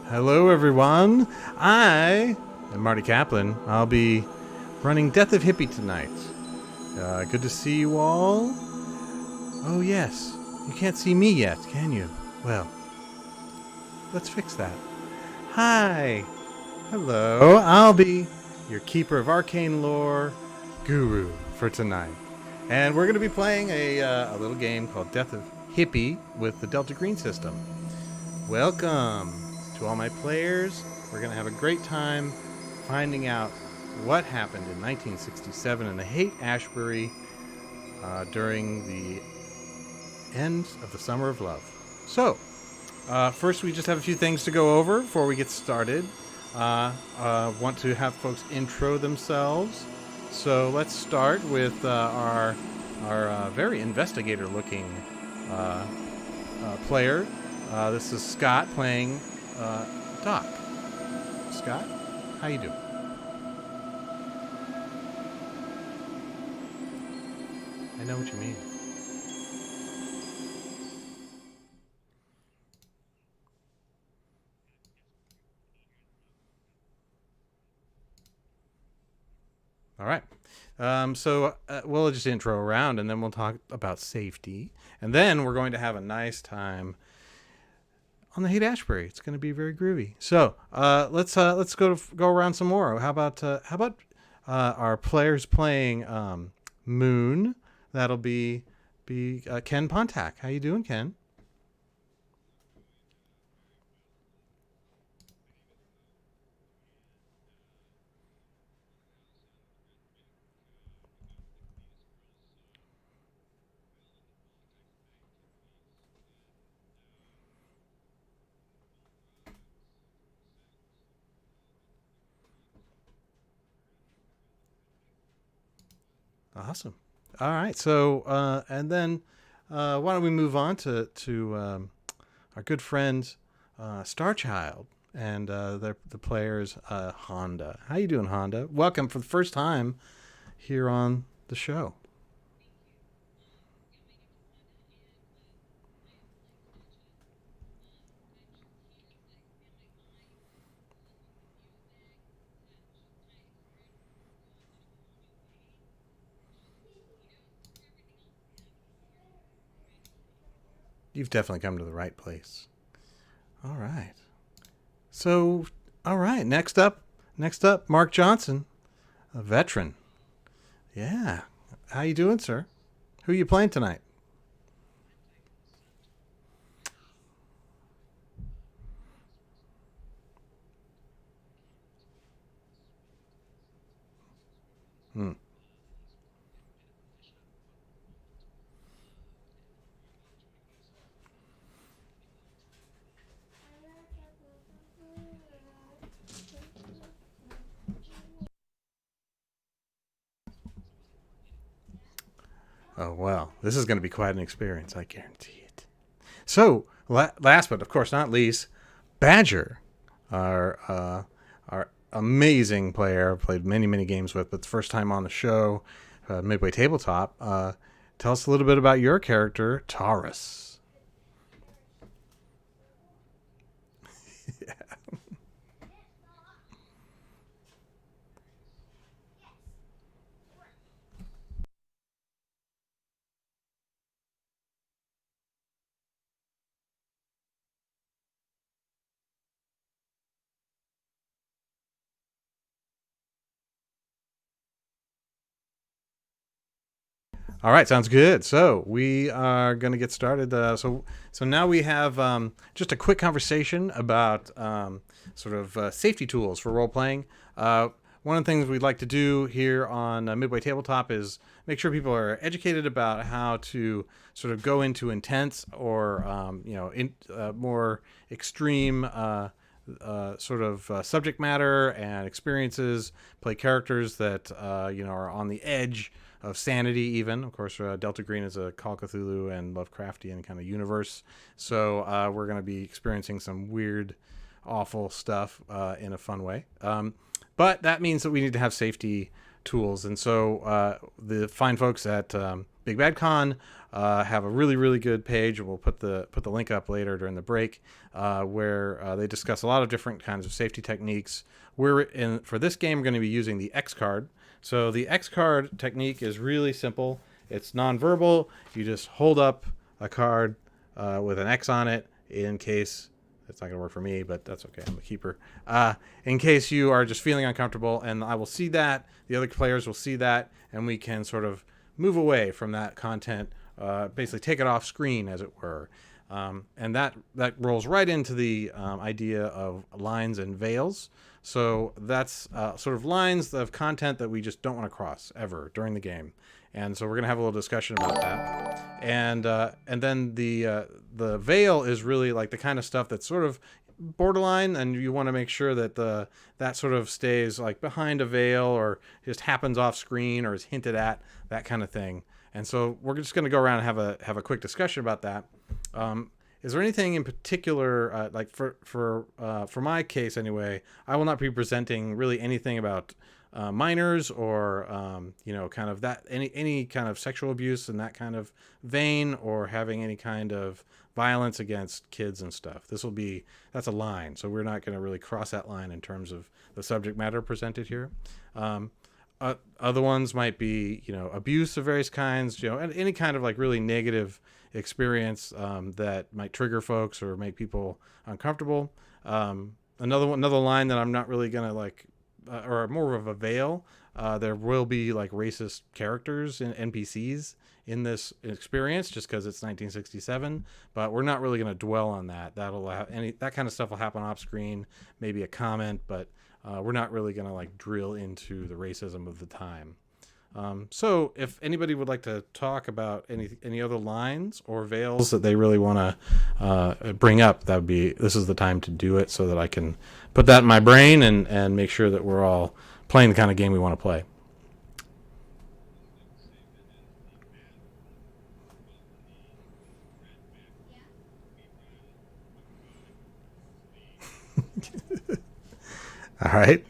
Hello, everyone. I am Marty Kaplan. I'll be running Death of Hippie tonight. Good to see you all. Oh, yes. You can't see me yet, can you? Well, let's fix that. Hi. Hello. I'll be your keeper of arcane lore guru for tonight. And we're going to be playing a little game called Death of Hippie with the Delta Green system. Welcome to all my players. We're going to have a great time finding out what happened in 1967 in the Haight Ashbury during the end of the Summer of Love. So, first we just have a few things to go over before we get started. Want to have folks intro themselves. So let's start with our very investigator-looking player. This is Scott playing Doc. Scott, how you doing? I know what you mean. All right. So we'll just intro around, and then we'll talk about safety, and then we're going to have a nice time on the Haight Ashbury. It's going to be very groovy. So let's go around some more. How about our players playing Moon? That'll be Ken Pontac. How you doing, Ken? Awesome. All right. So and then why don't we move on to our good friend Starchild and the players Honda. How you doing, Honda? Welcome for the first time here on the show. You've definitely come to the right place. All right. So, all right. Next up, Mark Johnson, a veteran. Yeah. How you doing, sir? Who you playing tonight? Hmm. Oh well, this is going to be quite an experience. I guarantee it. So, last but of course not least, Badger, our amazing player, played many games with, but the first time on the show, Midway Tabletop. Tell us a little bit about your character, Taurus. All right, sounds good. So we are going to get started. So now we have just a quick conversation about sort of safety tools for role playing. One of the things we'd like to do here on Midway Tabletop is make sure people are educated about how to sort of go into intense or more extreme sort of subject matter and experiences. Play characters that are on the edge of sanity, even. Of course, Delta Green is a Call of Cthulhu and Lovecraftian kind of universe. So we're going to be experiencing some weird, awful stuff in a fun way. But that means that we need to have safety tools. And so the fine folks at Big Bad Con have a really, really good page. We'll put the link up later during the break, where they discuss a lot of different kinds of safety techniques. For this game, we're going to be using the X card. So the X card technique is really simple. It's nonverbal. You just hold up a card with an X on it in case. It's not going to work for me, but that's okay. I'm a keeper. In case you are just feeling uncomfortable, and I will see that, the other players will see that, and we can sort of move away from that content, basically take it off screen, as it were. And that rolls right into the idea of lines and veils. So that's sort of lines of content that we just don't want to cross ever during the game. And so we're going to have a little discussion about that. And then the veil is really like the kind of stuff that's sort of borderline, and you want to make sure that that sort of stays like behind a veil or just happens off screen or is hinted at, that kind of thing. And so we're just going to go around and have a quick discussion about that. Is there anything in particular, like for my case anyway, I will not be presenting really anything about minors or kind of that any kind of sexual abuse in that kind of vein, or having any kind of violence against kids and stuff. That's a line, so we're not going to really cross that line in terms of the subject matter presented here. Other ones might be abuse of various kinds, and any kind of like really negative experience that might trigger folks or make people uncomfortable. Another line that I'm not really going to like, or more of a veil. There will be like racist characters and NPCs in this experience, just because it's 1967. But we're not really going to dwell on that. That kind of stuff will happen off screen, maybe a comment, but we're not really going to like drill into the racism of the time. So if anybody would like to talk about any other lines or veils that they really want to bring up, this is the time to do it, so that I can put that in my brain and make sure that we're all playing the kind of game we want to play. All right.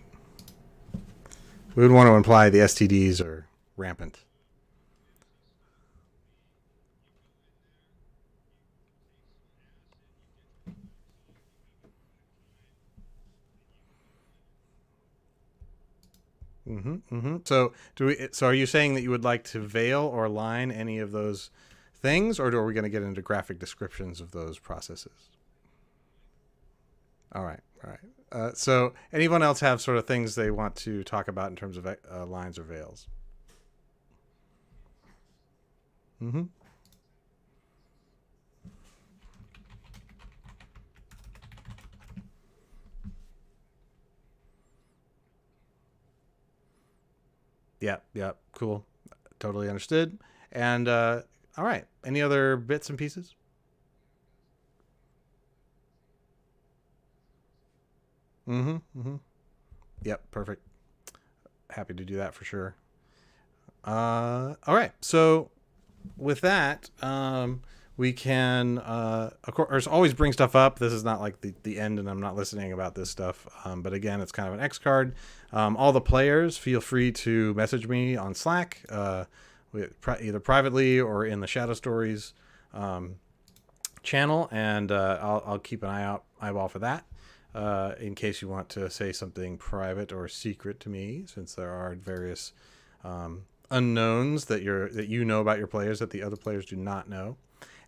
We would want to imply the STDs are rampant. So are you saying that you would like to veil or line any of those things, or are we going to get into graphic descriptions of those processes? All right. So anyone else have sort of things they want to talk about in terms of lines or veils? Mm-hmm. Yeah, cool. Totally understood. And all right. Any other bits and pieces? Yep, perfect. Happy to do that for sure. All right. So with that, we can, of course, always bring stuff up. This is not like the end and I'm not listening about this stuff. But again, it's kind of an X card. All the players, feel free to message me on Slack, either privately or in the Shadow Stories channel, and I'll keep an eyeball for that. In case you want to say something private or secret to me, since there are various unknowns that you know about your players that the other players do not know.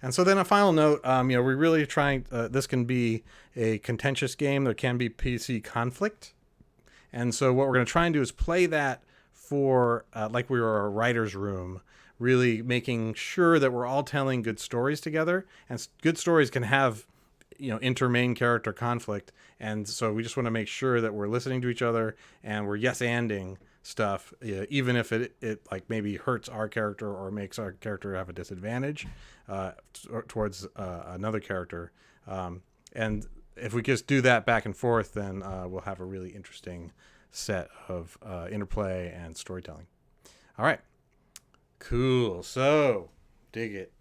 And so then a final note, we're really trying, this can be a contentious game. There can be PC conflict. And so what we're going to try and do is play that for, like we were a writer's room, really making sure that we're all telling good stories together. And good stories can have, inter-main character conflict. And so we just want to make sure that we're listening to each other and we're yes-anding stuff, even if it like maybe hurts our character or makes our character have a disadvantage towards another character. And if we just do that back and forth, then we'll have a really interesting set of interplay and storytelling. All right, cool. So dig it.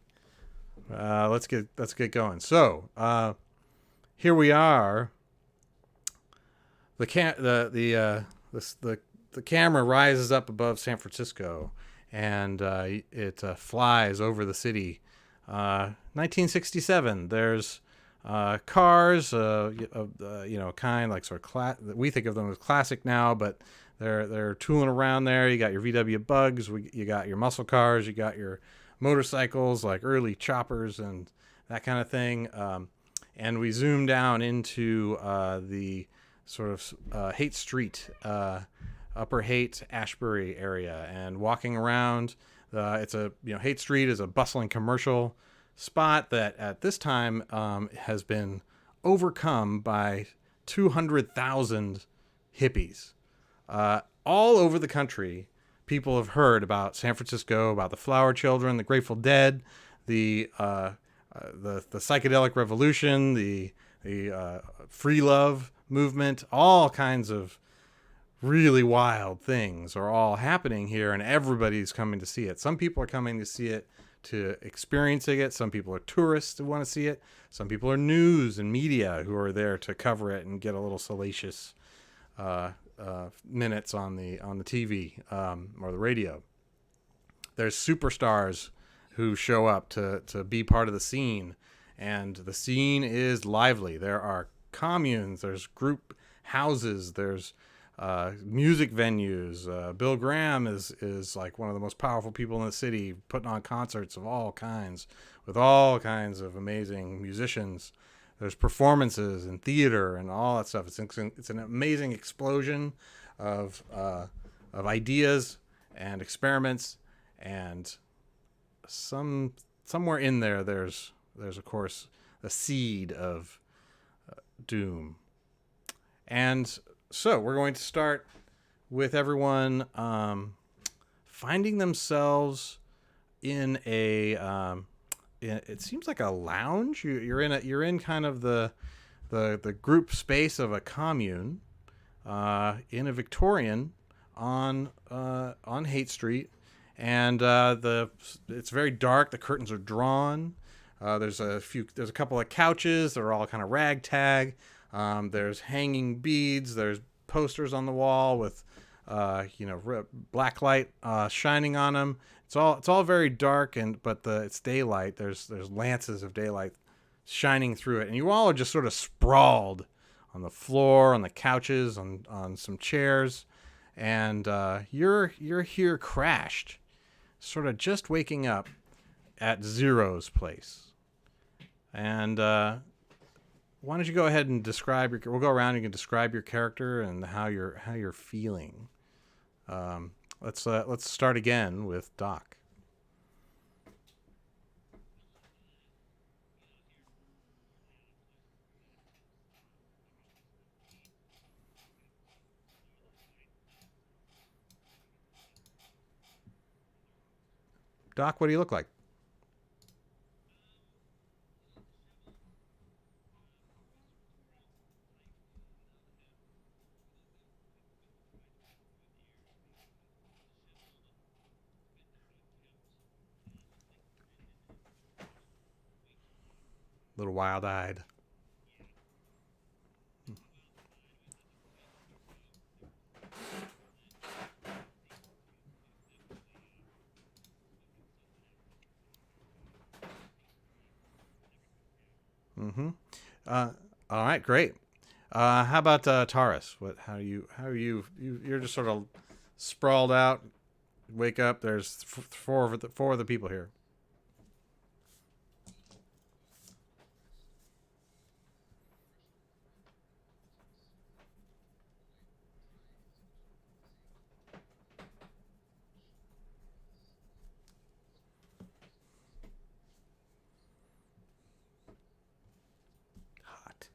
Let's get going. So here we are. The camera rises up above San Francisco, and it flies over the city. 1967. There's cars, kind like sort of we think of them as classic now, but they're tooling around there. You got your VW Bugs, you got your muscle cars, you got your motorcycles like early choppers and that kind of thing. And we zoom down into the sort of Haight Street, Upper Haight Ashbury area, and walking around. Haight Street is a bustling commercial spot that at this time has been overcome by 200,000 hippies. All over the country, people have heard about San Francisco, about the Flower Children, the Grateful Dead, the psychedelic revolution, the free love movement. All kinds of really wild things are all happening here, and everybody's coming to see it. Some people are coming to see it to experiencing it. Some people are tourists who want to see it. Some people are news and media who are there to cover it and get a little salacious minutes on the TV or the radio. There's superstars who show up to be part of the scene, and the scene is lively. There are communes, there's group houses, there's music venues. Bill Graham is like one of the most powerful people in the city, putting on concerts of all kinds with all kinds of amazing musicians. There's performances and theater and all that stuff. It's an amazing explosion of ideas and experiments, and somewhere in there's of course a seed of doom. And so we're going to start with everyone finding themselves in it seems like a lounge. You're in kind of the group space of a commune in a Victorian on Haight Street, and it's very dark. The curtains are drawn. There's a couple of couches that are all kind of ragtag. There's hanging beads. There's posters on the wall with, black light shining on them. It's all very dark, but it's daylight. There's lances of daylight shining through it, and you all are just sort of sprawled on the floor, on the couches, on some chairs, and you're here crashed, sort of just waking up at Zero's place, and. Why don't you go ahead and describe we'll go around and you can describe your character and how you're feeling. Let's start again with Doc. Doc, what do you look like? A little wild-eyed. Mm-hmm. All right, great. How about Taurus? You're just sort of sprawled out. Wake up. There's four of the people here. Hot.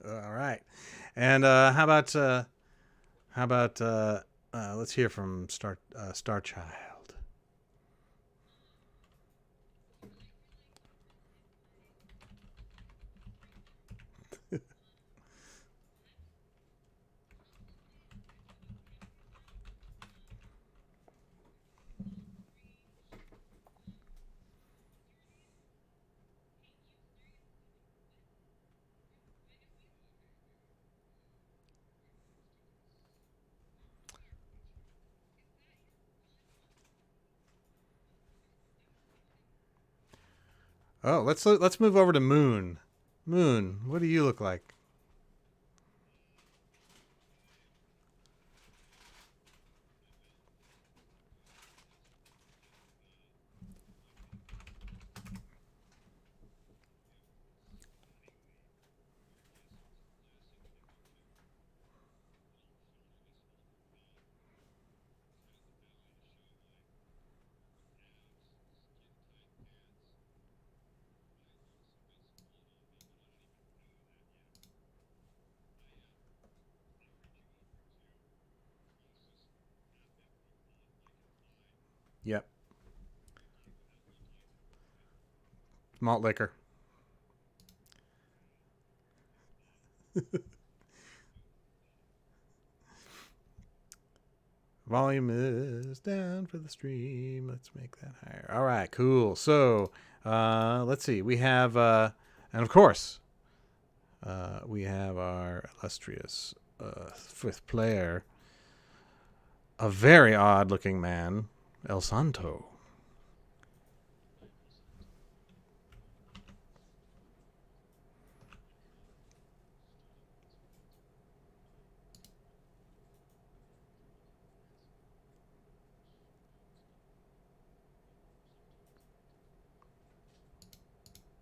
All right. And how about let's hear from Star Child. Oh, let's move over to Moon. Moon, what do you look like? Yep. Malt liquor. Volume is down for the stream. Let's make that higher. All right, cool. So, let's see. We have, and of course, we have our illustrious fifth player, a very odd-looking man, El Santo.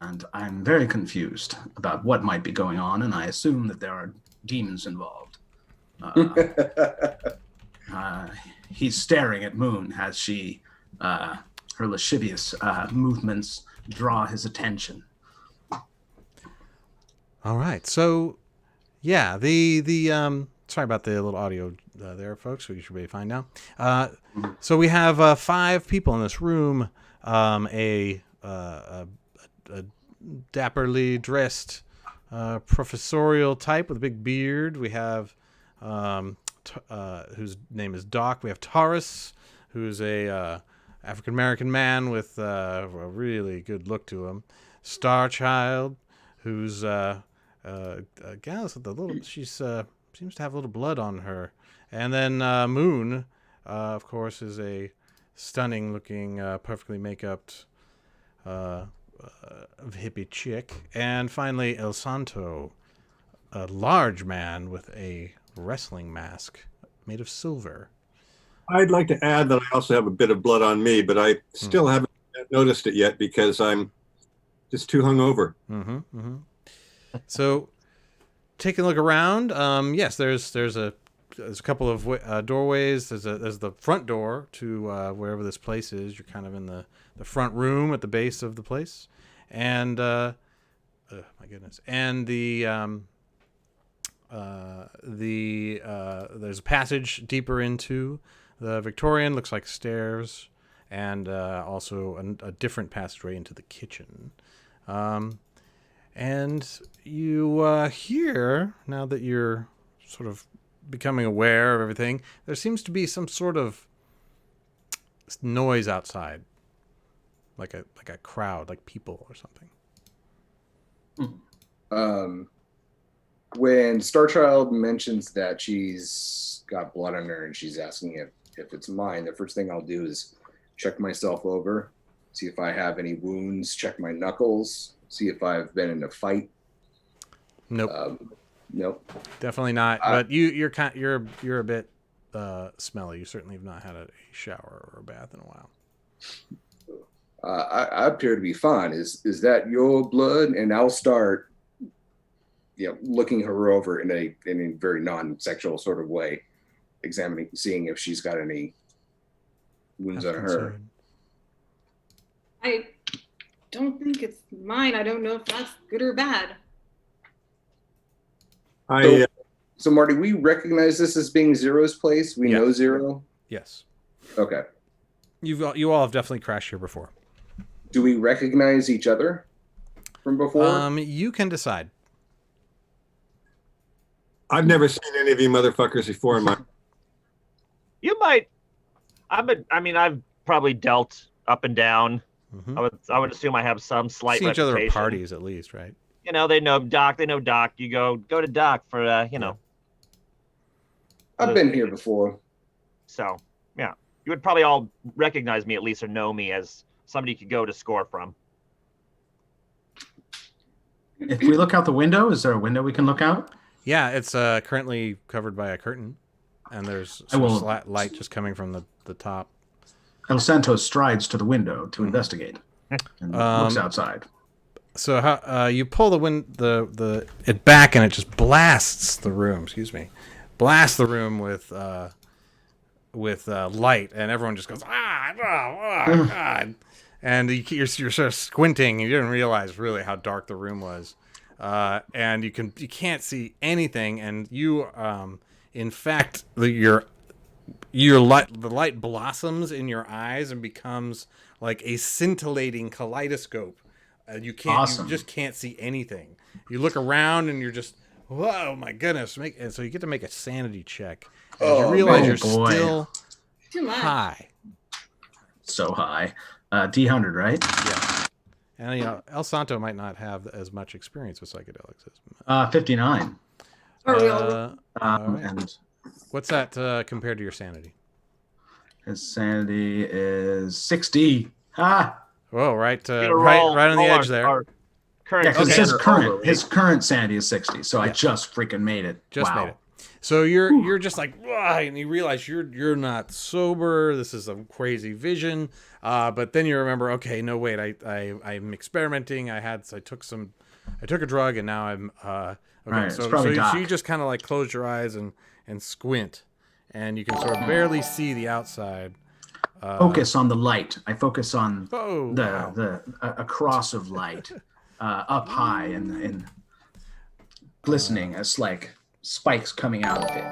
And I'm very confused about what might be going on, and I assume that there are demons involved. He's staring at Moon as she, her lascivious movements draw his attention. All right, so yeah, the sorry about the little audio there, folks. We should be fine now. So we have 5 people in this room. A dapperly dressed professorial type with a big beard. We have whose name is Doc. We have Taurus, who's a African American man with a really good look to him. Star Child, who's a gal with a little. She's seems to have a little blood on her. And then Moon, of course, is a stunning looking, perfectly make-upped hippie chick. And finally, El Santo, a large man with a wrestling mask made of silver. I'd like to add that I also have a bit of blood on me, but I still haven't noticed it yet because I'm just too hungover. So, taking a look around, yes, there's a couple of doorways. There's the front door to wherever this place is. You're kind of in the front room at the base of the place, and my goodness, and there's a passage deeper into the Victorian. Looks like stairs, and also a different passageway into the kitchen. And you hear, now that you're sort of becoming aware of everything, there seems to be some sort of noise outside, like a crowd, like people or something. When Starchild mentions that she's got blood on her and she's asking if it's mine, the first thing I'll do is check myself over, see if I have any wounds, check my knuckles, see if I've been in a fight. Nope. Nope. Definitely not. But you're a bit smelly. You certainly have not had a shower or a bath in a while. I appear to be fine. Is that your blood? And I'll start, looking her over in a very non-sexual sort of way, examining, seeing if she's got any wounds on her. I don't think it's mine. I don't know if that's good or bad. So Marty, we recognize this as being Zero's place. We know Zero. Yes. Okay. You all have definitely crashed here before. Do we recognize each other from before? You can decide. I've never seen any of you motherfuckers before in my. You might. I've probably dealt up and down. Mm-hmm. I would assume I have some slight seen reputation. Each other at parties, at least, right? They know Doc. They know Doc. You go to Doc for I've been here before. So yeah, you would probably all recognize me at least, or know me as somebody you could go to score from. If we look out the window, is there a window we can look out? Yeah, it's currently covered by a curtain, and there's I will- light just coming from the top. El Santos strides to the window to investigate and looks outside. So how you pull it back, and it just blasts the room. Excuse me, blasts the room with light, and everyone just goes God, and you're sort of squinting, and you didn't realize really how dark the room was, and you can't see anything, and you in fact the light blossoms in your eyes and becomes like a scintillating kaleidoscope. You just can't see anything. You look around and you're just, whoa, my goodness! And so you get to make a sanity check. And you realize you're still Too much. high. So high. D100, right? Yeah. And El Santo might not have as much experience with psychedelics as 59. Are we all? all right. And What's that compared to your sanity? his sanity is 60. Ah! Whoa, right Get a right roll- on the roll edge there. our current Yeah, because standard his current sanity is 60, so I just freaking made it. Just wow. made it. So you're just like, "Wah," and you realize you're not sober. This is a crazy vision. But then you remember, okay, no, wait, I'm experimenting. I took a drug, and now I'm okay. Right, it's so probably Doc. you just kind of like close your eyes and squint, and you can sort of barely see the outside. Focus on the light. I focus on Oh, a cross of light up high and glistening as like spikes coming out of it.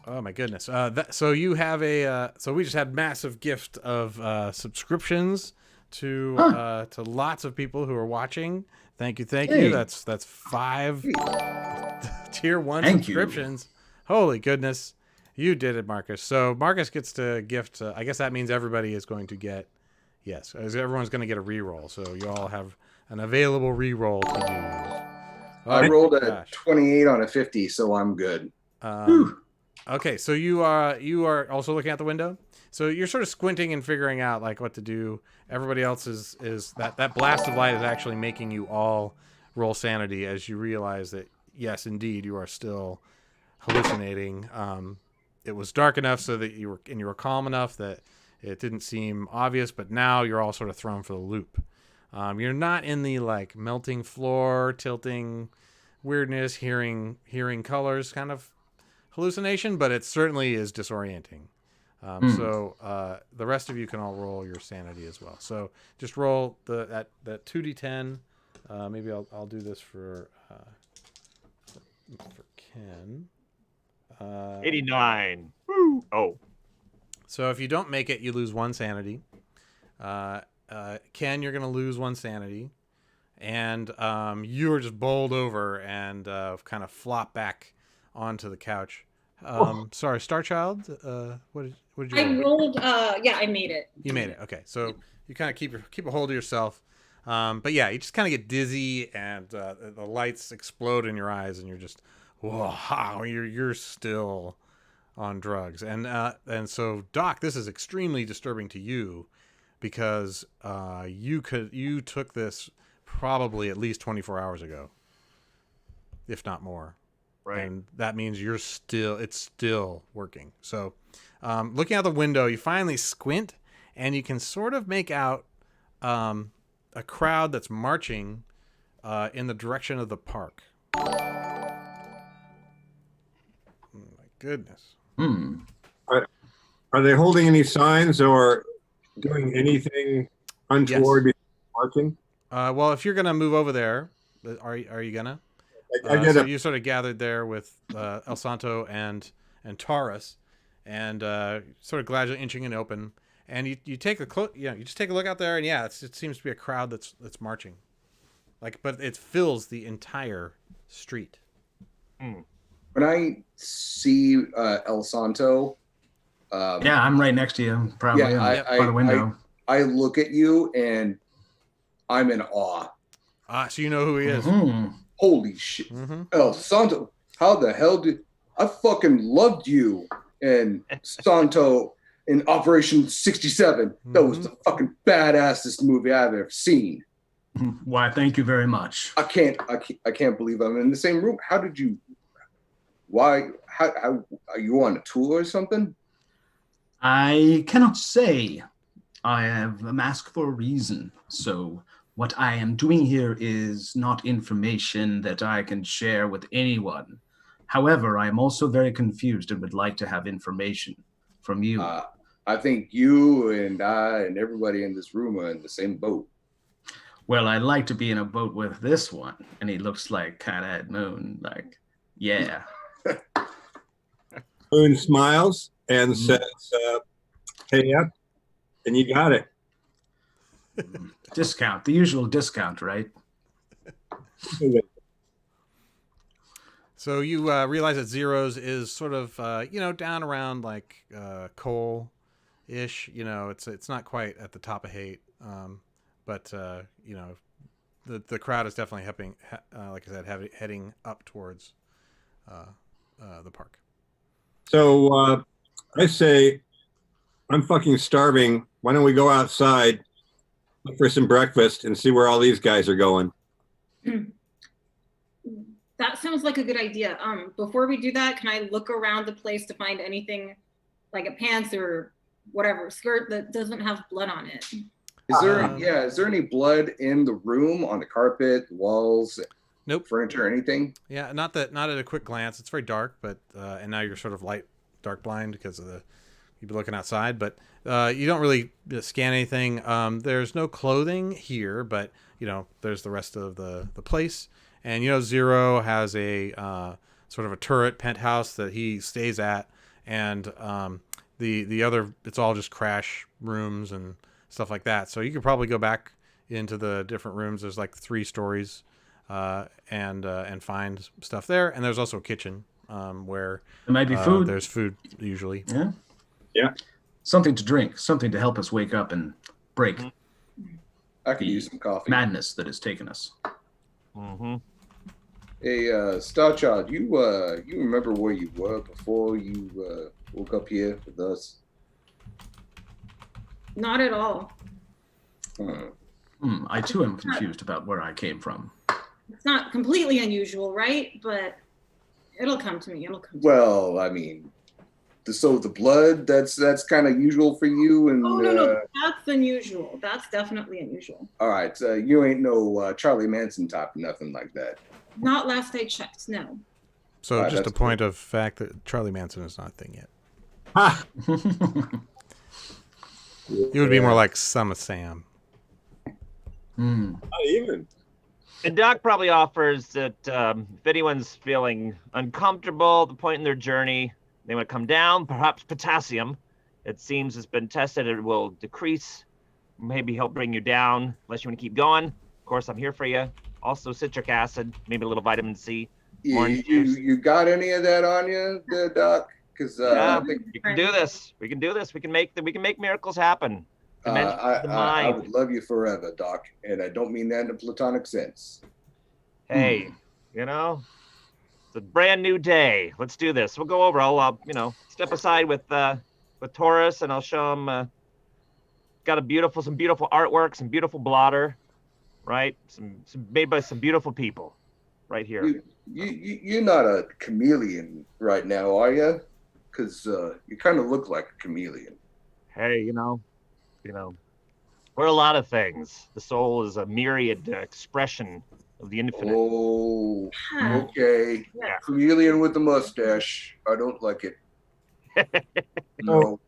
Oh my goodness! So you have so we just had massive gift of subscriptions to lots of people who are watching. Thank you. Hey. That's 5 tier 1 Thank you. subscriptions. Holy goodness, you did it, Marcus. So Marcus gets to gift. I guess that means everybody is going to get. Yes, everyone's going to get a reroll. So you all have an available reroll to use. Oh I my rolled a gosh. 28 on a 50, so I'm good. Okay, so you are also looking out the window. So you're sort of squinting and figuring out like what to do. Everybody else is that blast of light is actually making you all roll sanity as you realize that yes, indeed, you are still hallucinating. It was dark enough so that you were calm enough that it didn't seem obvious, but now you're all sort of thrown for the loop. You're not in the like melting floor, tilting weirdness, hearing colors kind of hallucination, but it certainly is disorienting. So the rest of you can all roll your sanity as well. So just roll that 2d10. Maybe I'll do this for Ken. 89. Woo. Oh. So if you don't make it, you lose 1 sanity. Ken, you're going to lose 1 sanity. And you are just bowled over and kind of flop back onto the couch. Sorry, Starchild. What did you I roll? rolled. Yeah, I made it. You made it. Okay, so you kind of keep a hold of yourself. But yeah, you just kind of get dizzy, and the lights explode in your eyes, and you're just wow. You're still on drugs, and so Doc, this is extremely disturbing to you because you took this probably at least 24 hours ago, if not more. Right. And that means it's still working. So looking out the window, you finally squint and you can sort of make out a crowd that's marching in the direction of the park. Oh my goodness. Are they holding any signs or doing anything untoward before marching? Well, if you're going to move over there, are you going to? So you sort of gathered there with El Santo and Taurus, and sort of gradually inching it open. And you take you just take a look out there, and yeah, it seems to be a crowd that's marching, but it fills the entire street. When I see El Santo, Yeah, I'm right next to you, probably Yeah, by the window. I look at you and I'm in awe. So you know who he is. Mhm. Holy shit. Mm-hmm. El Santo, how the hell did I fucking loved you and Santo in Operation 67. That was the fucking badassest movie I've ever seen. Why, thank you very much. I can't believe I'm in the same room. How did you? Why? How are you on a tour or something? I cannot say. I have a mask for a reason. So what I am doing here is not information that I can share with anyone. However, I am also very confused and would like to have information from you. I think you and I and everybody in this room are in the same boat. Well, I'd like to be in a boat with this one. And he looks like Cat Moon, like, yeah. Moon smiles and says, "Hey up, and you got it." Discount, the usual discount, right? So you realize that Zero's is sort of down around like coal-ish. It's not quite at the top of Haight, but the crowd is definitely like I said, heading up towards the park. So I say, I'm fucking starving. Why don't we go outside, look for some breakfast, and see where all these guys are going? That sounds like a good idea. Before we do that, can I look around the place to find anything like a pants or whatever skirt that doesn't have blood on it? Is there any blood in the room, on the carpet, walls, Nope. furniture, anything? Yeah, not at a quick glance. It's very dark, but and now you're sort of dark blind because of you've been looking outside, but you don't really scan anything. There's no clothing here, but there's the rest of the place. And Zero has a sort of a turret penthouse that he stays at, and the other, it's all just crash rooms and stuff like that. So you could probably go back into the different rooms. There's like 3 stories, and find stuff there. And there's also a kitchen where There might be food. There's food usually. Yeah. Something to drink, something to help us wake up and break I could use some coffee. madness that has taken us. Mm-hmm. Hey, Starchild, you remember where you were before you woke up here with us? Not at all. I too am confused about where I came from. It's not completely unusual, right? But it'll come to me. Well, I mean, the blood, that's kind of usual for you. And Oh, no, that's unusual. That's definitely unusual. All right, you ain't no Charlie Manson type, nothing like that. Not last I checked, no. So just a point of fact that Charlie Manson is not a thing yet. Ha! You would be more like Some of Sam. Not even. And Doc probably offers that if anyone's feeling uncomfortable at the point in their journey, they want to come down, perhaps potassium. It seems it's been tested, it will decrease, maybe help bring you down, unless you want to keep going. Of course, I'm here for you. Also citric acid, maybe a little vitamin C. You got any of that on you, Doc? Because Yeah, I think we can do this. We can do this. We can make miracles happen. I would love you forever, Doc, and I don't mean that in a platonic sense. Hey, it's a brand new day. Let's do this. We'll go over. I'll step aside with Taurus, and I'll show him. Got some beautiful artwork, some beautiful blotter, right? Some made by some beautiful people, right here. You're not a chameleon right now, are you? Because you kind of look like a chameleon. Hey, we're a lot of things. The soul is a myriad expression of the infinite. Oh, okay. Yeah. Chameleon with a mustache. I don't like it. No.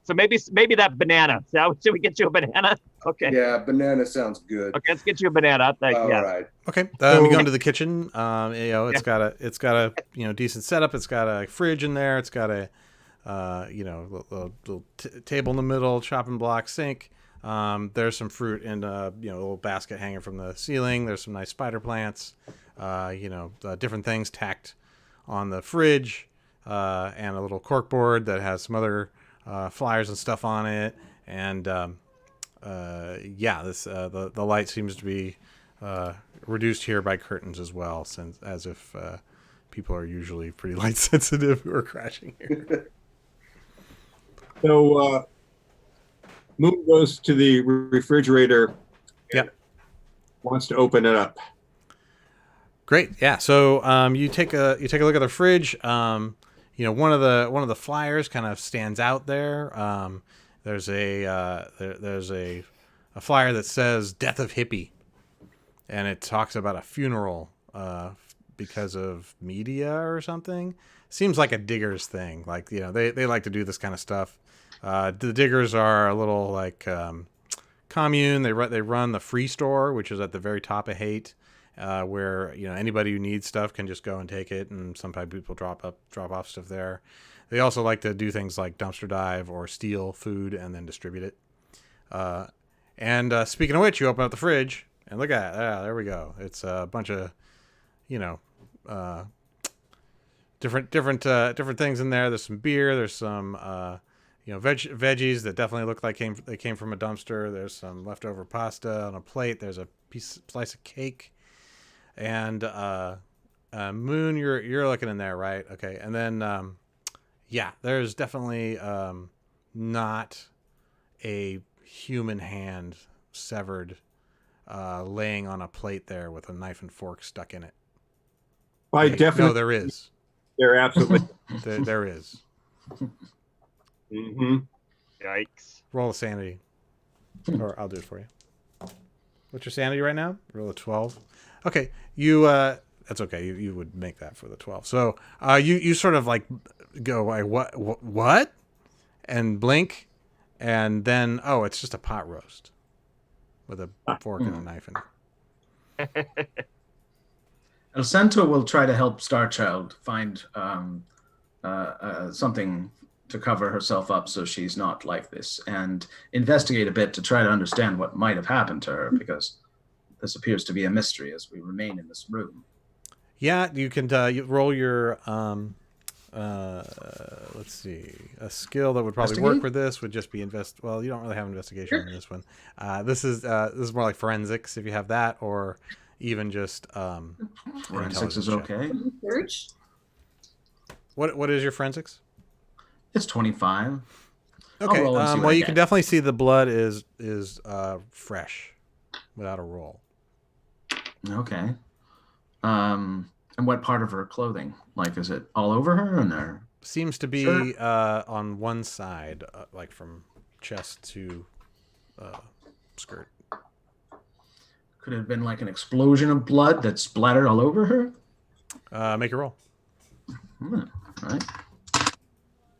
So maybe that banana. Should we get you a banana? Okay. Yeah, banana sounds good. Okay, let's get you a banana. All right. Okay, we go into the kitchen. It's got a decent setup. It's got a fridge in there. It's got a little table in the middle, chopping block, sink. There's some fruit in a little basket hanging from the ceiling. There's some nice spider plants. Different things tacked on the fridge, and a little cork board that has some other flyers and stuff on it. And the light seems to be reduced here by curtains as well, since as if people are usually pretty light sensitive who are crashing here. So Moon goes to the refrigerator. Yep. wants to open it up. Great. Yeah. So you take a look at the fridge. One of the flyers kind of stands out there. There's a flyer that says "Death of Hippie," and it talks about a funeral because of media or something. Seems like a Diggers thing. Like, they like to do this kind of stuff. The Diggers are a little like commune. They run the Free Store, which is at the very top of Haight. Where anybody who needs stuff can just go and take it, and sometimes people drop off stuff there. They also like to do things like dumpster dive or steal food and then distribute it. And speaking of which, you open up the fridge and look at it. There we go. It's a bunch of different things in there. There's some beer. There's some veggies that definitely look like they came from a dumpster. There's some leftover pasta on a plate. There's a slice of cake. And Moon, you're looking in there, right? Okay. And then there's definitely not a human hand severed laying on a plate there with a knife and fork stuck in it. I definitely. No, there is. There absolutely. there is. Mm-hmm. Yikes. Roll a sanity, or I'll do it for you. What's your sanity right now? Roll a 12. Okay, you. That's okay. You would make that for the 12. So you sort of like go like what, and blink, and then it's just a pot roast with a fork and a knife in it. El Santo will try to help Starchild find something to cover herself up so she's not like this, and investigate a bit to try to understand what might have happened to her, because this appears to be a mystery as we remain in this room. Yeah, you can you roll your let's see, a skill that would probably work for this would just be well, you don't really have investigation in this one. This is more like forensics if you have that, or even just forensics is okay. Search. What is your forensics? It's 25. Okay. Well, you can definitely see the blood is fresh without a roll. Okay. And what part of her clothing? Like, is it all over her, and there? Seems to be on one side, like from chest to skirt. Could it have been like an explosion of blood that splattered all over her? Make a roll. All right.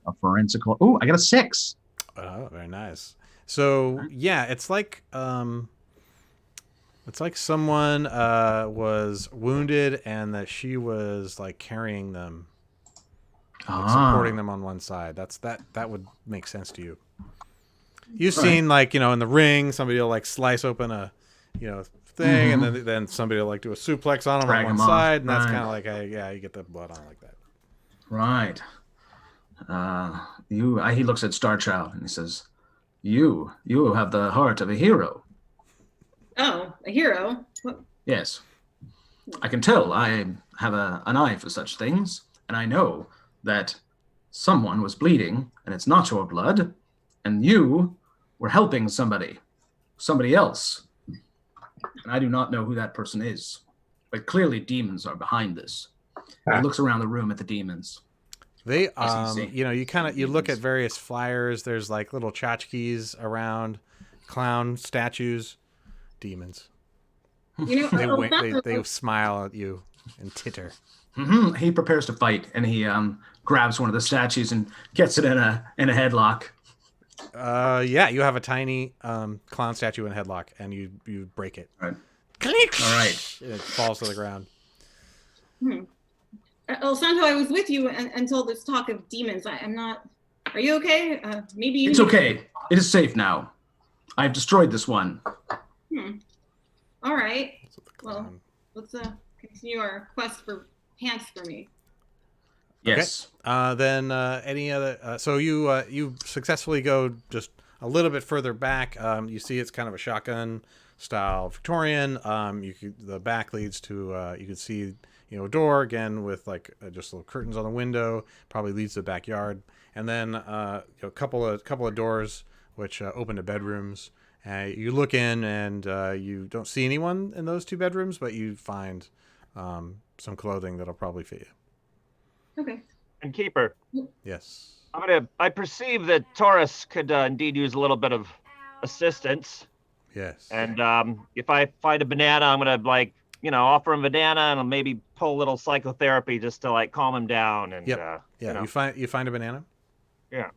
A forensical. Oh, I got a 6. Oh, very nice. So yeah, it's like someone was wounded and that she was like carrying them, like supporting them on one side. That would make sense to you. You've seen like in the ring, somebody will like slice open a thing, and then somebody will like do a suplex on them on one side, and that's kind of like you get the blood on like that. Right. He looks at Starchild and he says, "You have the heart of a hero." Oh, a hero? What? Yes. I can tell. I have an eye for such things, and I know that someone was bleeding, and it's not your blood, and you were helping somebody else. And I do not know who that person is, but clearly demons are behind this. He looks around the room at the demons. They, you look at various flyers. There's like little tchotchkes around, clown statues, demons. They smile at you and titter. Mm-hmm. He prepares to fight, and he grabs one of the statues and gets it in a headlock. You have a tiny clown statue in a headlock, and you break it. All right. Click! All right. It falls to the ground. El Santo, I was with you until this talk of demons. I'm not. Are you okay? Maybe. It's okay. It is safe now. I've destroyed this one. All right. Well, let's continue our quest for pants for me. Yes. Okay. Then any other? So you successfully go just a little bit further back. You see it's kind of a shotgun style Victorian. The back leads to you can see a door again with like just little curtains on the window. Probably leads to the backyard, and then a couple of doors which open to bedrooms, You look in, and you don't see anyone in those 2 bedrooms, but you find some clothing that'll probably fit you. Okay. And Keeper, Yes. I perceive that Taurus could indeed use a little bit of assistance. Yes. And if I find a banana, I'm gonna offer him a banana and I'll maybe pull a little psychotherapy just to like calm him down. And yeah, you find a banana. Yeah.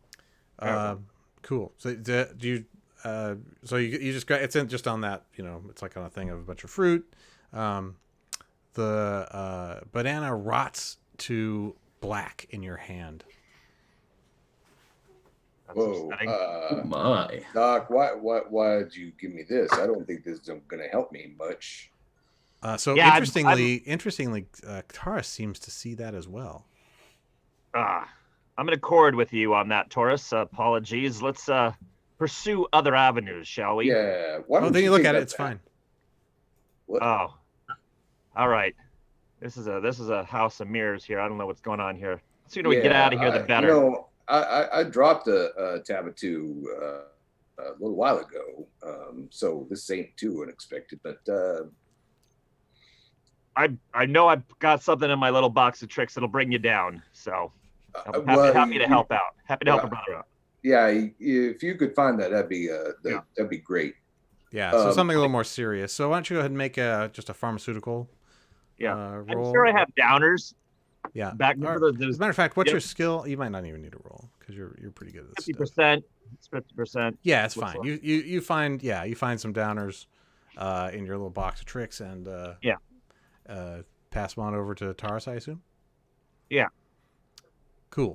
Cool. So do you? So you just got just on that. It's like on a thing of a bunch of fruit. The banana rots to black in your hand. Whoa, Oh my. Doc, why did you give me this? I don't think this is going to help me much. Interestingly, Taurus seems to see that as well. I'm gonna accord with you on that, Taurus. Apologies. Let's pursue other avenues, shall we? Yeah. Then you look at it. It's fine. What? Oh, all right. This is a house of mirrors here. I don't know what's going on here. The sooner we get out of here, the better. I dropped a tab of 2 a little while ago, so this ain't too unexpected. But I know I've got something in my little box of tricks that'll bring you down. So I'm happy to help out. Happy to help a brother out. Yeah, if you could find that, that'd be great. Yeah, so something a little more serious. So why don't you go ahead and make just a pharmaceutical roll? I'm sure I have downers. Yeah. Back as a matter of fact, what's your skill? You might not even need to roll because you're pretty good at this. 50%. It's 50%. Yeah, it's fine. You find some downers in your little box of tricks and pass them on over to Taurus, I assume. Yeah. Cool.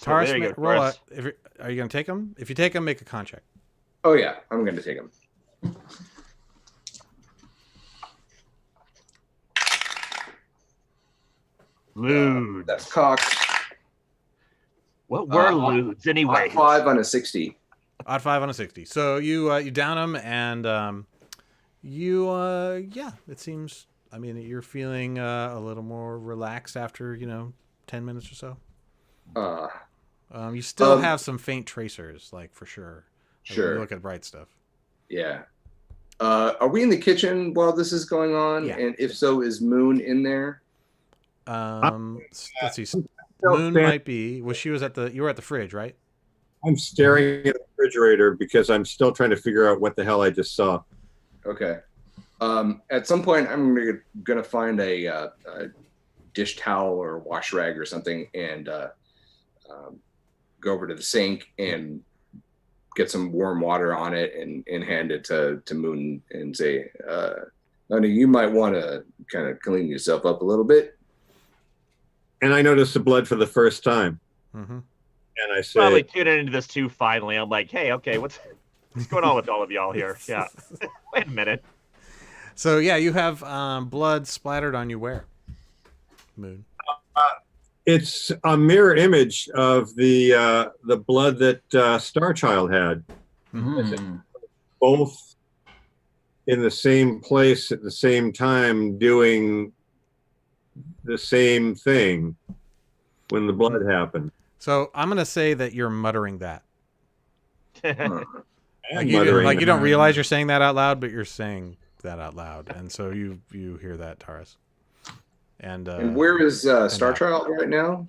Taurus, are you going to take them? If you take them, make a con check. Oh yeah, I'm going to take them. Lewd. That's cocked. What were lewds anyway? 5 on a 60. Odd 5 on a 60. So you down them and it seems. I mean, you're feeling a little more relaxed after 10 minutes or so. You still have some faint tracers, like for sure. Sure. You look at bright stuff. Yeah. Are we in the kitchen while this is going on? Yeah. And if so, is Moon in there? Let's see. Moon might be. You were at the fridge, right? I'm staring at the refrigerator because I'm still trying to figure out what the hell I just saw. Okay. At some point, I'm gonna find a dish towel or wash rag or something, and go over to the sink and get some warm water on it, and hand it to Moon and say, "Honey, you might want to kind of clean yourself up a little bit." And I noticed the blood for the first time. Mm-hmm. And I say, probably tuning into this too. Finally, I'm like, hey, okay, what's going on with all of y'all here? Yeah. Wait a minute. So yeah, you have blood splattered on you. Where, Moon? it's a mirror image of the blood that Starchild had. Mm. Both in the same place at the same time, doing the same thing when the blood happened. So I'm gonna say that you're muttering that. You you don't realize you're saying that out loud, but you're saying that out loud, and so you hear that, Taurus. And where is Starchild right now?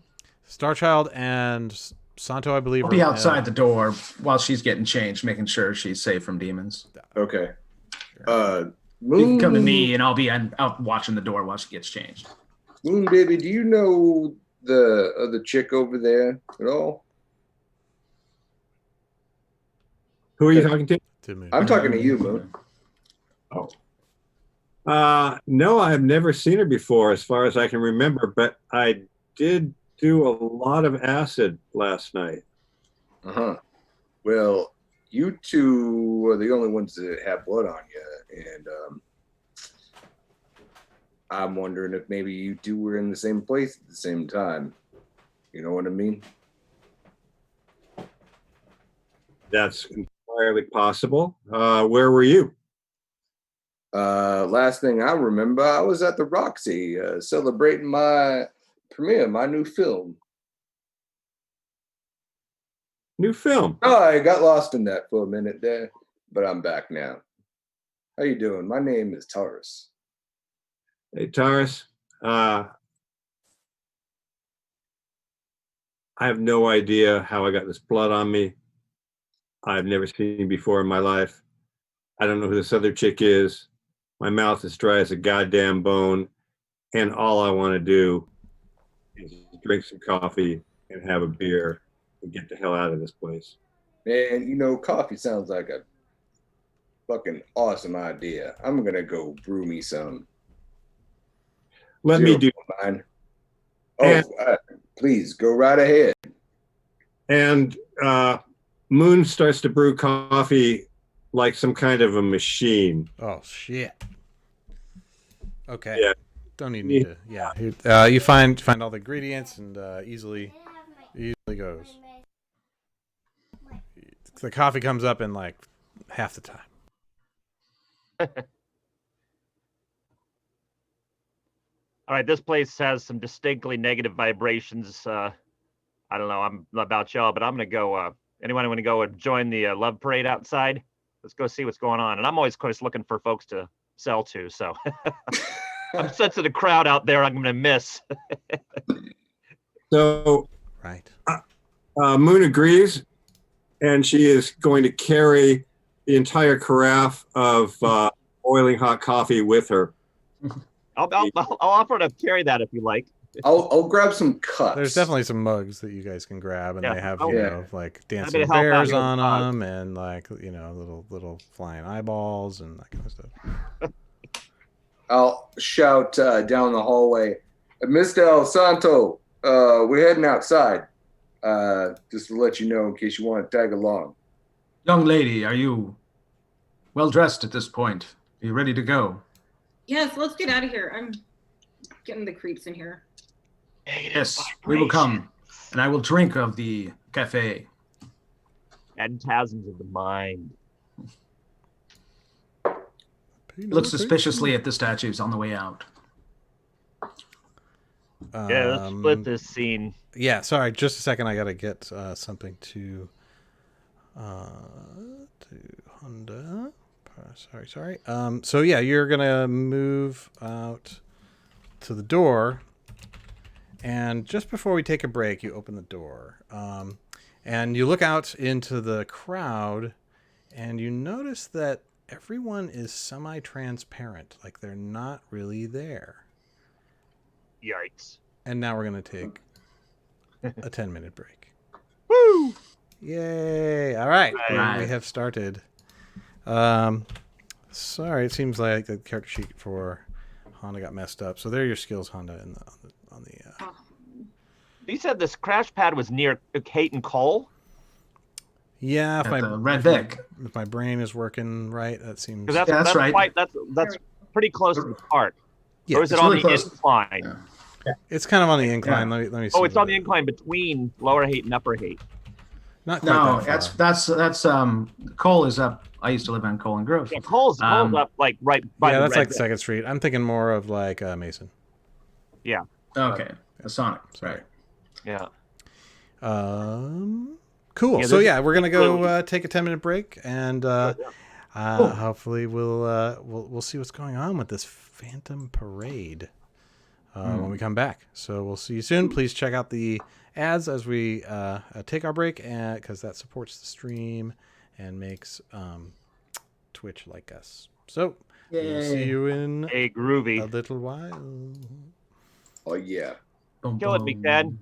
Starchild and Santo, I believe, I'll be outside the door while she's getting changed, making sure she's safe from demons. Okay. You can come to me, and I'll be out watching the door while she gets changed. Moon, baby, do you know the chick over there at all? Who are you talking to? Moon. I'm talking to you, Moon. Oh. No, I've never seen her before, as far as I can remember, but I did do a lot of acid last night. Uh-huh. Well, you two are the only ones that have blood on you, and I'm wondering if maybe you two were in the same place at the same time. You know what I mean? That's entirely possible. Where were you? Last thing I remember, I was at the Roxy celebrating my premiere, my new film. New film. Oh, I got lost in that for a minute there. but I'm back now. How you doing? My name is Taurus. Hey, Taurus. I have no idea how I got this blood on me. I've never seen before in my life. I don't know who this other chick is. My mouth is dry as a goddamn bone, and all I want to do is drink some coffee and have a beer and get the hell out of this place. Man, you know, coffee sounds like a fucking awesome idea. I'm gonna go brew me some. Let me do. Mine. Oh, And- please go right ahead. And Moon starts to brew coffee like some kind of a machine. Oh shit. Okay. Yeah. Don't even need to. Yeah. You find all the ingredients and easily goes. The coffee comes up in like half the time. All right, this place has some distinctly negative vibrations. I don't know. I'm not about y'all, but I'm gonna go. Anyone want to go and join the love parade outside? Let's go see what's going on. And I'm always, of course, looking for folks to sell to. So I'm sensing a crowd out there. I'm gonna miss. So Right. Moon agrees, and she is going to carry the entire carafe of boiling hot coffee with her. I'll offer to carry that if you like. I'll grab some cups. There's definitely some mugs that you guys can grab, and Yeah. they have Oh, you yeah. know like Happy dancing to help out bears here with on the mugs. them, and like little flying eyeballs and that kind of stuff. I'll shout down the hallway, Mr. El Santo, we're heading outside. Just to let you know in case you want to tag along. Young lady, are you well dressed at this point? Are you ready to go? Yes, let's get out of here. I'm getting the creeps in here. Yes, we will come, and I will drink of the cafe. Phantasms of the mind. Look suspiciously at the statues on the way out. Yeah, let's split this scene. Yeah, sorry, just a second. I gotta get something to Honda. Sorry. So yeah, you're gonna move out to the door, and just before we take a break, you open the door, and you look out into the crowd, and you notice that everyone is semi-transparent, like they're not really there. Yikes. And now we're gonna take a 10-minute break. Woo! Yay! All right, Right. we have started. Sorry, it seems like the character sheet for Honda got messed up. So there are your skills, Honda, on the. Oh, You said this crash pad was near Haight and Cole? Yeah, At the Red Vic. if my brain is working right, that seems. 'Cause Yeah, that's right. That's pretty close to the park. Yeah, Or is it it's on really the close. incline? Yeah. it's kind of on the incline. Yeah. Let me see. Oh, it's what on the incline between Lower Haight and Upper Haight. Not quite No, that far. that's Cole is up. I used to live on Cole and Grove. Yeah, Cole's up like right by Yeah, the that's Red like Vic. Second Street. I'm thinking more of like Mason. Yeah, Okay, the Sonic. Sorry. Right. yeah. Cool. Yeah, So there's- yeah, we're gonna go take a 10-minute break, and hopefully we'll see what's going on with this Phantom Parade when we come back. So we'll see you soon. Please check out the ads as we take our break, because that supports the stream and makes Twitch like us. So we'll see Yay. you in Hey, a groovy. little while. Oh yeah. Boom, Kill it, boom. Big Dad.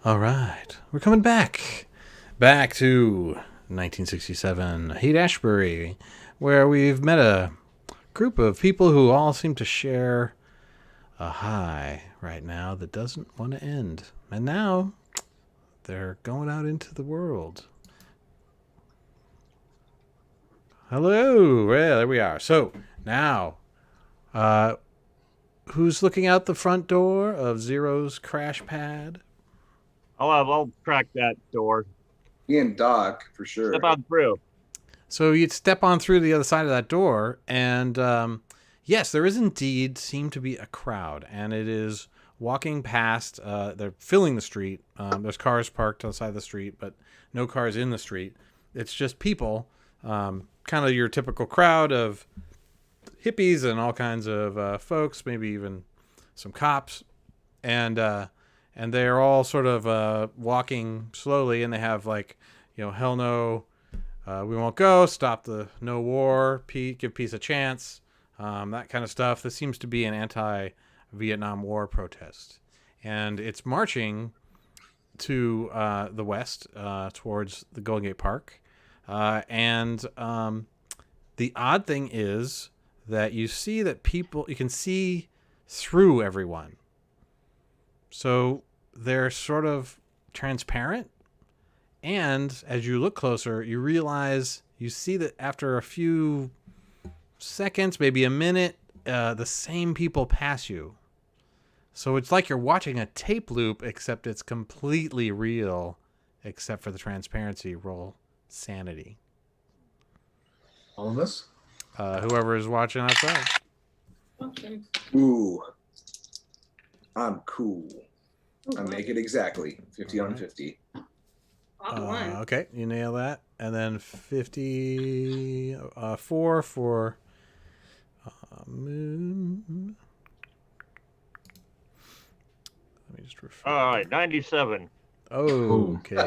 All right, we're coming back to 1967, Haight Ashbury, where we've met a group of people who all seem to share a high right now that doesn't want to end. And now they're going out into the world. Hello. Yeah, there we are. So now, who's looking out the front door of Zero's crash pad? I'll crack that door. Me and Doc, for sure. Step on through. So you'd step on through the other side of that door, and yes, there is indeed seem to be a crowd, and it is walking past. They're filling the street. There's cars parked outside the street, but no cars in the street. It's just people, kind of your typical crowd of hippies and all kinds of folks, maybe even some cops, and they're all sort of walking slowly, and they have like, hell no. We won't go. Stop the no war. Give peace a chance. That kind of stuff. This seems to be an anti-Vietnam War protest, and it's marching to the west towards the Golden Gate Park. And the odd thing is that you can see through everyone. So they're sort of transparent. And as you look closer, you see that after a few seconds, maybe a minute, the same people pass you. So it's like you're watching a tape loop, except it's completely real, except for the transparency. Roll sanity. All of us? Whoever is watching outside. Okay. Ooh. I'm cool. Oh, I wow. make it exactly 50 on 50. Odd one. Okay, you nail that. And then 54 for Moon. Let me just refer. All right, 97. Okay.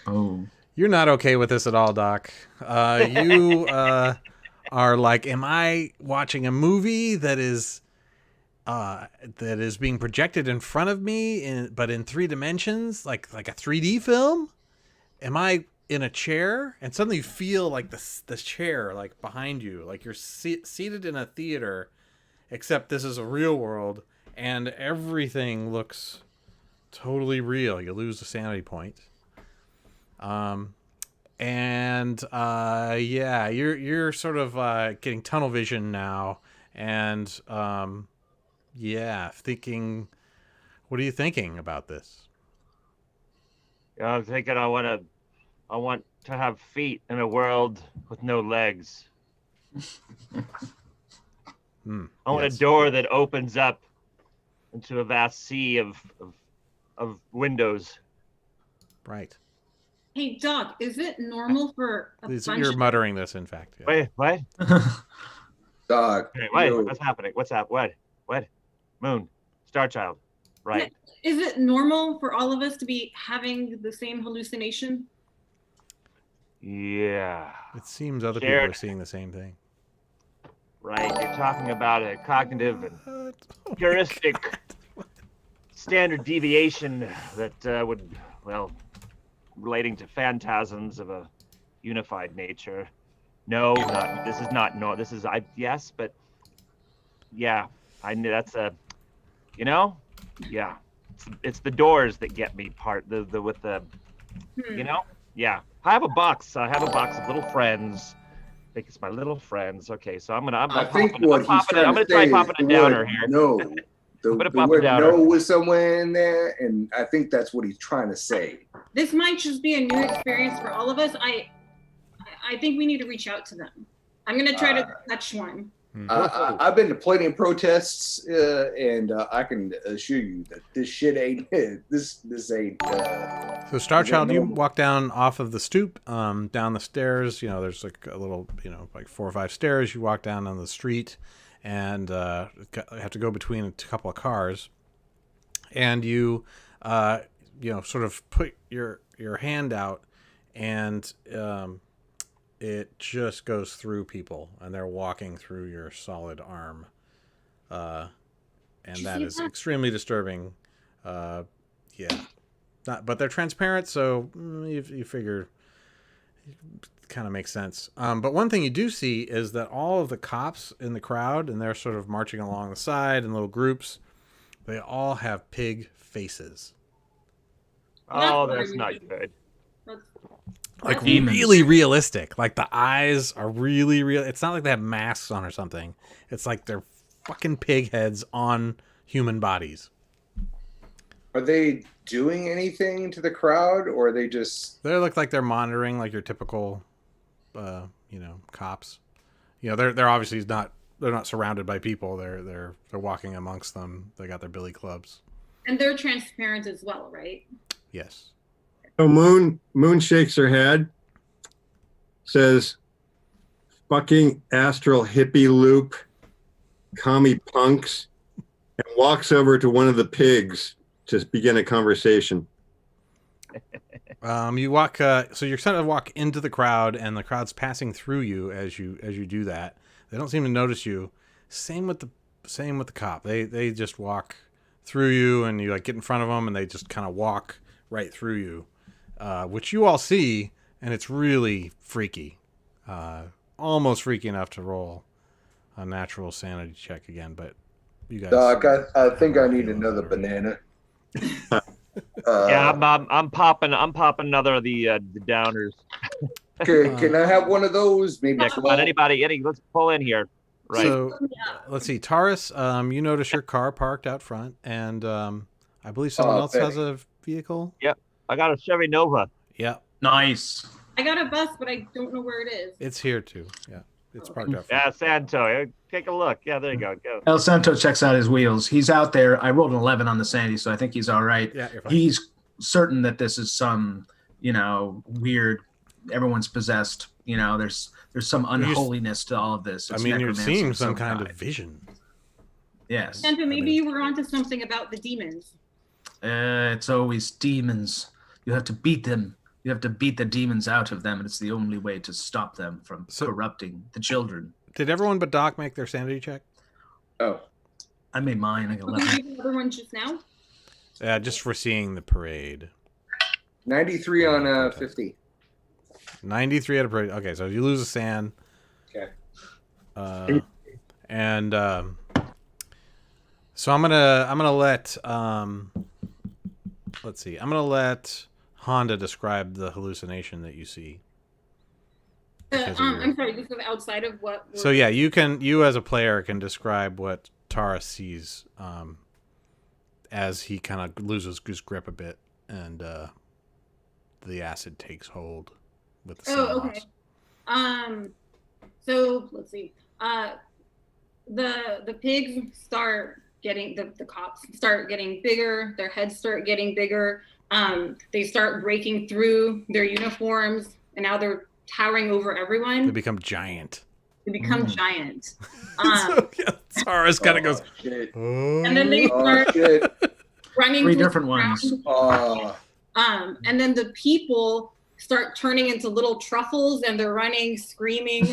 Oh. You're not okay with this at all, Doc. You are like, am I watching a movie that is being projected in front of me, but in 3 dimensions, like a 3D film? Am I in a chair? And suddenly you feel like the chair like behind you, like you're seated in a theater, except this is a real world, and everything looks totally real. You lose the sanity point. Yeah, you're sort of getting tunnel vision now, and thinking, what are you thinking about this? I'm thinking I want to have feet in a world with no legs. I want a door that opens up into a vast sea of windows. Right. Hey, Doc, is it normal for a bunch You're of... muttering this, in fact. Yeah. Wait, what? Doc. Wait, yo, what's happening? What's up? What? Moon, Star Child. Right. Is it normal for all of us to be having the same hallucination? Yeah. It seems other people are seeing the same thing. Right. You're talking about a cognitive and What? Oh, heuristic standard deviation that would, relating to phantasms of a unified nature. No, this is not. Yes, but yeah, I knew that's yeah. It's the doors that get me with the, yeah. I have a box of little friends. I think it's my little friends. Okay, so I'm gonna try popping a downer here. No. The pop word a downer. no was somewhere in there, and I think that's what he's trying to say. This might just be a new experience for all of us. I think we need to reach out to them. I'm gonna try to touch one. I've been to plenty of protests, and I can assure you that this shit ain't this ain't. So Star Child, you walk down off of the stoop, down the stairs. There's like a little, like 4 or 5 stairs. You walk down on the street, and have to go between a couple of cars, and you sort of put your hand out, and it just goes through people, and they're walking through your solid arm, and that is extremely disturbing. Yeah. but they're transparent, so you figure it kind of makes sense. But one thing you do see is that all of the cops in the crowd, and they're sort of marching along the side in little groups, they all have pig faces. Oh, that's not good. Like Demons. really realistic. Like the eyes are really real. It's not like they have masks on or something. It's like they're fucking pig heads on human bodies. Are they doing anything to the crowd, or are they just? They look like they're monitoring, like your typical, cops. They're obviously not. They're not surrounded by people. They're walking amongst them. They got their billy clubs. And they're transparent as well, right? Yes. So Moon shakes her head, says, "Fucking astral hippie loop, commie punks," and walks over to one of the pigs to begin a conversation. You walk. So you're kind of walk into the crowd, and the crowd's passing through you as you do that. They don't seem to notice you. Same with the cop. They just walk through you, and you like get in front of them, and they just kind of walk right through you, which you all see, and it's really freaky, almost freaky enough to roll a natural sanity check again. But you guys, Doc, I think I need another banana. Yeah, I'm popping another of the downers. Can I have one of those? Maybe. Yeah, come on, anybody, let's pull in here. Right. So let's see, Taurus. You notice your car parked out front, and I believe someone else has a vehicle. Yep, I got a Chevy Nova. Yeah, Nice. I got a bus, but I don't know where it is. it's here too. Yeah, it's parked out front. Yeah, Santo. Take a look. Yeah, there you go. Go. El Santo checks out his wheels. He's out there. I rolled an 11 on the Sandy, so I think he's all right. Yeah, you're fine. He's certain that this is some, weird. Everyone's possessed. There's some unholiness to all of this. I It's mean, you're necromancy seeing of some kind of kind. vision. Yes. Santa, maybe you were onto something about the demons. It's always demons. You have to beat them. You have to beat the demons out of them, and it's the only way to stop them from corrupting the children. Did everyone but Doc make their sanity check? Oh, I made mine. I got Did 11. you do the other one just now? Yeah, just for seeing the parade. 93 on 50. 93 at a parade. Okay, so you lose a sand. Okay. And so I'm gonna let let's see. I'm gonna let Honda describe the hallucination that you see. Because of your- I'm sorry, this is outside of what. So yeah, you as a player can describe what Tara sees as he kind of loses his grip a bit, and the acid takes hold with the Oh, sun okay. loss. So let's see. The pigs start getting the cops start getting bigger. Their heads start getting bigger. They start breaking through their uniforms, and now they're towering over everyone. They become giant. They become giant. So, yeah, Tara's kind of goes, Shit. oh. And then they Oh, start shit. running. Three through different the ones. ground. Oh, And then the people start turning into little truffles, and they're running, screaming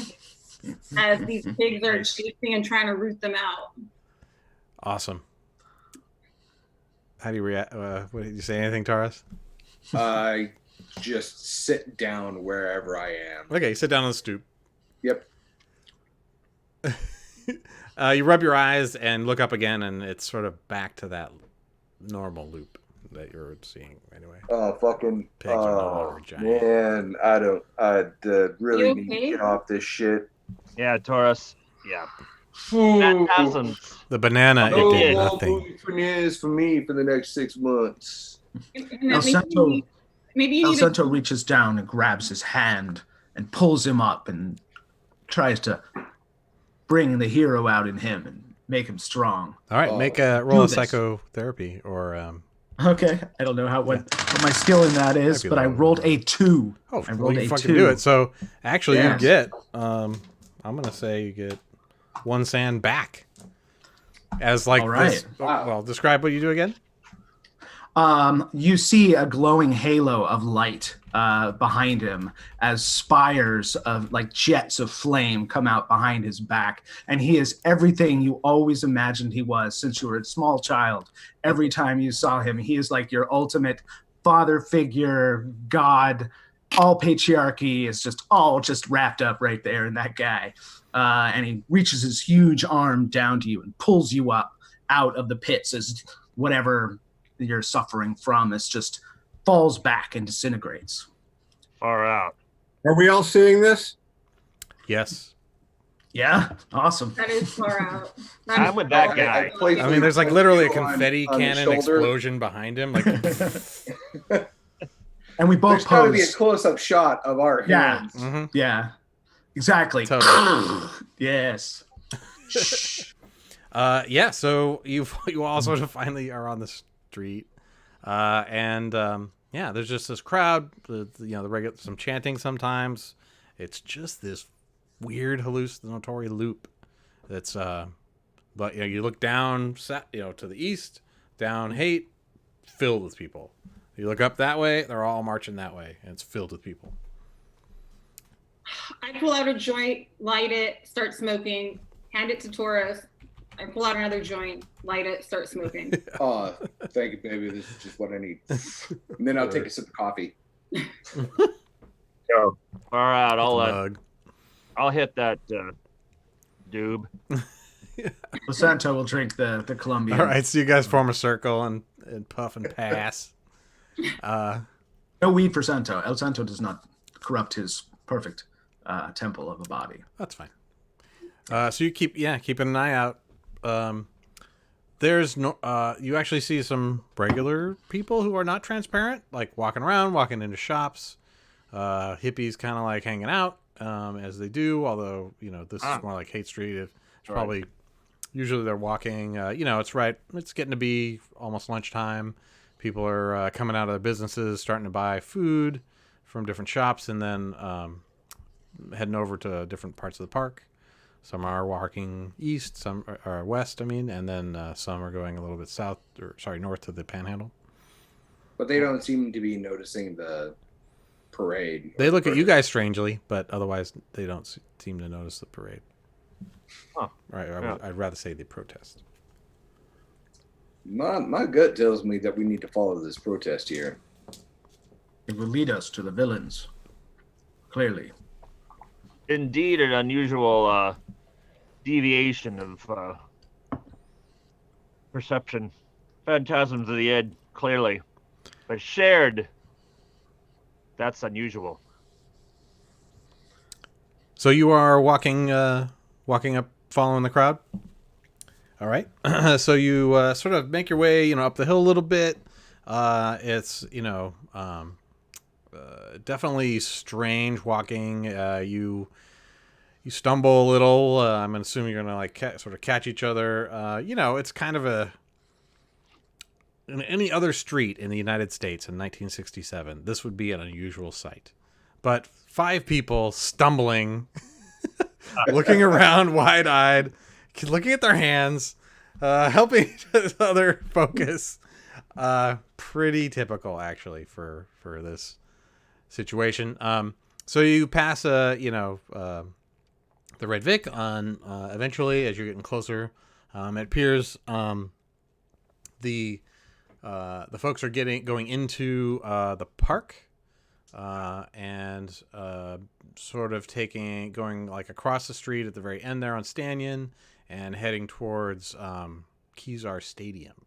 as these pigs are Nice. chasing and trying to root them out. Awesome. How do you react? What did you say? Anything, Taurus? I just sit down wherever I am. Okay, sit down on the stoop. Yep. You rub your eyes and look up again, and it's sort of back to that normal loop that you're seeing anyway. Oh, fucking. Pigs are no Oh, longer giant. man. I'd really You need to okay? get off this shit. Yeah, Taurus. Yeah. Ooh. That hasn't. The banana, No it did more nothing. movie premieres for me for the next 6 months. And El Santo, maybe you El need Santo reaches down and grabs his hand and pulls him up and tries to bring the hero out in him and make him strong. All right, Oh, make a roll of do this. psychotherapy or Okay, I don't know what my skill in that is, Might be but I low. rolled a 2. oh, I well, rolled you a fucking 2. do it. So actually, you Yes. get I'm gonna say you get 1 sand back as like All right. this. Wow. Well, describe what you do again. You see a glowing halo of light behind him as spires of like jets of flame come out behind his back. And he is everything you always imagined he was since you were a small child. Every time you saw him, he is like your ultimate father figure, God, all patriarchy is just wrapped up right there in that guy. And he reaches his huge arm down to you and pulls you up out of the pits as whatever you're suffering from is just falls back and disintegrates. Far out. Are we all seeing this? Yes. Yeah, awesome. That is far out. I'm with that guy. I mean, there's like literally a on- confetti on the cannon shoulder. explosion behind him. Like, And we both There's got to be a pose. close-up shot of our Yeah. hands. mhm. Yeah, exactly. Totally. Yes. Yeah. So you all sort of finally are on the street, and yeah, there's just this crowd. The regular some chanting sometimes. It's just this weird hallucinatory loop. That's but you look down, to the east, down Haight, filled with people. You look up that way, they're all marching that way, and it's filled with people. I pull out a joint, light it, start smoking, hand it to Taurus. I pull out another joint, light it, start smoking. Oh, thank you, baby. This is just what I need. And then I'll take a sip of coffee. Go. Far out. Mug. I'll hit that doob. Santo will drink the Colombian. All right, so you guys form a circle and puff and pass. No weed for Santo. El Santo does not corrupt his perfect temple of a body. That's fine. So you keeping an eye out. There's no. You actually see some regular people who are not transparent, like walking around, walking into shops. Hippies kind of like hanging out, as they do. Although this is more like Haight Street. It's probably usually they're walking. It's getting to be almost lunchtime. People are coming out of their businesses, starting to buy food from different shops, and then heading over to different parts of the park. Some are walking east, some are west, and then some are going a little bit north to the Panhandle. But they don't seem to be noticing the parade. They look at you guys strangely, but otherwise they don't seem to notice the parade. Huh. Right, Yeah. I'd rather say the protest. My gut tells me that we need to follow this protest here. It will lead us to the villains. Clearly. Indeed, an unusual deviation of perception. Phantasms of the Ed, clearly. But shared, that's unusual. So you are walking up, following the crowd. All right. So you sort of make your way, up the hill a little bit. It's definitely strange walking. You stumble a little. I'm assuming you're gonna sort of catch each other. It's kind of in any other street in the United States in 1967, this would be an unusual sight. But 5 people stumbling, looking around wide-eyed, looking at their hands, helping each other focus. Pretty typical, actually, for this situation. So you pass, the Red Vic on. Eventually, as you're getting closer, it appears the folks are going into the park. And sort of going like across the street at the very end there on Stanyan and heading towards Kezar Stadium.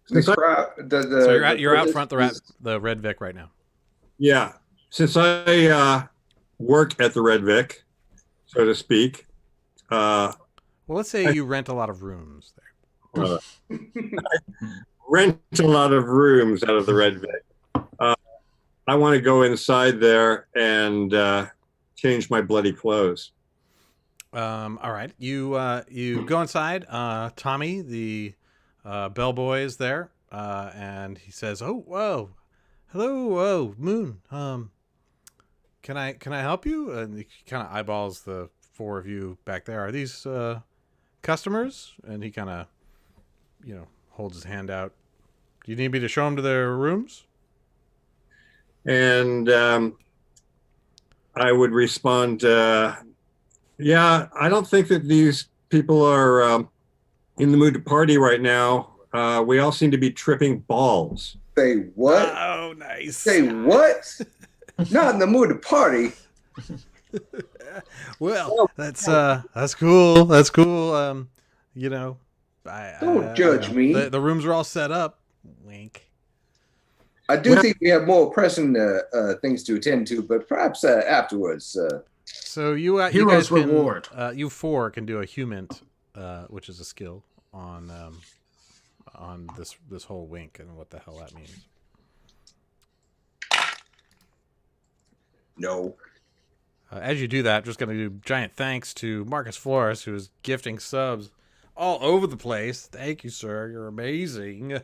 The crowd, So you're out front protest the Red Vic right now. Yeah. Since I work at the Red Vic, so to speak. Well, let's say you rent a lot of rooms there. Rent a lot of rooms out of the Red Vic. I want to go inside there and change my bloody clothes. All right, you go inside. Tommy, the bellboy, is there, and he says, "Oh, whoa, hello, whoa, Moon. Can I help you?" And he kind of eyeballs the 4 of you back there. Are these customers? And he kind of, holds his hand out. Do you need me to show them to their rooms? And I would respond, yeah, I don't think that these people are in the mood to party right now. We all seem to be tripping balls. Say what? Oh, nice. Say what? Not in the mood to party. Well, that's cool. That's cool. You know, Don't judge me. The rooms are all set up. Wink. I do think we have more pressing things to attend to, but perhaps afterwards. So you guys Hero's can, reward. you 4 can do a human, which is a skill on this whole wink and what the hell that means. No. As you do that, just going to do giant thanks to Marcus Flores, who is gifting subs all over the place. Thank you, sir. You're amazing.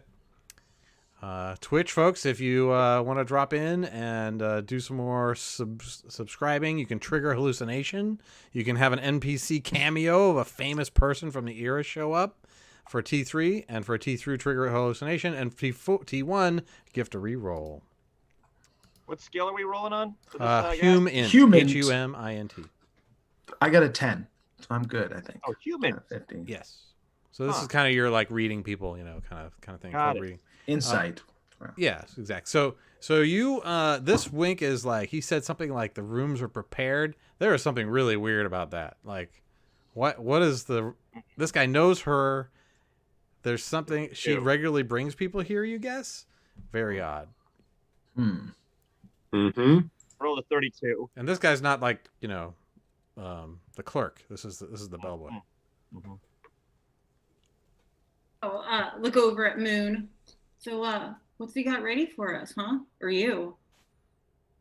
Twitch, folks, if you want to drop in and do some more subscribing, you can trigger hallucination. You can have an NPC cameo of a famous person from the era show up for T3, and for T3 trigger hallucination, and T1 gift a reroll. What skill are we rolling on? For this, Humint. Humint. Humint. I got a 10, so I'm good, I think. Oh, human. 15. Yes. So this is kind of your like reading people, kind of thing. Got cold it. reading. Insight. Yes, exactly. So you this wink is like he said something like the rooms are prepared. There is something really weird about that. Like what is this guy knows her. There's something she regularly brings people here, you guess? Very odd. Mm-hmm. Roll a 32. And this guy's not like, the clerk. This is the bellboy. Mm-hmm. Oh, look over at Moon. So, what's he got ready for us, huh? Or you?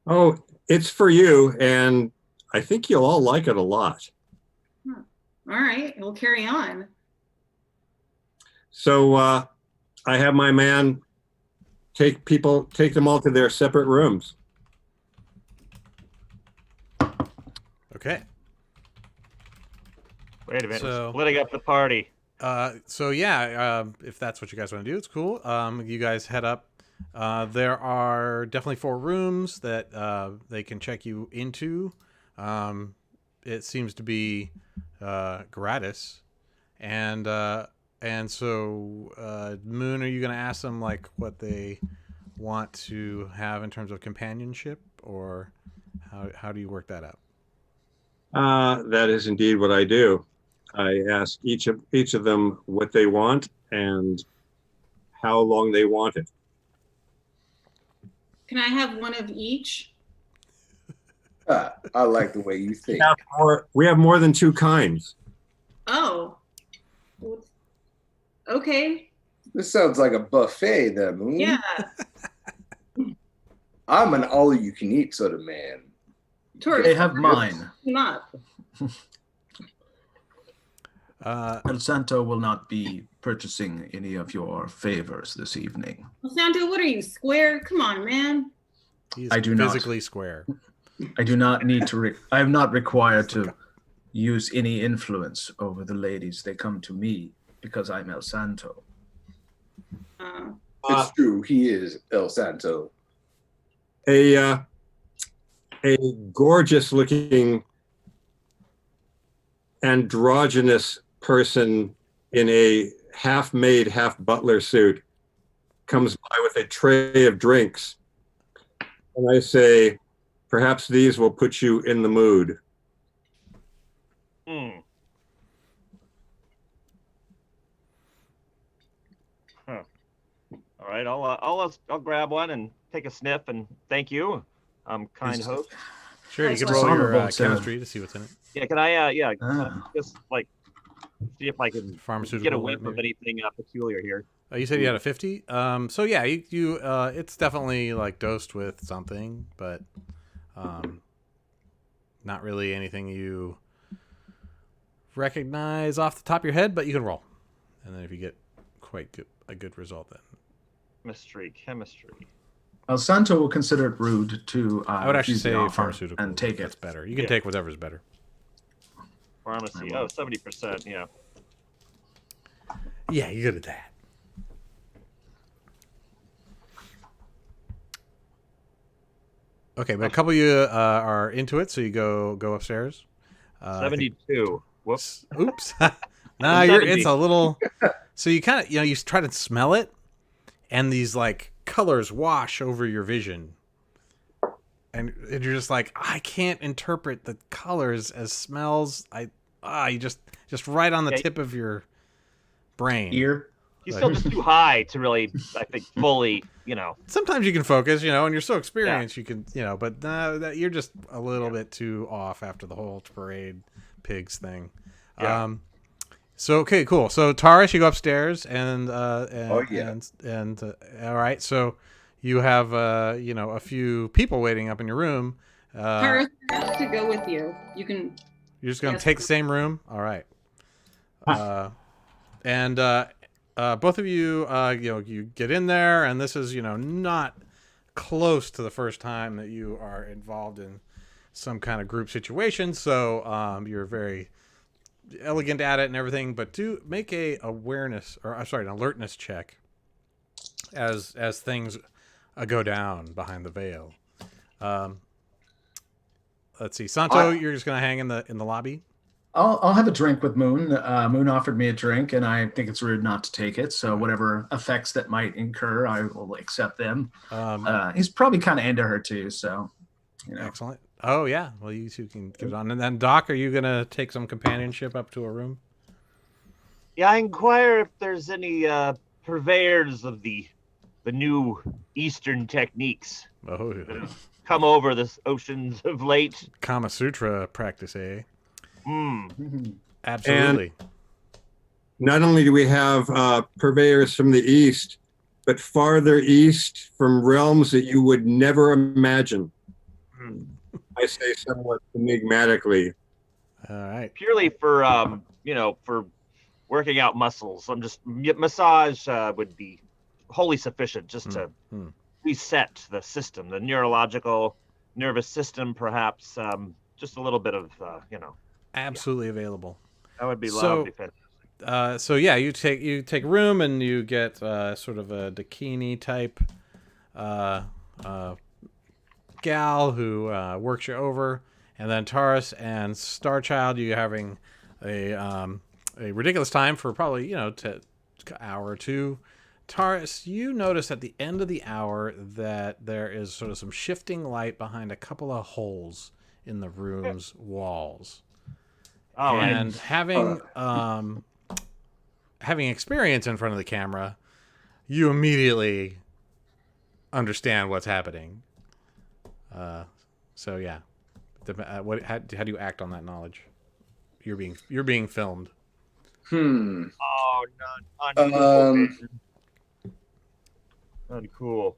Oh, it's for you, and I think you'll all like it a lot. Huh. All right, we'll carry on. So I have my man take them all to their separate rooms. Okay. Wait a minute. So- We're splitting up the party. If that's what you guys want to do, it's cool. You guys head up. There are definitely 4 rooms that they can check you into. It seems to be gratis, and so Moon, are you going to ask them like what they want to have in terms of companionship, or how do you work that out? That is indeed what I do. I ask each of them what they want and how long they want it. Can I have one of each? I like the way you think. We have more than 2 kinds. Oh. Okay. This sounds like a buffet, then. Moon. Yeah. I'm an all-you-can-eat sort of man. They have mine. Not. El Santo will not be purchasing any of your favors this evening. Well, Santo, what are you, square? Come on, man. He's I do not. physically square. I do not need to. I am not required to use any influence over the ladies. They come to me because I'm El Santo. It's true. He is El Santo. A gorgeous-looking, androgynous person in a half-made, half-butler suit comes by with a tray of drinks. And I say, perhaps these will put you in the mood. Hmm. Huh. All right, I'll grab one and take a sniff and thank you, kind host. Sure, you That's can roll your honorable to- chemistry to see what's in it. Yeah, can I? Ah. Just like see if I can Pharmaceutical. get a whiff maybe? of anything peculiar here. You said you had a 50. So yeah, you it's definitely like dosed with something, but not really anything you recognize off the top of your head. But you can roll, and then if you get a good result, then Chemistry. El Santo will consider it rude to. I would actually refuse the say offer pharmaceutical. and take That's it. better. You can Yeah. take whatever's better. Pharmacy. Oh, 70%. Yeah. Yeah, you're good at that. Okay, but a couple of you are into it, so you go upstairs. 72. Whoops. Oops. No, I'm it's 70. a little. So you kind of, you try to smell it, and these like colors wash over your vision, and you're just like, I can't interpret the colors as smells. You just right on the Yeah. tip of your brain. Ear. He's still just too high to really, I think, fully, Sometimes you can focus, and you're so experienced, you can, but you're just a little bit too off after the whole parade pigs thing. Yeah. So okay, cool. So Taurus, you go upstairs, and all right. So you have a few people waiting up in your room. Taurus has to go with you. You can. You're just gonna Yes. take the same room. All right. And both of you, you get in there, and this is not close to the first time that you are involved in some kind of group situation. So you're very elegant at it and everything, but do make an alertness check as things go down behind the veil. Let's see, Santo, you're just gonna hang in the lobby. I'll have a drink with Moon. Moon offered me a drink, and I think it's rude not to take it. So whatever effects that might incur, I will accept them. He's probably kind of into her too, so Excellent. Oh yeah, well you two can get it on. And then Doc, are you gonna take some companionship up to a room? Yeah, I inquire if there's any purveyors of the new Eastern techniques Oh, that have come over the oceans of late. Kama Sutra practice, eh? Absolutely. And not only do we have purveyors from the East, but farther east from realms that you would never imagine. I say somewhat enigmatically. All right. Purely for for working out muscles. Massage would be wholly sufficient just to reset the system, the neurological nervous system, perhaps. Just a little bit of Absolutely available. That would be lovely. So yeah, you take room and you get sort of a Dakini type gal who works you over, and then Taurus and Starchild, you having a ridiculous time for probably hour or two. Taurus, you notice at the end of the hour that there is sort of some shifting light behind a couple of holes in the room's walls. Oh, and having experience in front of the camera, you immediately understand what's happening. So yeah, how do you act on that knowledge? You're being filmed. Oh, uncool. Uncool.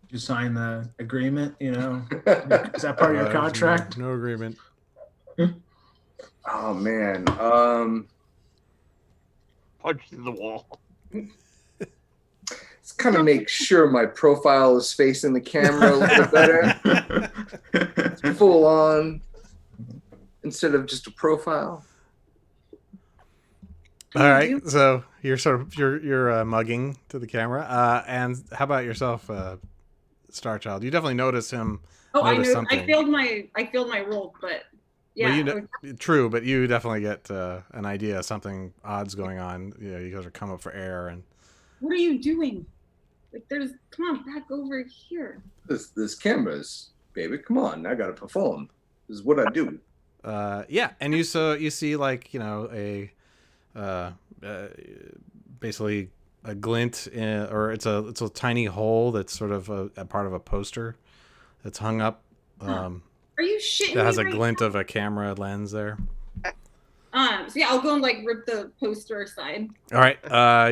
You sign the agreement, Is that part of your contract? No agreement. Oh man. Punch through the wall. Let's kind of make sure my profile is facing the camera a little better. It's full on instead of just a profile. All right, so you're mugging to the camera. And how about yourself, Starchild? You definitely notice him. Oh, I know. Something. I failed my roll, but yeah. Well, true, but you definitely get an idea. Something odd's going on. You guys are coming up for air, and what are you doing? Come on, back over here. This camera's, baby. Come on, I gotta perform. This is what I do. Yeah, and you see like basically a glint or it's a tiny hole that's sort of a part of a poster that's hung up. Are you shitting that has me a right glint now? of a camera lens there. So yeah, I'll go and rip the poster aside. All right.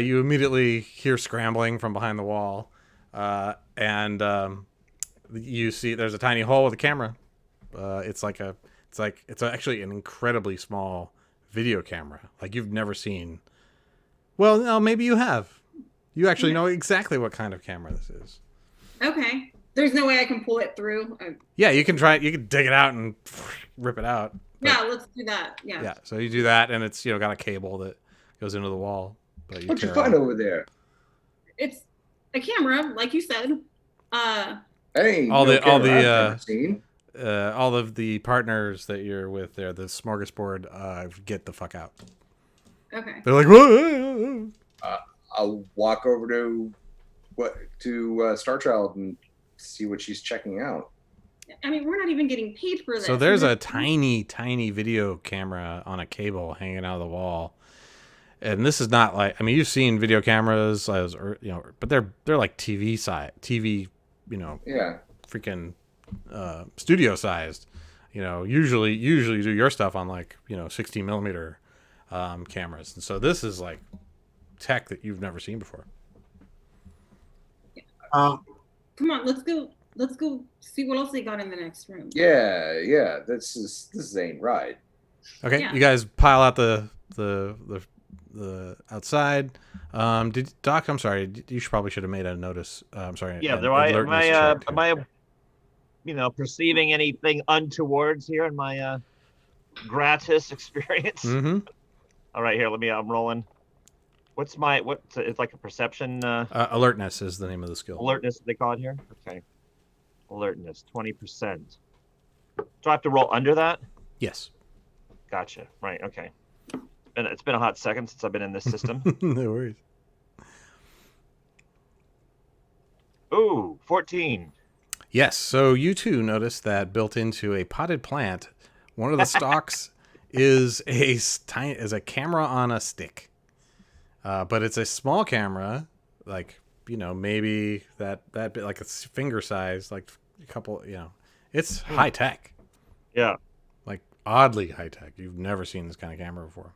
You immediately hear scrambling from behind the wall, and you see there's a tiny hole with a camera. It's actually an incredibly small video camera, like you've never seen. Well, no, maybe you have. You actually know exactly what kind of camera this is. Okay. There's no way I can pull it through. Yeah, you can try it. You can dig it out and rip it out. But, yeah, let's do that. Yeah. Yeah. So you do that, and it's got a cable that goes into the wall. But What'd you find over there? It's a camera, like you said. Hey, all of the partners that you're with there, the smorgasbord, get the fuck out. Okay. They're like, whoa. I'll walk over to Star Child and see what she's checking out. I mean, we're not even getting paid for this. So there's a tiny, tiny video camera on a cable hanging out of the wall. And this is not like, I mean, you've seen video cameras, but they're like TV, Yeah. freaking studio sized. Usually you do your stuff on like 16 millimeter cameras, and so this is like tech that you've never seen before. Come on, let's go see what else they got in the next room. Yeah. This ain't right. Okay, Yeah. you guys pile out the outside. Doc, I'm sorry, you probably should have made a notice. I'm sorry. Yeah, an am alertness check, too. I perceiving anything untowards here in my gratis experience? Mm-hmm. All right, here, I'm rolling. It's like a perception. Alertness is the name of the skill. Alertness, they call it here. Okay, alertness, 20%. Do I have to roll under that? Yes. Gotcha. Right. Okay. It's been a hot second since I've been in this system. No worries. Ooh, 14. Yes. So you two notice that built into a potted plant, one of the stalks is a camera on a stick, but it's a small camera, like maybe that bit, like a finger size, like a couple. It's high tech. Yeah. Like oddly high tech. You've never seen this kind of camera before.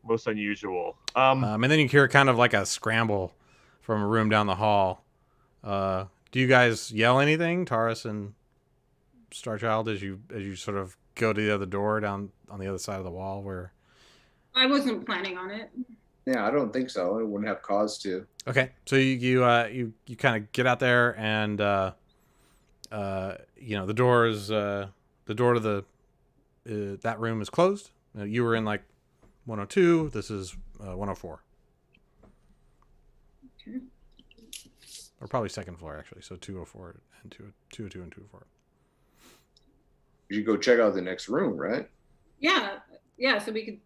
Most unusual. And then you hear kind of like a scramble from a room down the hall. Do you guys yell anything, Taurus and Starchild, as you sort of go to the other door down on the other side of the wall where? I wasn't planning on it. Yeah, I don't think so. I wouldn't have cause to. Okay, so you kind of get out there and the door to that room is closed. You were in like 102. This is 104. Okay. Or probably second floor, actually. So 204 and 202 and 204. You should go check out the next room, right? Yeah, so we could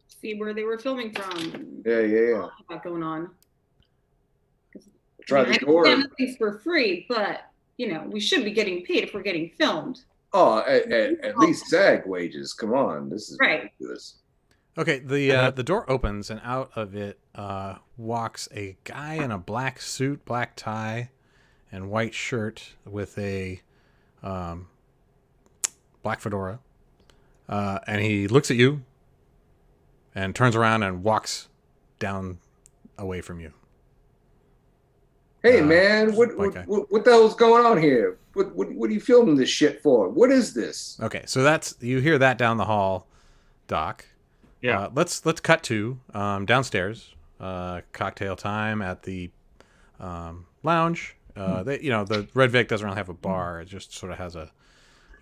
see where they were filming from. Yeah. What's going on? Try the door. I understand things for free, but we should be getting paid if we're getting filmed. Oh, at least SAG wages. Come on, this is right. ridiculous. Okay, the door opens and out of it walks a guy in a black suit, black tie, and white shirt with a black fedora, and he looks at you and turns around and walks down away from you. Hey man, what the hell's going on here? What are you filming this shit for? What is this? Okay, so you hear that down the hall, Doc. Yeah. Let's cut to downstairs. Cocktail time at the lounge. The Red Vic doesn't really have a bar. It just sort of has a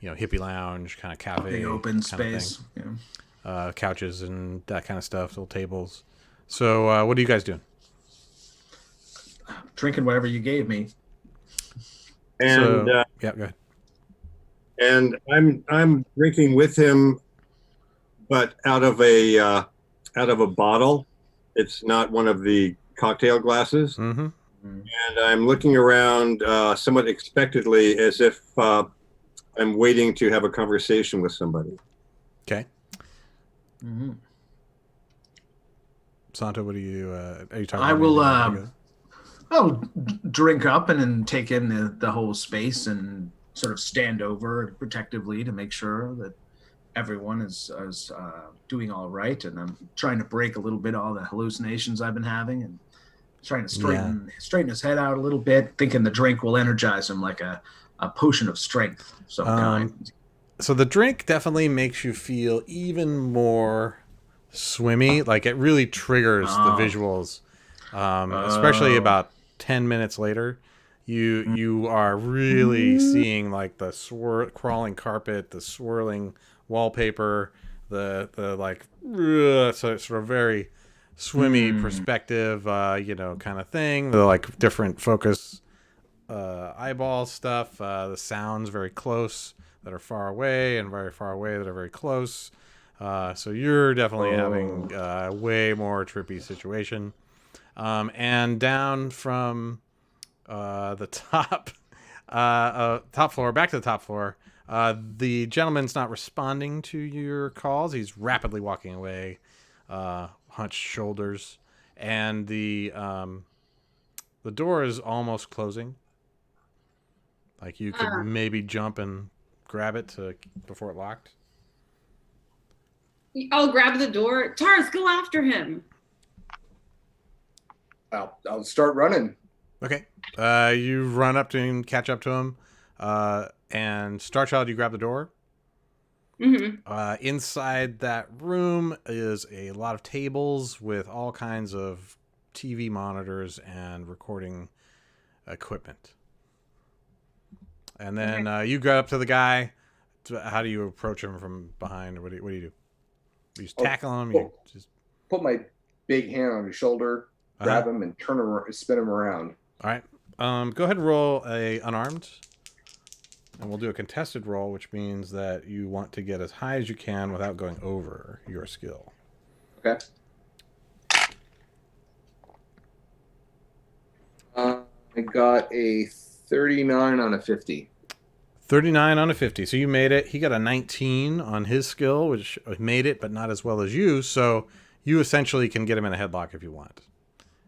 hippie lounge kind of cafe. Big open space. Yeah. Couches and that kind of stuff. Little tables. So what are you guys doing? Drinking whatever you gave me. And yeah, go ahead. And I'm drinking with him, but out of a bottle. It's not one of the cocktail glasses. Mm-hmm. And I'm looking around somewhat expectantly, as if I'm waiting to have a conversation with somebody. Okay. Mm-hmm. Santo, what are you talking I about? will I'll drink up and then take in the whole space and sort of stand over protectively to make sure that everyone is doing all right. And I'm trying to break a little bit all the hallucinations I've been having and trying to straighten his head out a little bit, thinking the drink will energize him like a potion of strength of some kind. So the drink definitely makes you feel even more swimmy. Like it really triggers the visuals, especially about 10 minutes later. You are really seeing like the crawling carpet, the swirling wallpaper, the like sort of very swimmy perspective, kind of thing. The like different focus eyeball stuff. The sounds very close that are far away and very far away that are very close. So you're definitely having way more trippy situation. And down from the top floor, back to the top floor, the gentleman's not responding to your calls. He's rapidly walking away, hunched shoulders, and the door is almost closing. Like you could maybe jump and grab it before it locked. I'll grab the door. Taurus, go after him. I'll start running. Okay. You run up to him, catch up to him, and Starchild, you grab the door. Mm-hmm. Inside that room is a lot of tables with all kinds of TV monitors and recording equipment. And then you go up to the guy. How do you approach him from behind? Or what do you do? You just tackle him? You just put my big hand on his shoulder, grab him, and spin him around. All right. Go ahead and roll a unarmed. And we'll do a contested roll, which means that you want to get as high as you can without going over your skill. Okay. I got a 39 on a 50. 39 on a 50. So you made it. He got a 19 on his skill, which made it, but not as well as you. So you essentially can get him in a headlock if you want.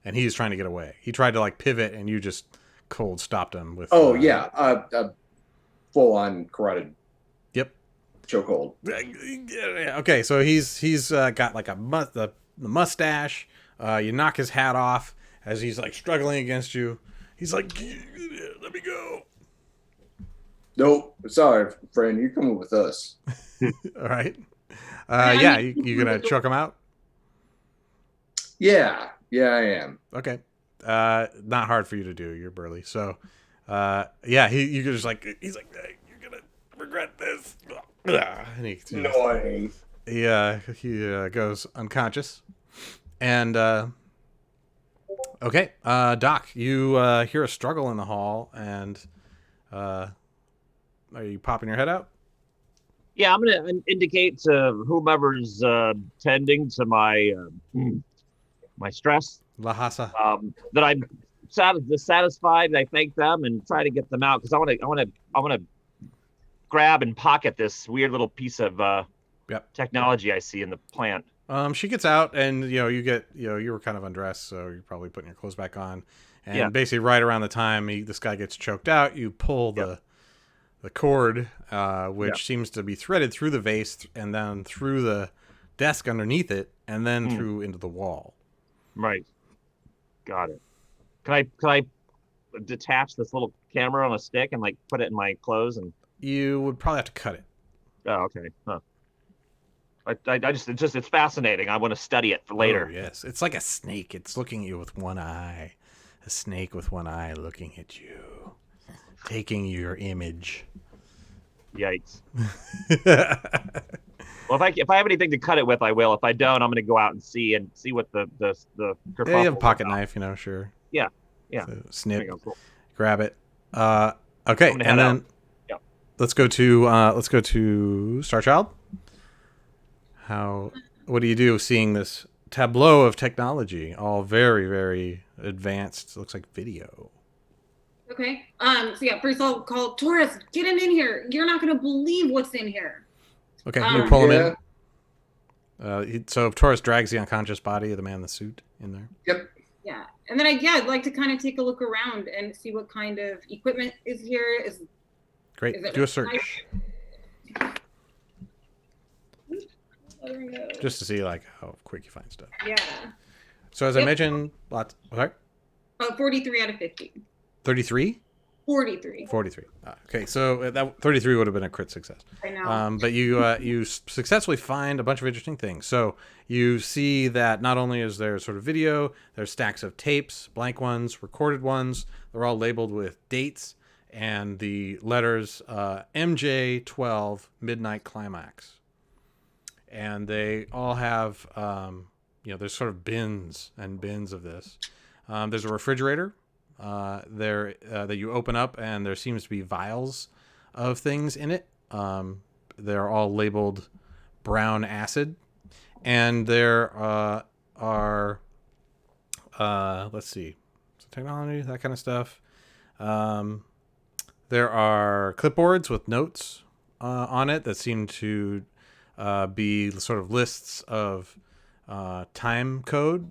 And he's trying to get away. He tried to like pivot, and you just cold stopped him with. Full on carotid. Yep. Chokehold. Okay, so he's got like the mustache. You knock his hat off as he's like struggling against you. He's like, "Let me go." Nope. Sorry, friend. You're coming with us. All right. You gonna choke him out? Yeah, I am. Okay. Not hard for you to do. You're burly. So, you could just like, he's like, hey, you're gonna regret this. And he goes unconscious. And, okay. Doc, you, hear a struggle in the hall, and, are you popping your head out? Yeah, I'm going to indicate to whomever's tending to my my stress Lhasa. that I'm dissatisfied. I thank them and try to get them out because I want to grab and pocket this weird little piece of technology I see in the plant. She gets out, and you were kind of undressed, so you're probably putting your clothes back on. And basically, right around the time this guy gets choked out, you pull the cord, which seems to be threaded through the vase and then through the desk underneath it, and then through into the wall. Right. Got it. Can I detach this little camera on a stick and like put it in my clothes? And you would probably have to cut it. Oh, okay. Huh. It's fascinating. I want to study it for later. Oh, yes. It's like a snake. It's looking at you with one eye. A snake with one eye looking at you, taking your image. Yikes. Well, if I have anything to cut it with, I will. If I don't, I'm going to go out and see what the you have a pocket knife, sure. Yeah. So snip, grab it. Okay, and then let's go to Starchild. What do you do seeing this tableau of technology, all very, very advanced? It looks like video. Okay. First I'll call Taurus. Get him in here. You're not going to believe what's in here. Okay, you pull him in. So Taurus drags the unconscious body of the man in the suit in there. Yep. Yeah, and then I'd like to kind of take a look around and see what kind of equipment is here. Great. Do a search. Just to see how quick you find stuff. Yeah. So as I mentioned, lots. Sorry. 43 out of 50. 33. 43. 43. Okay, so that 33 would have been a crit success. I know. But you successfully find a bunch of interesting things. So you see that not only is there sort of video, there's stacks of tapes, blank ones, recorded ones. They're all labeled with dates and the letters MJ12 Midnight Climax. And they all have, there's sort of bins and bins of this. There's a refrigerator there that you open up, and there seems to be vials of things in it. They're all labeled brown acid, and there are let's see, technology, that kind of stuff. There are clipboards with notes on it that seem to be sort of lists of time code,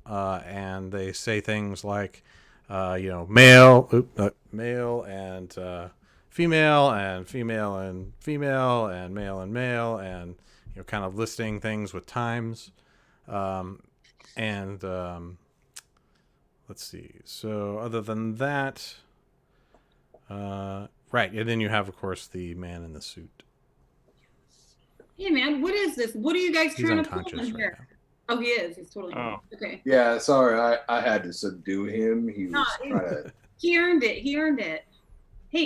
and they say things like, male and female and female and female and male and male, and kind of listing things with times. And let's see. So other than that, right, and then you have, of course, the man in the suit. Hey man, what is this? What are you guys He's trying to pull unconscious in right here? now. Oh, he is. He's totally Oh. okay. Yeah, sorry, I had to subdue him. He was trying to. He earned it. He earned it. Hey,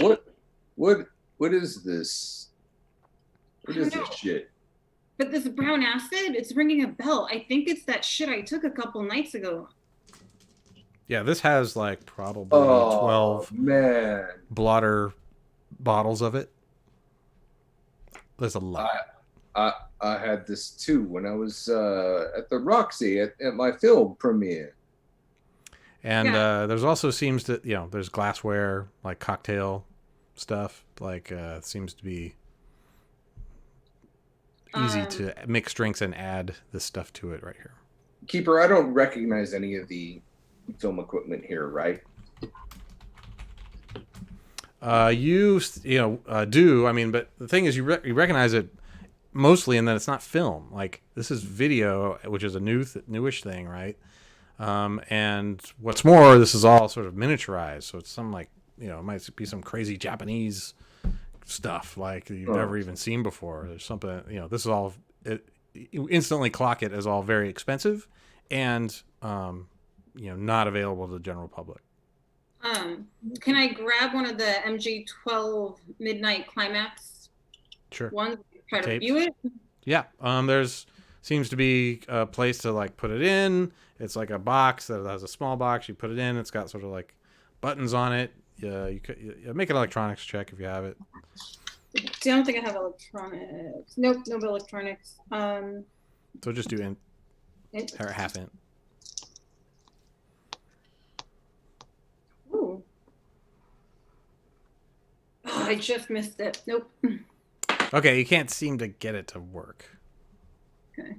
What is this? What I is don't this know. shit? But this brown acid, it's ringing a bell. I think it's that shit I took a couple nights ago. Yeah, this has like probably Oh 12 man, blotter bottles of it. There's a lot. I had this too when I was at the Roxy at my film premiere. And there's also seems to, there's glassware, like cocktail stuff, like seems to be easy to mix drinks and add this stuff to it right here. Keeper, I don't recognize any of the film equipment here, right? You do, I mean, but the thing is you recognize it mostly, and then it's not film. Like, this is video, which is a newish thing, right? And what's more, this is all sort of miniaturized, so it's some like, it might be some crazy Japanese stuff like you've never even seen before. There's something, this is all, you instantly clock it as all very expensive and, not available to the general public. Can I grab one of the MG12 Midnight Climax ones? Try to Tapes. review it? Yeah. There's seems to be a place to like put it in. It's like a box that has a small box. You put it in. It's got sort of like buttons on it. You could make an electronics check if you have it. I don't think I have electronics. Nope, no electronics. So just do int or half int. Ooh. Oh, I just missed it. Nope. Okay, you can't seem to get it to work. Okay.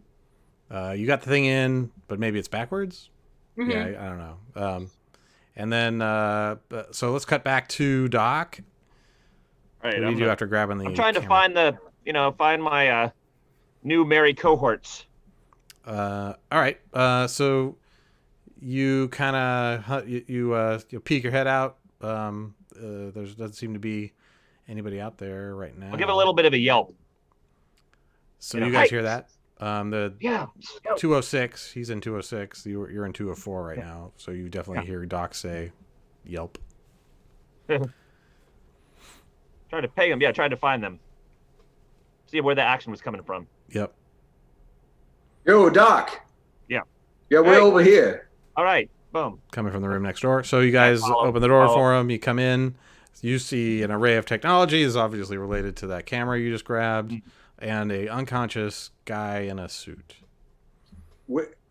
You got the thing in, but maybe it's backwards. Mm-hmm. Yeah, I don't know. And then, so let's cut back to Doc. Right. What do you do after grabbing the I'm trying camera? to find my new merry cohorts. All right. So you kind of you peek your head out. There doesn't seem to be anybody out there right now. I'll give it a little bit of a yelp. So you guys hear that? The Yeah. 206. He's in 206. You're in 204 right now. So you definitely hear Doc say, "Yelp." Trying to peg them. Yeah, trying to find them. See where the action was coming from. Yep. Yo, Doc. Yeah. Yeah, we're over here. All right. Boom. Coming from the room next door. So you guys open the door for him. You come in. You see an array of technology. Is obviously related to that camera you just grabbed, and a unconscious guy in a suit.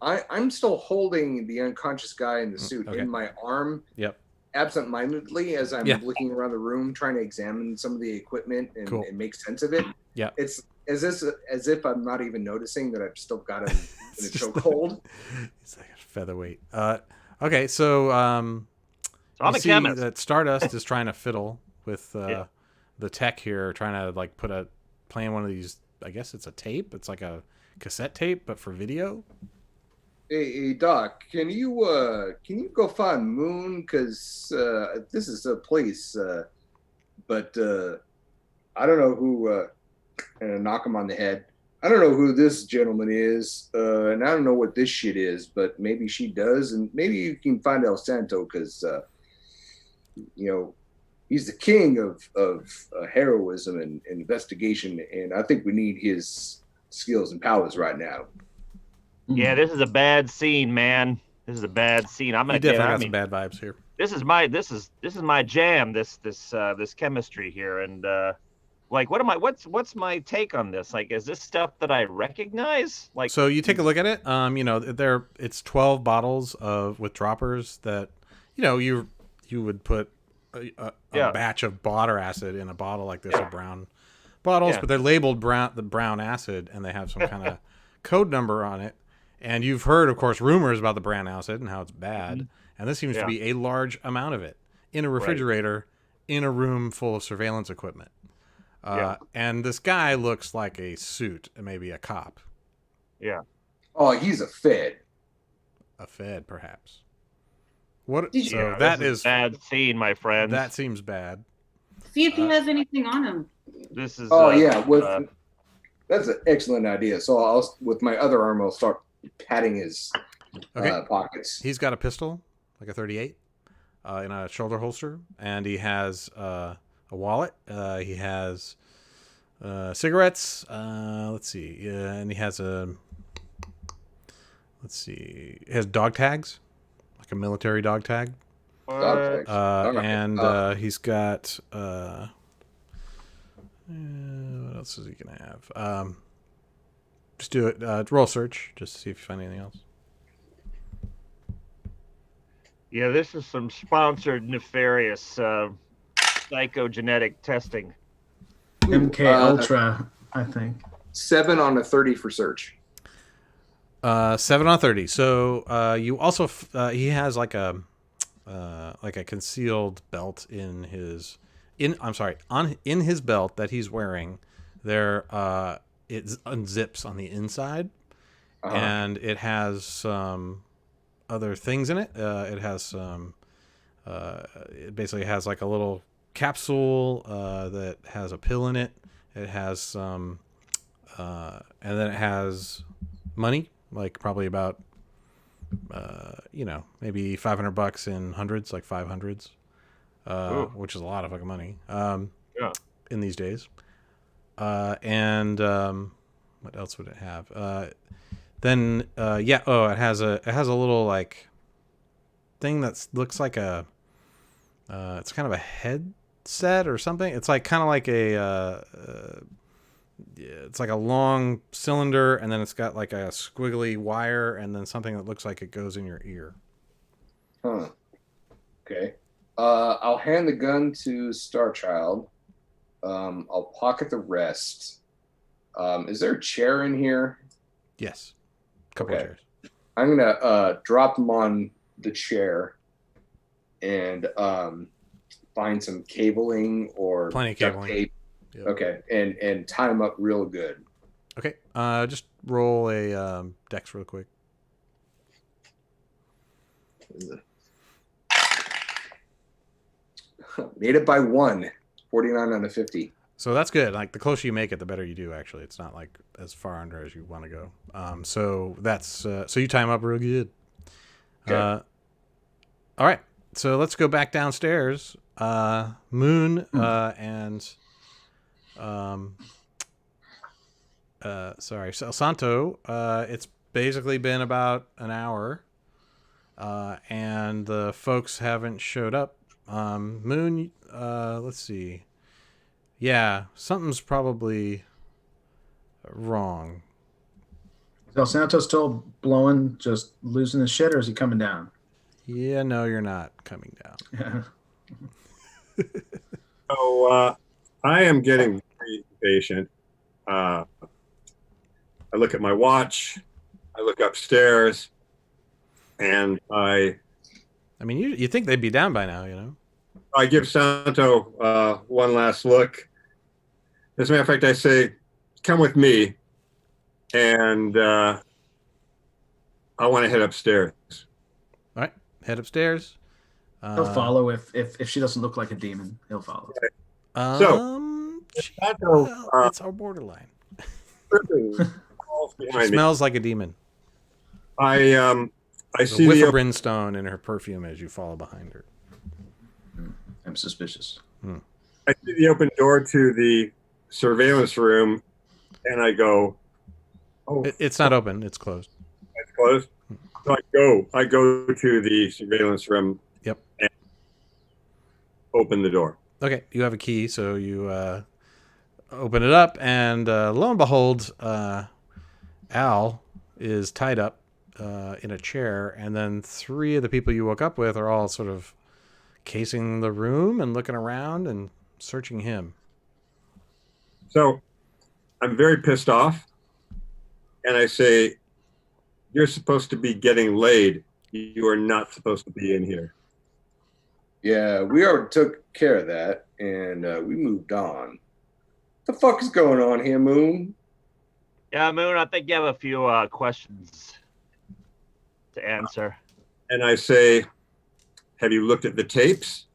I'm still holding the unconscious guy in the suit in my arm. Yep. Absent-mindedly, as I'm looking around the room, trying to examine some of the equipment and make sense of it. Yeah. It's as if I'm not even noticing that I've still got him in a chokehold. It's like a featherweight. Okay, so I'm you a see chemist. that Stardust is trying to fiddle with the tech here, trying to like playing one of these. I guess it's a tape. It's like a cassette tape, but for video. Hey, Doc, can you go find Moon? Because this is a place, but I don't know who. And knock him on the head. I don't know who this gentleman is, and I don't know what this shit is, but maybe she does, and maybe you can find El Santo because he's the king of heroism and investigation, and I think we need his skills and powers right now. Yeah, this is a bad scene, man. This is a bad scene. I'm gonna You definitely got some bad vibes here. This is my jam. This chemistry here, and Like, what's my take on this? Like, is this stuff that I recognize? Like, So you take a look at it. It's 12 bottles with droppers that, you would put a Yeah. batch of blotter acid in a bottle like this, or brown bottles, Yeah. but they're labeled brown acid, and they have some kind of code number on it. And you've heard, of course, rumors about the brown acid and how it's bad. And this seems to be a large amount of it in a refrigerator in a room full of surveillance equipment. And this guy looks like a suit, maybe a cop. Yeah. Oh, he's a Fed. A Fed, perhaps. What? Did you- So Yeah, that this is bad scene, my friend. that seems bad. See if he has anything on him. This is. Oh yeah, that's an excellent idea. So I'll, with my other arm, I'll start patting his pockets. He's got a pistol, like a 38, in a shoulder holster, and he has a wallet. He has cigarettes. Let's see. And he has he has dog tags, like a military dog tag. Dog tags. He's got what else is he gonna have? Just do it. Roll search, just to see if you find anything else. Yeah, this is some sponsored nefarious psychogenetic testing. MK Ultra, I think. 7 on a 30 for search. 7 on 30. So you also he has like a concealed belt in his belt that he's wearing. There it unzips on the inside, and it has some other things in it. It has some. It basically has like a little capsule that has a pill in it. It has some, and then it has money, like probably about, maybe $500 in hundreds, like 500s, which is a lot of fucking money. In these days. And what else would it have? It has a little like thing that looks like a it's kind of a headset or something. It's like kind of like it's like a long cylinder, and then it's got like a squiggly wire, and then something that looks like it goes in your ear. Huh. Okay. I'll hand the gun to Starchild. I'll pocket the rest. Is there a chair in here? Yes. A couple of Okay. chairs. I'm gonna drop them on the chair and find some cabling or Plenty of duct cabling. tape. Yep. Okay, and tie them up real good. Okay. Just roll a dex real quick. Made it by 1. 49 out of 50. So that's good. Like the closer you make it, the better you do. Actually, it's not like as far under as you want to go. So that's so you time up real good. Okay. All right. So let's go back downstairs. Moon and El Santo. It's basically been about an hour, and the folks haven't showed up. Moon. Let's see. Yeah, something's probably wrong. Is El Santo still blowing, just losing his shit, or is he coming down? Yeah, no, you're not coming down. Yeah. So I am getting very impatient. I look at my watch. I look upstairs, and I mean, you think they'd be down by now, you know? I give Santo one last look. As a matter of fact, I say, "Come with me," and I want to head upstairs. All right, head upstairs. He'll follow if she doesn't look like a demon. He'll follow. It's our borderline. Falls She behind me. smells like a demon. I There's see a whiff the of brimstone in her perfume as you follow behind her. I'm suspicious. I see the open door to the surveillance room, and I go, "Oh, It's not open. It's closed. it's closed." So I go to the surveillance room. Yep. And open the door. Okay, you have a key, so you open it up, and lo and behold, Al is tied up in a chair, and then 3 of the people you woke up with are all sort of casing the room and looking around and searching him. So I'm very pissed off, and I say, "You're supposed to be getting laid. You are not supposed to be in here." Yeah, we already took care of that, and we moved on. What the fuck is going on here, Moon? Yeah, Moon, I think you have a few questions to answer. And I say, "Have you looked at the tapes?"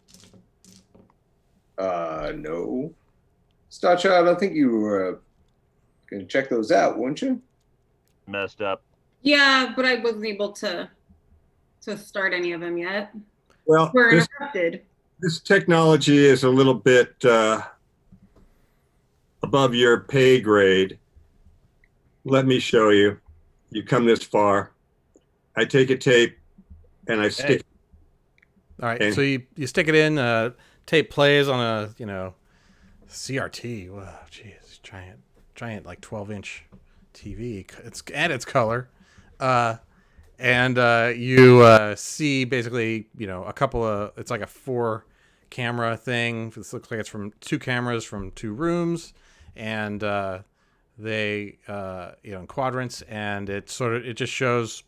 No. Starchild, I think you were going to check those out, weren't you? Messed up. Yeah, but I wasn't able to start any of them yet. Well, We're interrupted. this technology is a little bit above your pay grade. Let me show you. You come this far. I take a tape and I stick it. All right, And- so you stick it in. Tape plays on a CRT. Wow, geez, giant like 12-inch TV. It's color, and you see basically a couple of. It's like a 4-camera thing. This looks like it's from 2 cameras from 2 rooms, and they in quadrants, and it just shows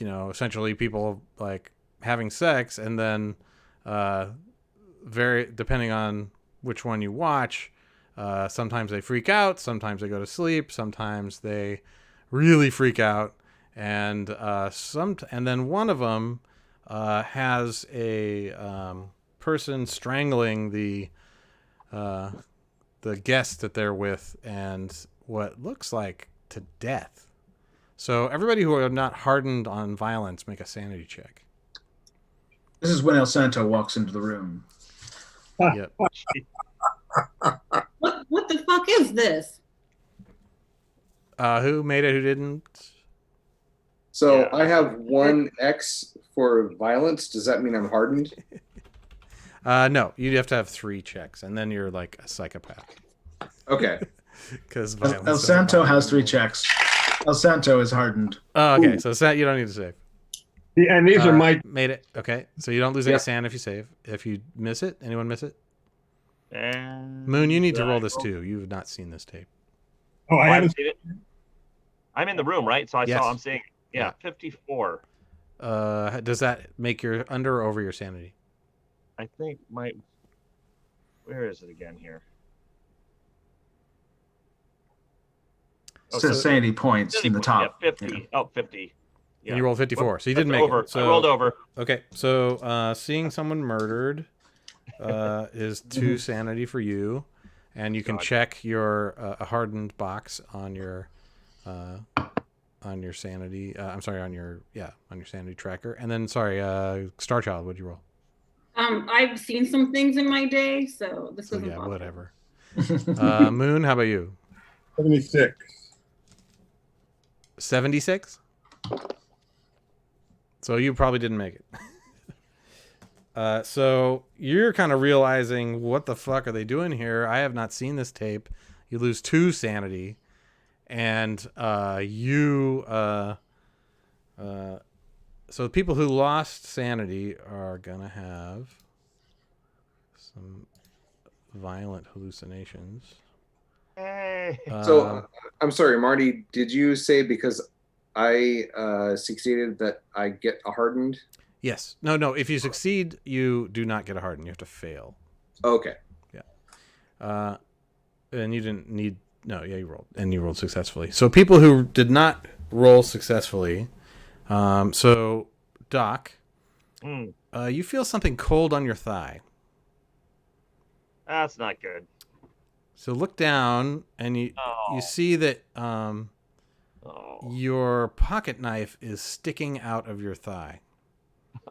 essentially people like having sex, and then depending on which one you watch, sometimes they freak out, sometimes they go to sleep, sometimes they really freak out, and then one of them has a person strangling the guest that they're with, and what looks like to death. So everybody who are not hardened on violence, make a sanity check. This is when El Santo walks into the room. Yep. What the fuck is this? Who made it? Who didn't? So Yeah. I have 1 X for violence. Does that mean I'm hardened? No, you have to have 3 checks, and then you're like a psychopath. Okay. Because El Santo has 3 checks. El Santo is hardened. Oh, okay. So you don't need to save. And these are my. Made it. Okay. So you don't lose any Yep. sand if you save. If you miss it, anyone miss it? And Moon, you need to roll this too. You've not seen this tape. Oh, I haven't. seen it. I'm in the room, right? So Yes. I'm seeing. Yeah, 54. Does that make your under or over your sanity? I think where is it again here? It says sanity points in the top. Yeah, 50. Oh, 50. Yeah. And you rolled 54, so you didn't That's make over. it. So, I rolled over. Okay, so seeing someone murdered is 2 sanity for you, and you can check your a hardened box on your sanity. I'm sorry, on your sanity tracker. And then Starchild, what'd you roll? I've seen some things in my day, so this So isn't yeah, possible. whatever. Moon, how about you? 76. 76? So you probably didn't make it. So you're kind of realizing, what the fuck are they doing here? I have not seen this tape. You lose 2 sanity, and so the people who lost sanity are gonna have some violent hallucinations. Hey. So I'm sorry, Marty. Did you say because I succeeded that I get a hardened? Yes. No. If you succeed, you do not get a harden. You have to fail. Okay. And you didn't need. No, yeah, you rolled, and you rolled successfully. So people who did not roll successfully. So Doc, you feel something cold on your thigh. That's not good. So look down, and you see that your pocket knife is sticking out of your thigh.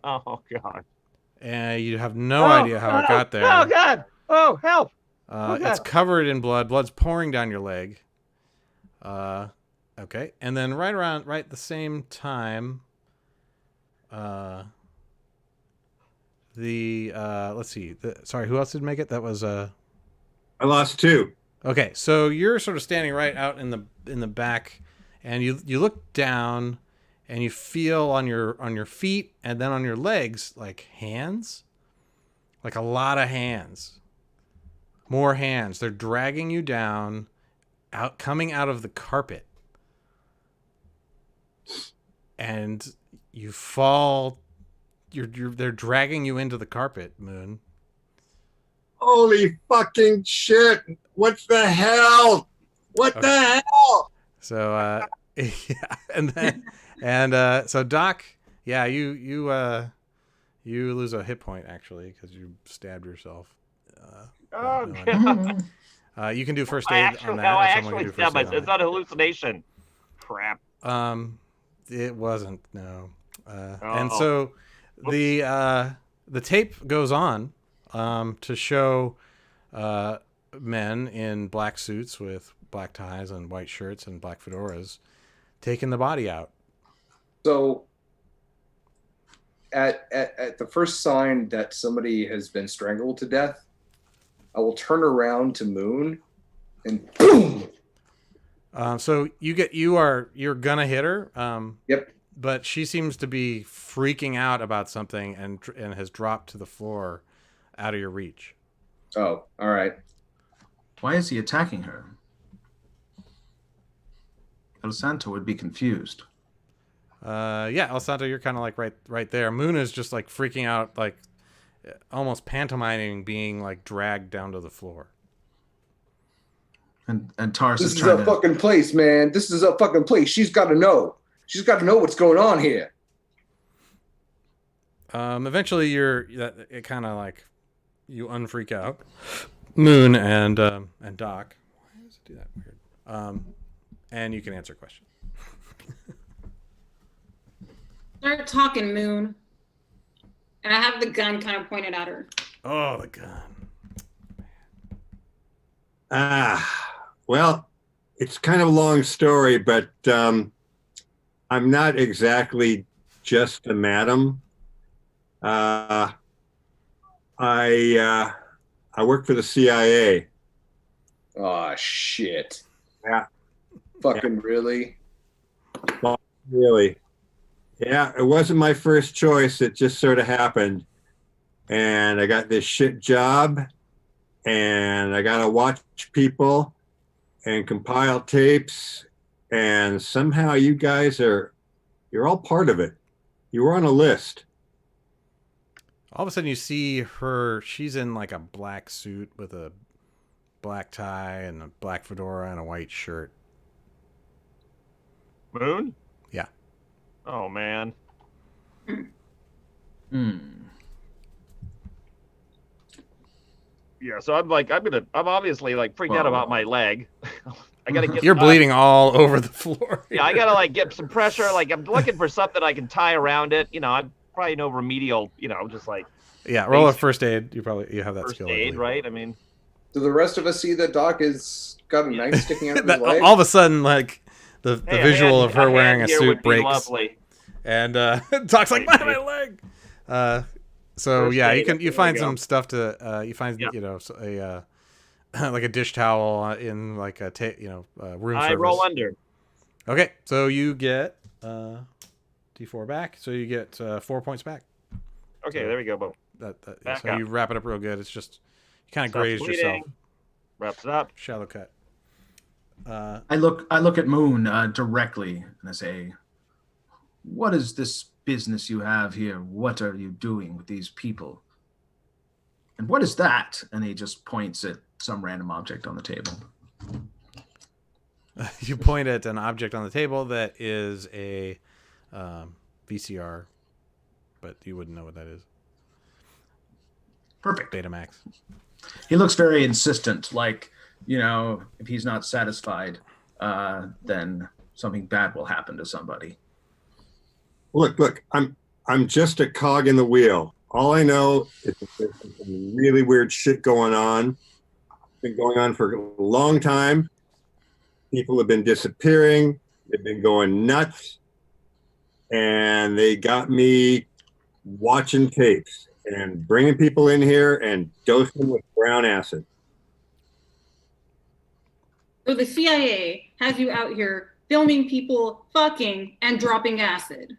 Oh God. And you have no idea how it got there. Oh God. Oh help. It's covered in blood. Blood's pouring down your leg. Okay. And then right at the same time, let's see. Sorry, who else did make it? That was I lost 2. Okay, so you're sort of standing right out in the back, and you look down, and you feel on your feet and then on your legs like hands, like a lot of hands, more hands. They're dragging you down, coming out of the carpet, and you fall. They're dragging you into the carpet, Moon. Holy fucking shit! What the hell? What the hell? So yeah, so Doc, yeah, you lose a hit point actually because you stabbed yourself. Oh, no, you can do first aid on that. I if someone actually can do stabbed first aid myself. on It's not a hallucination. Crap. it wasn't no. Oh. And so the tape goes on to show men in black suits with black ties and white shirts and black fedoras taking the body out. So at the first sign that somebody has been strangled to death, I will turn around to Moon and boom. So you're gonna hit her. Yep. But she seems to be freaking out about something and has dropped to the floor out of your reach. Oh, all right. Why is he attacking her? El Santo would be confused. Yeah, El Santo, you're kind of like right there. Moon is just like freaking out, like almost pantomiming being like dragged down to the floor. And Tars This is is trying a to... fucking place, man. This is a fucking place. She's got to know. She's got to know what's going on here. Eventually, it kind of like you unfreak out, Moon and Doc. Why does it do that weird? And you can answer questions. Start talking, Moon. And I have the gun kind of pointed at her. Oh, the gun. Well, it's kind of a long story, but I'm not exactly just a madam. I work for the CIA. Oh, shit. Yeah. Fucking really? Well, really? Yeah, it wasn't my first choice. It just sort of happened. And I got this shit job, and I got to watch people and compile tapes. And somehow you guys you're all part of it. You were on a list. All of a sudden you see her, she's in like a black suit with a black tie and a black fedora and a white shirt. Moon? Yeah. Oh, man. Yeah, so I'm obviously like freaked out about my leg. I gotta get. You're bleeding all over the floor. Yeah, I gotta like get some pressure. Like I'm looking for something I can tie around it. I probably no remedial. Just like. Yeah, roll a first aid. You have that first skill. First aid, right? I mean. Do the rest of us see that Doc has got a knife sticking out of his leg? All of a sudden, like the visual of her wearing a suit breaks. Lovely. And Doc's like, my leg. So first yeah, aid, you find some stuff to you find a like a dish towel in like a room service. I roll under. Okay, so you get D4 back. So you get 4 points back. Okay, so there we go. Boom. So you wrap it up real good. It's just you kind of grazed yourself. Wraps it up. Shallow cut. I look at Moon directly and I say, "What is this business you have here? What are you doing with these people? And what is that?" And he just points at some random object on the table. You point at an object on the table that is a VCR, but you wouldn't know what that is. Perfect. Betamax. He looks very insistent, like, if he's not satisfied, then something bad will happen to somebody. Look, I'm just a cog in the wheel. All I know is that there's some really weird shit going on. It's been going on for a long time. People have been disappearing. They've been going nuts. And they got me watching tapes and bringing people in here and dosing them with brown acid. So the CIA has you out here filming people fucking and dropping acid.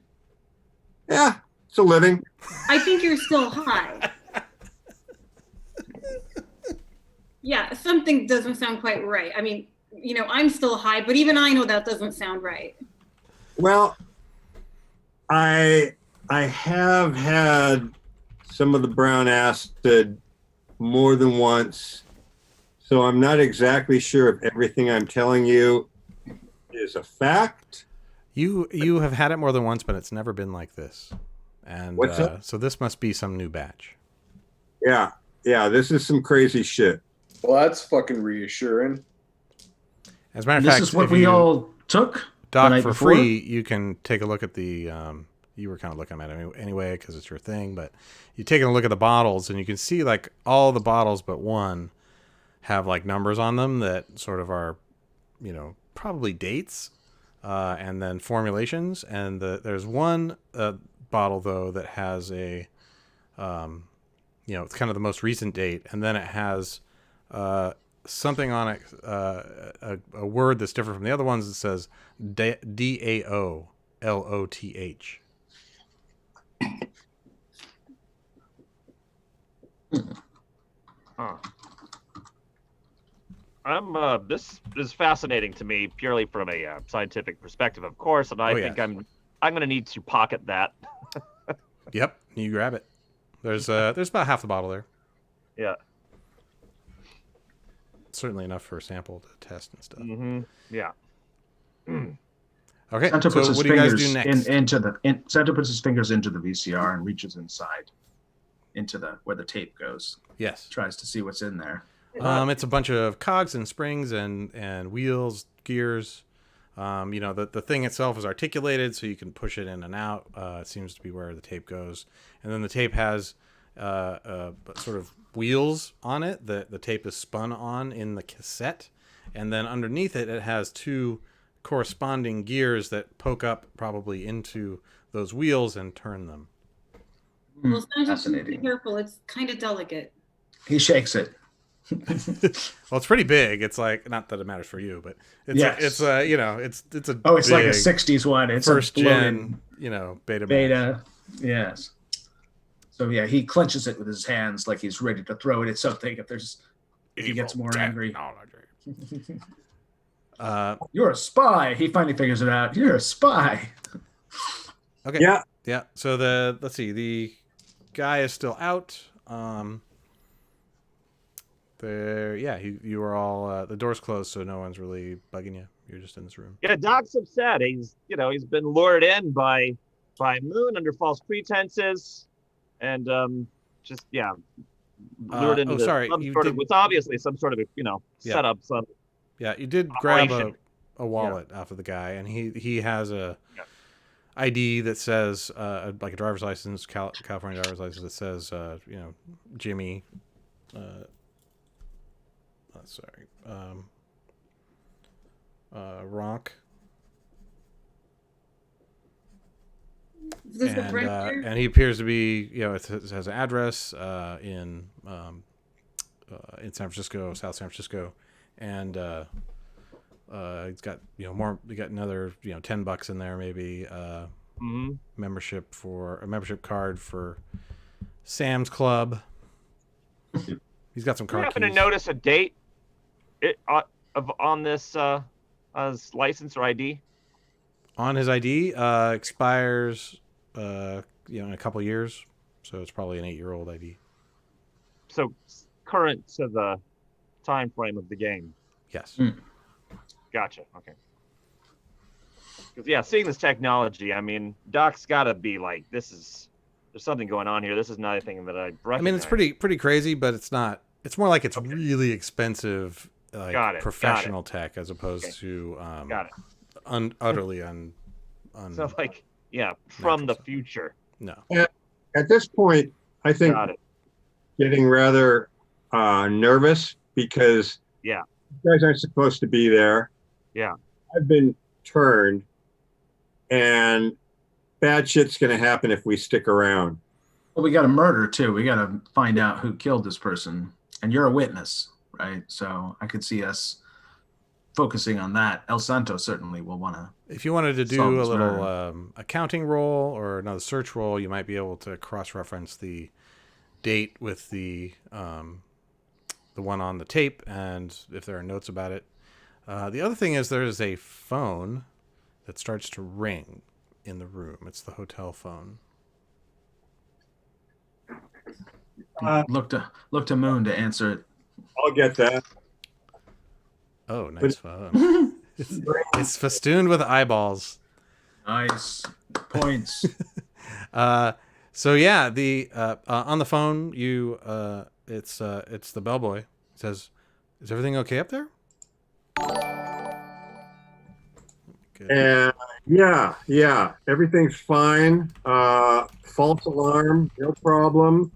Yeah, it's a living. I think you're still high. Yeah, something doesn't sound quite right. I mean, I'm still high, but even I know that doesn't sound right. Well, I have had some of the brown acid more than once, so I'm not exactly sure if everything I'm telling you is a fact. You have had it more than once, but it's never been like this. And What's up? so this must be some new batch. Yeah, this is some crazy shit. Well, that's fucking reassuring. As a matter of This fact, is what if we you all took the dock night for before? free, you can take a look at the. You were kind of looking at it anyway because it's your thing, but you're taking a look at the bottles, and you can see like all the bottles but one have like numbers on them that sort of are, probably dates, and then formulations. And there's one bottle though that has a, it's kind of the most recent date, and then it has something on it, a word that's different from the other ones that says DAOLOTH. Huh. This is fascinating to me purely from a scientific perspective, of course, and I think I'm going to need to pocket that. Yep, you grab it. There's about half the bottle there. Yeah. Certainly enough for a sample to test and stuff. Mm-hmm. Yeah. Okay, Santa puts so his what do you guys fingers do next? Santa puts his fingers into the VCR and reaches inside, into where the tape goes. Yes. Tries to see what's in there. It's a bunch of cogs and springs and wheels, gears. The thing itself is articulated, so you can push it in and out. It seems to be where the tape goes. And then the tape has sort of wheels on it that the tape is spun on in the cassette. And then underneath it, it has two corresponding gears that poke up probably into those wheels and turn them. Well, Santa, Fascinating. be careful. It's kind of delicate. He shakes it. Well, it's pretty big. It's like, not that it matters for you, but it's Yes. it's a It's big like a '60s one. It's first a bloated gen, beta. beta. Yes. So yeah, he clenches it with his hands like he's ready to throw it at something if he gets more angry. You're a spy. He finally figures it out. You're a spy. Okay. Yeah. So let's see. The guy is still out. You are all. The door's closed, so no one's really bugging you. You're just in this room. Yeah, Doc's upset. He's been lured in by Moon under false pretenses, and lured into with obviously some sort of setup. Yeah, you did grab operation. a wallet off of the guy, and he has a ID that says like a driver's license, California driver's license that says Jimmy. Ronk. And he appears to be, it has an address in San Francisco, South San Francisco, and he's got more. We got another $10 in there, maybe membership card for Sam's Club. He's got some car keys. Happen to notice a date on this his license or ID? On his ID, expires in a couple years, so it's probably an 8-year-old ID. So current to the time frame of the game. Yes. Gotcha. Okay. Because seeing this technology, I mean, Doc's got to be like, there's something going on here. This is not anything that I recognize. I mean, it's pretty crazy, but it's not. It's more like it's really expensive, like professional tech, as opposed to utterly so from the future. No. At this point, I think getting rather nervous because you guys aren't supposed to be there. Yeah. I've been turned, and bad shit's going to happen if we stick around. Well, we got a murder too. We got to find out who killed this person, and you're a witness, right? So I could see us focusing on that, El Santo certainly will want to. If you wanted to Solve do a this little murder. accounting roll or another search roll, you might be able to cross-reference the date with the one on the tape, and if there are notes about it. The other thing is there is a phone that starts to ring in the room. It's the hotel phone. Look to Moon to answer it. I'll get that. Oh, nice phone. It's festooned with eyeballs. Nice points. So yeah, the on the phone, it's the bellboy. It says, "Is everything okay up there?" Good. And yeah, everything's fine. False alarm, no problem.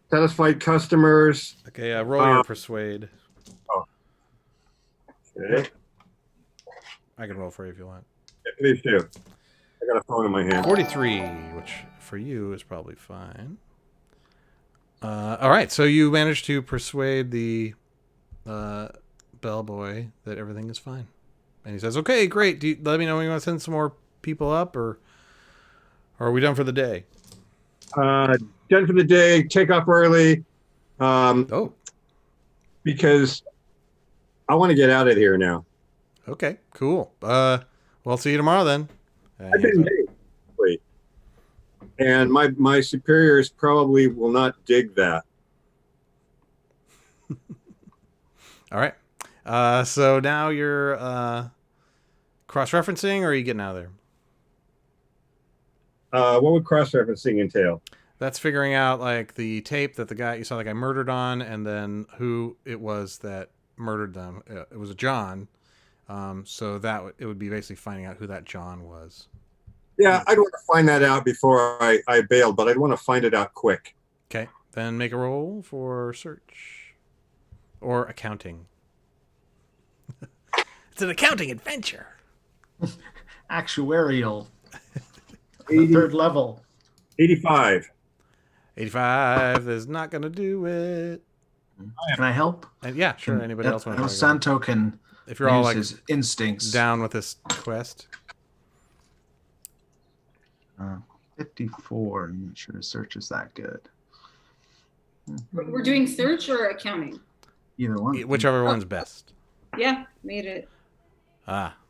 Satisfied customers. Okay, roll your persuade. Okay. I can roll for you if you want. Yeah, please do. I got a phone in my hand. 43, which for you is probably fine. All right, so you managed to persuade the bellboy that everything is fine, and he says, "Okay, great. Let me know when you want to send some more people up, or are we done for the day?" Done for the day. Take off early. Oh, Because I want to get out of here now. okay, cool. Well, see you tomorrow then. I've been late. Wait. And my superiors probably will not dig that. All right. So now you're cross-referencing, or are you getting out of there? What would cross-referencing entail? That's figuring out like the tape that you saw the guy murdered on, and then who it was that murdered them. It was a John. So it would be basically finding out who that John was. Yeah, I'd want to find that out before I bailed, but I'd want to find it out quick. Okay, then make a roll for search or accounting. It's an accounting adventure. Actuarial. The third level. 85. 85 is not going to do it. Can I help? And yeah, sure. Anybody else want to El try? Santo can If you're all use like his instincts. down with this quest. 54. I'm not sure search is that good. We're doing search or accounting? Either one. Whichever one's best. Yeah, made it.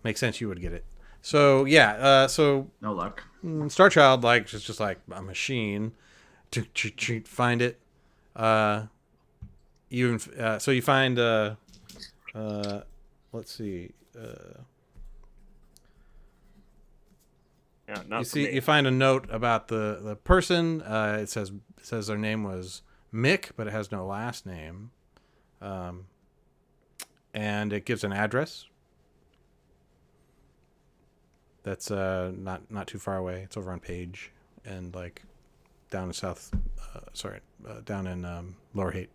Makes sense. You would get it. So yeah. So No luck. Star Child like is just like a machine to find it. So you find let's see. Yeah, You find a note about the person. It says their name was Mick, but it has no last name. And it gives an address. That's not too far away. It's over on Page and like down in down in Lower Haight.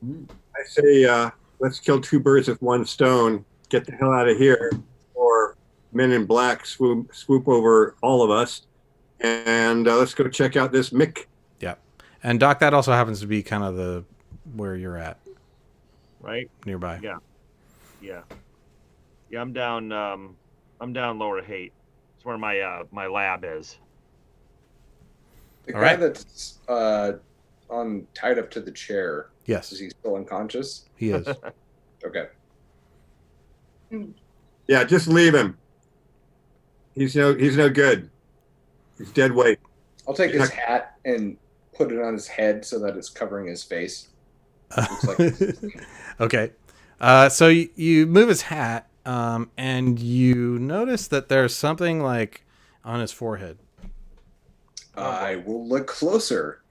I say, let's kill two birds with one stone. Get the hell out of here, or Men in Black swoop over all of us, and let's go check out this Mick. Yeah, and Doc, that also happens to be kind of where you're at, right nearby. Yeah. I'm down. I'm down Lower Haight. It's where my lab is. The All guy right. that's tied up to the chair. Yes, Is he still unconscious? he is. Okay. Yeah, just leave him. He's no good. He's dead weight. I'll take his hat and put it on his head so that it's covering his face. Looks like Okay. So you move his hat, and you notice that there's something like on his forehead. I will look closer.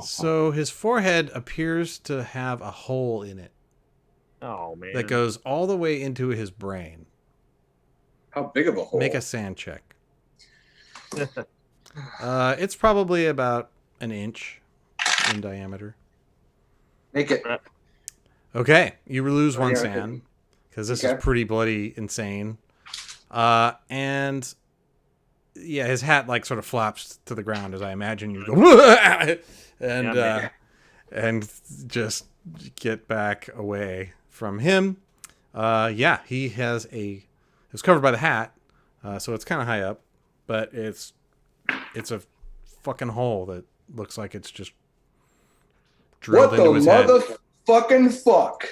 So his forehead appears to have a hole in it Oh man. that goes all the way into his brain. How big of a hole? Make a sand check. It's probably about an inch in diameter. Make it. Okay, you lose one Yeah, sand because this okay. is pretty bloody insane. And yeah, his hat like sort of flops to the ground as I imagine you go and just get back away from him. Yeah, he has it's covered by the hat, so it's kind of high up, but it's a fucking hole that looks like it's just drilled What the into his head. motherfucking fuck?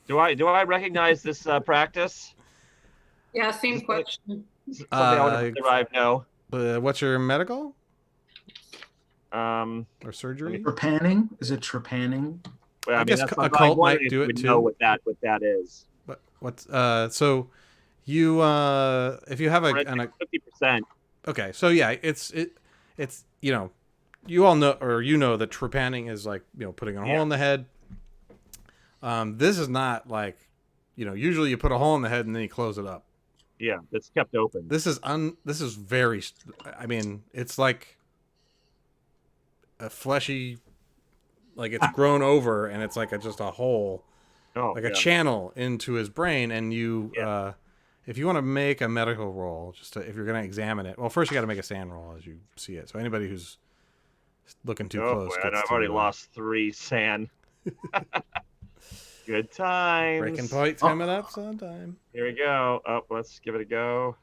Do I recognize this practice? Yeah, same question. Something I would derive no. What's your medical Um, or surgery? Trepanning? Is it trepanning? well, I guess that's what occult I wondered might if do you it would too. know what that is. What's so you if you have 50%. okay, so yeah, it's you all know, or that trepanning is like putting a hole in the head. This is not like usually you put a hole in the head and then you close it up. Yeah, it's kept open. This is very, I mean, it's like a fleshy, like it's grown over and it's like just a hole, a channel into his brain. And you, if you want to make a medical roll, if you're going to examine it, well, first you got to make a sand roll as you see it. So anybody who's looking too close. Boy, I've already lost 3 sand. Good times. Breaking point coming up sometime. Here we go. Let's give it a go.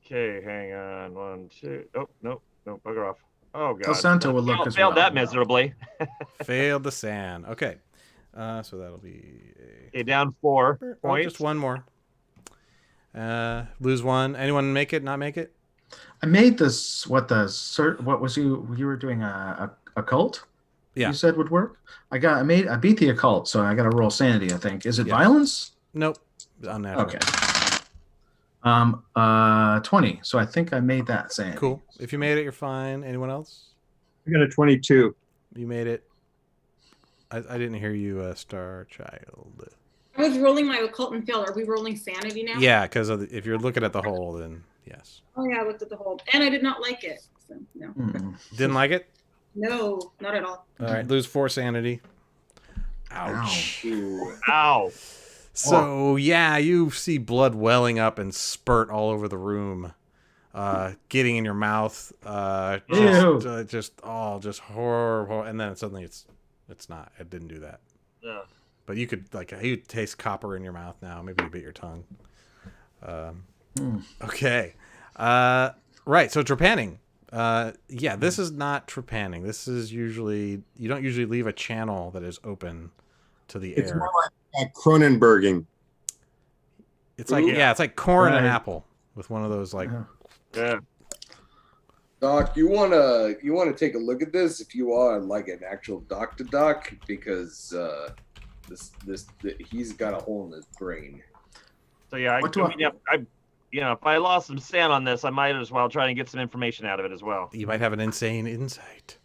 Okay, hang on. 1, 2. Oh, no, bugger off. Oh, God. El Santo will look as failed well. that miserably. Failed the sand. Okay. So that'll be down 4 points. Just one more. Lose 1. Anyone make it, not make it? I made this, what was you were doing a cult? Yeah. You said would work? I beat the occult, so I got to roll sanity, I think. Is it violence? Nope. Unnatural. Okay. 20. So I think I made that sanity. Cool. If you made it, you're fine. Anyone else? I got a 22. You made it. I didn't hear you, Star Child. I was rolling my occult and failed. Are we rolling sanity now? Yeah, because if you're looking at the hole, then yes. Oh yeah, I looked at the hole, and I did not like it. So no. Didn't like it? No, not at all. All right, lose 4 sanity. Ouch. Ow. So yeah, you see blood welling up and spurt all over the room, getting in your mouth. Just horrible. And then suddenly it's not. It didn't do that. Yeah. But you could you taste copper in your mouth now. Maybe you bit your tongue. Okay. Right. So trepanning. This is not trepanning. This is you don't usually leave a channel that is open to the air. It's more like Cronenberging. It's like it's like corn and apple with one of those Yeah. Doc, you wanna take a look at this if you are like an actual doc to doc, because he's got a hole in his brain. So yeah, if I lost some sand on this, I might as well try and get some information out of it as well. You might have an insane insight.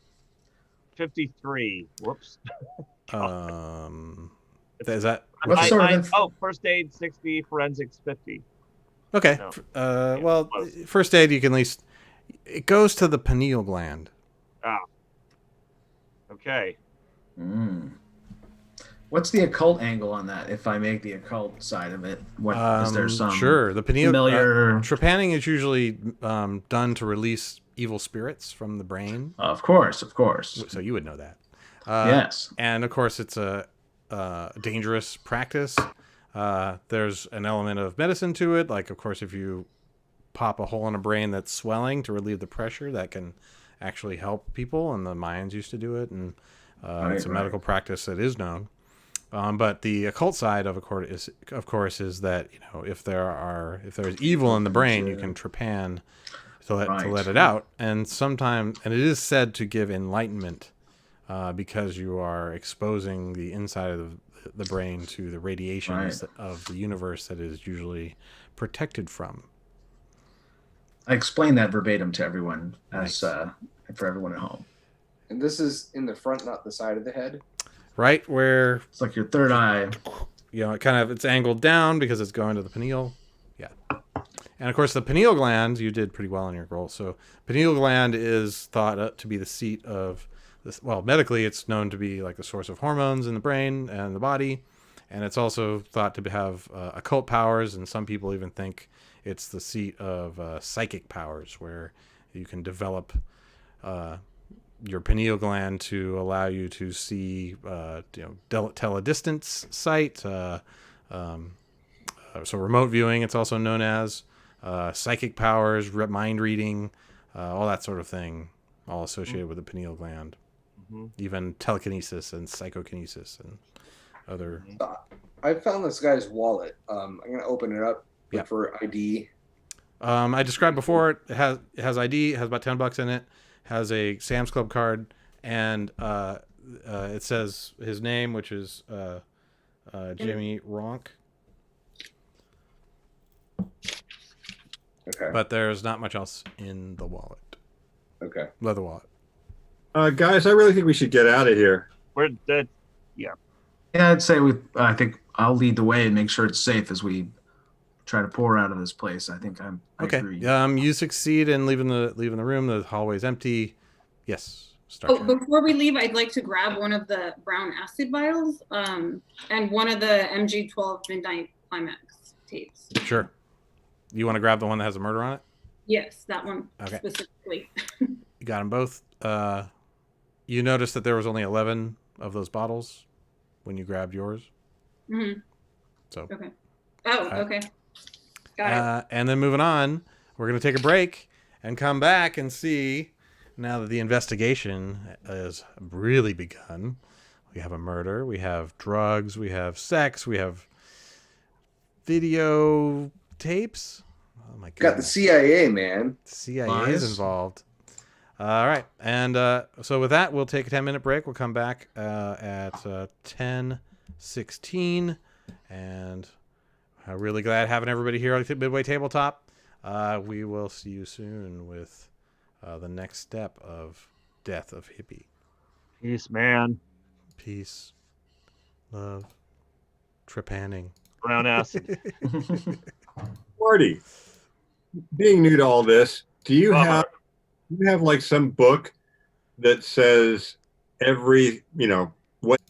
53. Whoops. Is that first aid 60, forensics 50. okay? No. First aid you can at least. It goes to the pineal gland. Ah. Okay. What's the occult angle on that? If I make the occult side of it, is there some the pineal familiar? Trepanning is usually done to release evil spirits from the brain. Of course. So you would know that. Yes. And of course, it's a dangerous practice. There's an element of medicine to it. Like, of course, if you pop a hole in a brain that's swelling to relieve the pressure, that can actually help people. And the Mayans used to do it, and it's a medical practice that is known. But the occult side of course is that if there's evil in the brain, you can trepan to let it out, and it is said to give enlightenment because you are exposing the inside of the brain to the radiations of the universe that is usually protected from. I explained that verbatim to everyone for everyone at home. And this is in the front, not the side of the head. Right where it's like your third eye. It's angled down because it's going to the pineal. Yeah. And of course the pineal gland, you did pretty well in your roll. So pineal gland is thought to be the seat of this. Well, medically it's known to be like the source of hormones in the brain and the body. And it's also thought to have occult powers. And some people even think it's the seat of psychic powers, where you can develop your pineal gland to allow you to see, tell a distance sight. So remote viewing, it's also known as psychic powers, mind reading, all that sort of thing, all associated with the pineal gland. Mm-hmm. Even telekinesis and psychokinesis and other. I found this guy's wallet. I'm gonna open it up. Look Yep. for ID. I described before. It has ID. It has about $10 in it. Has a Sam's Club card, and it says his name, which is Jimmy Ronk. Okay. But there's not much else in the wallet. Okay. Leather wallet. Guys, I really think we should get out of here. We're the Yeah, I'd say I think I'll lead the way and make sure it's safe as we try to pour out of this place. I think I Okay. agree. You succeed in leaving the room. The hallway's empty. Yes. Start. Oh, before we leave, I'd like to grab one of the brown acid vials, and one of the MG12 Midnight Climax tapes. Sure. You want to grab the one that has a murder on it? Yes, that one Okay. specifically. You got them both. You noticed that there was only 11 of those bottles when you grabbed yours. Mm-hmm. So. Okay. Oh, okay. Got it. And then moving on, we're going to take a break and come back and see, now that the investigation has really begun, we have a murder, we have drugs, we have sex, we have video tapes. Oh my god. Got the CIA, man. CIA is involved. All right. And so with that, we'll take a 10-minute break. We'll come back at 10:16. And I'm really glad having everybody here at Midway Tabletop. We will see you soon with the next step of Death of Hippie. peace, man. Peace. Love. Trepanning. Brown acid. Marty, being new to all this, do you have like some book that says every, what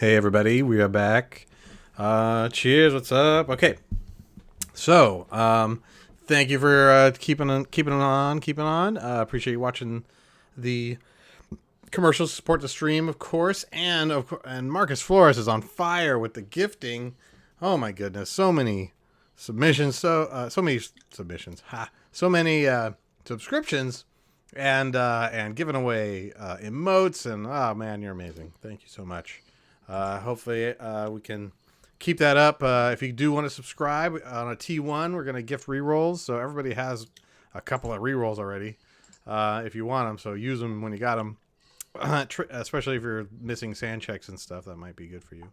Hey everybody, we are back. Cheers, what's up? Okay. So, thank you for keeping on. Appreciate you watching the commercials, support the stream, of course, and Marcus Flores is on fire with the gifting. Oh my goodness, so many submissions, so many submissions. So many subscriptions and giving away emotes, and oh man, you're amazing. Thank you so much. Hopefully we can keep that up. If you do want to subscribe on a T1, we're going to gift rerolls. So everybody has a couple of rerolls already if you want them. So use them when you got them, especially if you're missing sand checks and stuff. That might be good for you.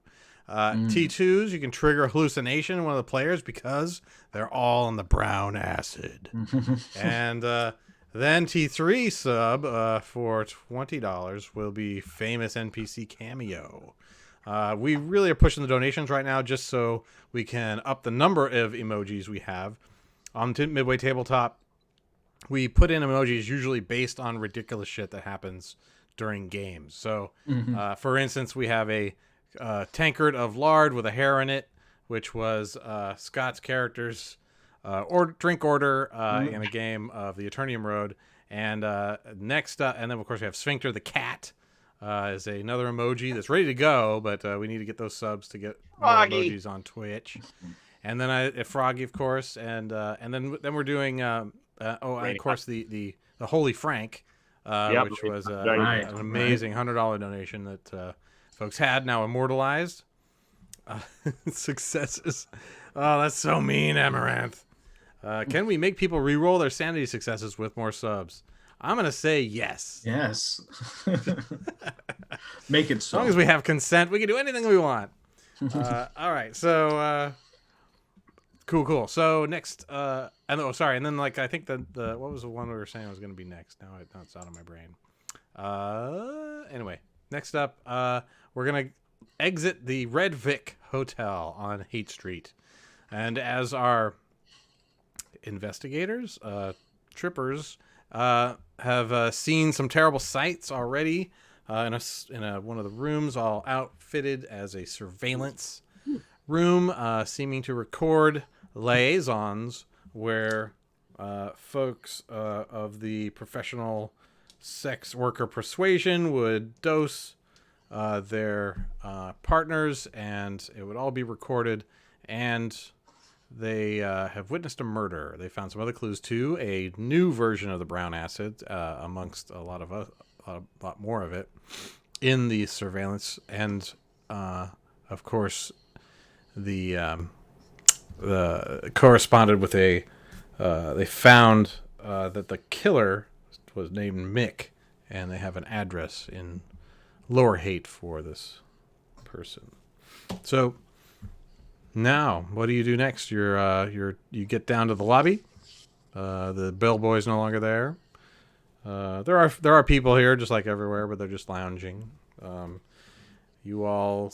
T2s, you can trigger a hallucination in one of the players because they're all on the brown acid. And then T3 sub for $20 will be famous NPC cameo. We really are pushing the donations right now just so we can up the number of emojis we have. On Midway Tabletop, we put in emojis usually based on ridiculous shit that happens during games. So, for instance, we have a tankard of lard with a hair in it, which was Scott's character's drink order in a game of the Eternium Road. And next up, and then of course we have Sphincter the cat. Is another emoji that's ready to go, but we need to get those subs to get more emojis on Twitch. And then Froggy, of course, and then we're doing and of course the Holy Frank, which was an amazing $100 donation that folks had now immortalized. Successes. Oh, that's so mean, Amaranth. Can we make people re-roll their sanity successes with more subs? I'm going to say yes. Yes. Make it so. As long as we have consent, we can do anything we want. All right. So, cool. So next, and then like, I think the what was the one we were saying was going to be next? Now it's out of my brain. Anyway, next up, we're going to exit the Red Vic Hotel on Haight Street. And as our investigators, trippers, have seen some terrible sights already in one of the rooms, all outfitted as a surveillance room, seeming to record liaisons where folks of the professional sex worker persuasion would dose their partners, and it would all be recorded. And they have witnessed a murder. They found some other clues too. A new version of the brown acid, amongst a lot more of it, in the surveillance. And of course, the corresponded with a. They found that the killer was named Mick, and they have an address in Lower Haight for this person. So. Now, what do you do next? You get down to the lobby. The bellboy's no longer there. There are people here, just like everywhere, but they're just lounging. You all,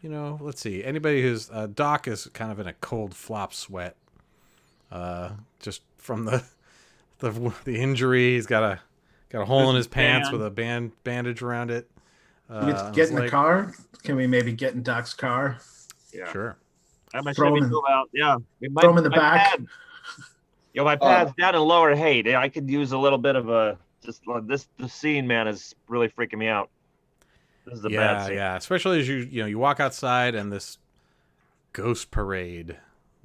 let's see. Anybody who's Doc is kind of in a cold flop sweat, just from the injury. He's got a hole in his pants with a bandage around it. Get in the car. Can we maybe get in Doc's car? Yeah. Sure. I might Chevy go out. Yeah. Throw him in the back. My pad's down in Lower Haight. I could use a little bit of the scene, man, is really freaking me out. This is the bad scene. Yeah. Especially as you walk outside and this ghost parade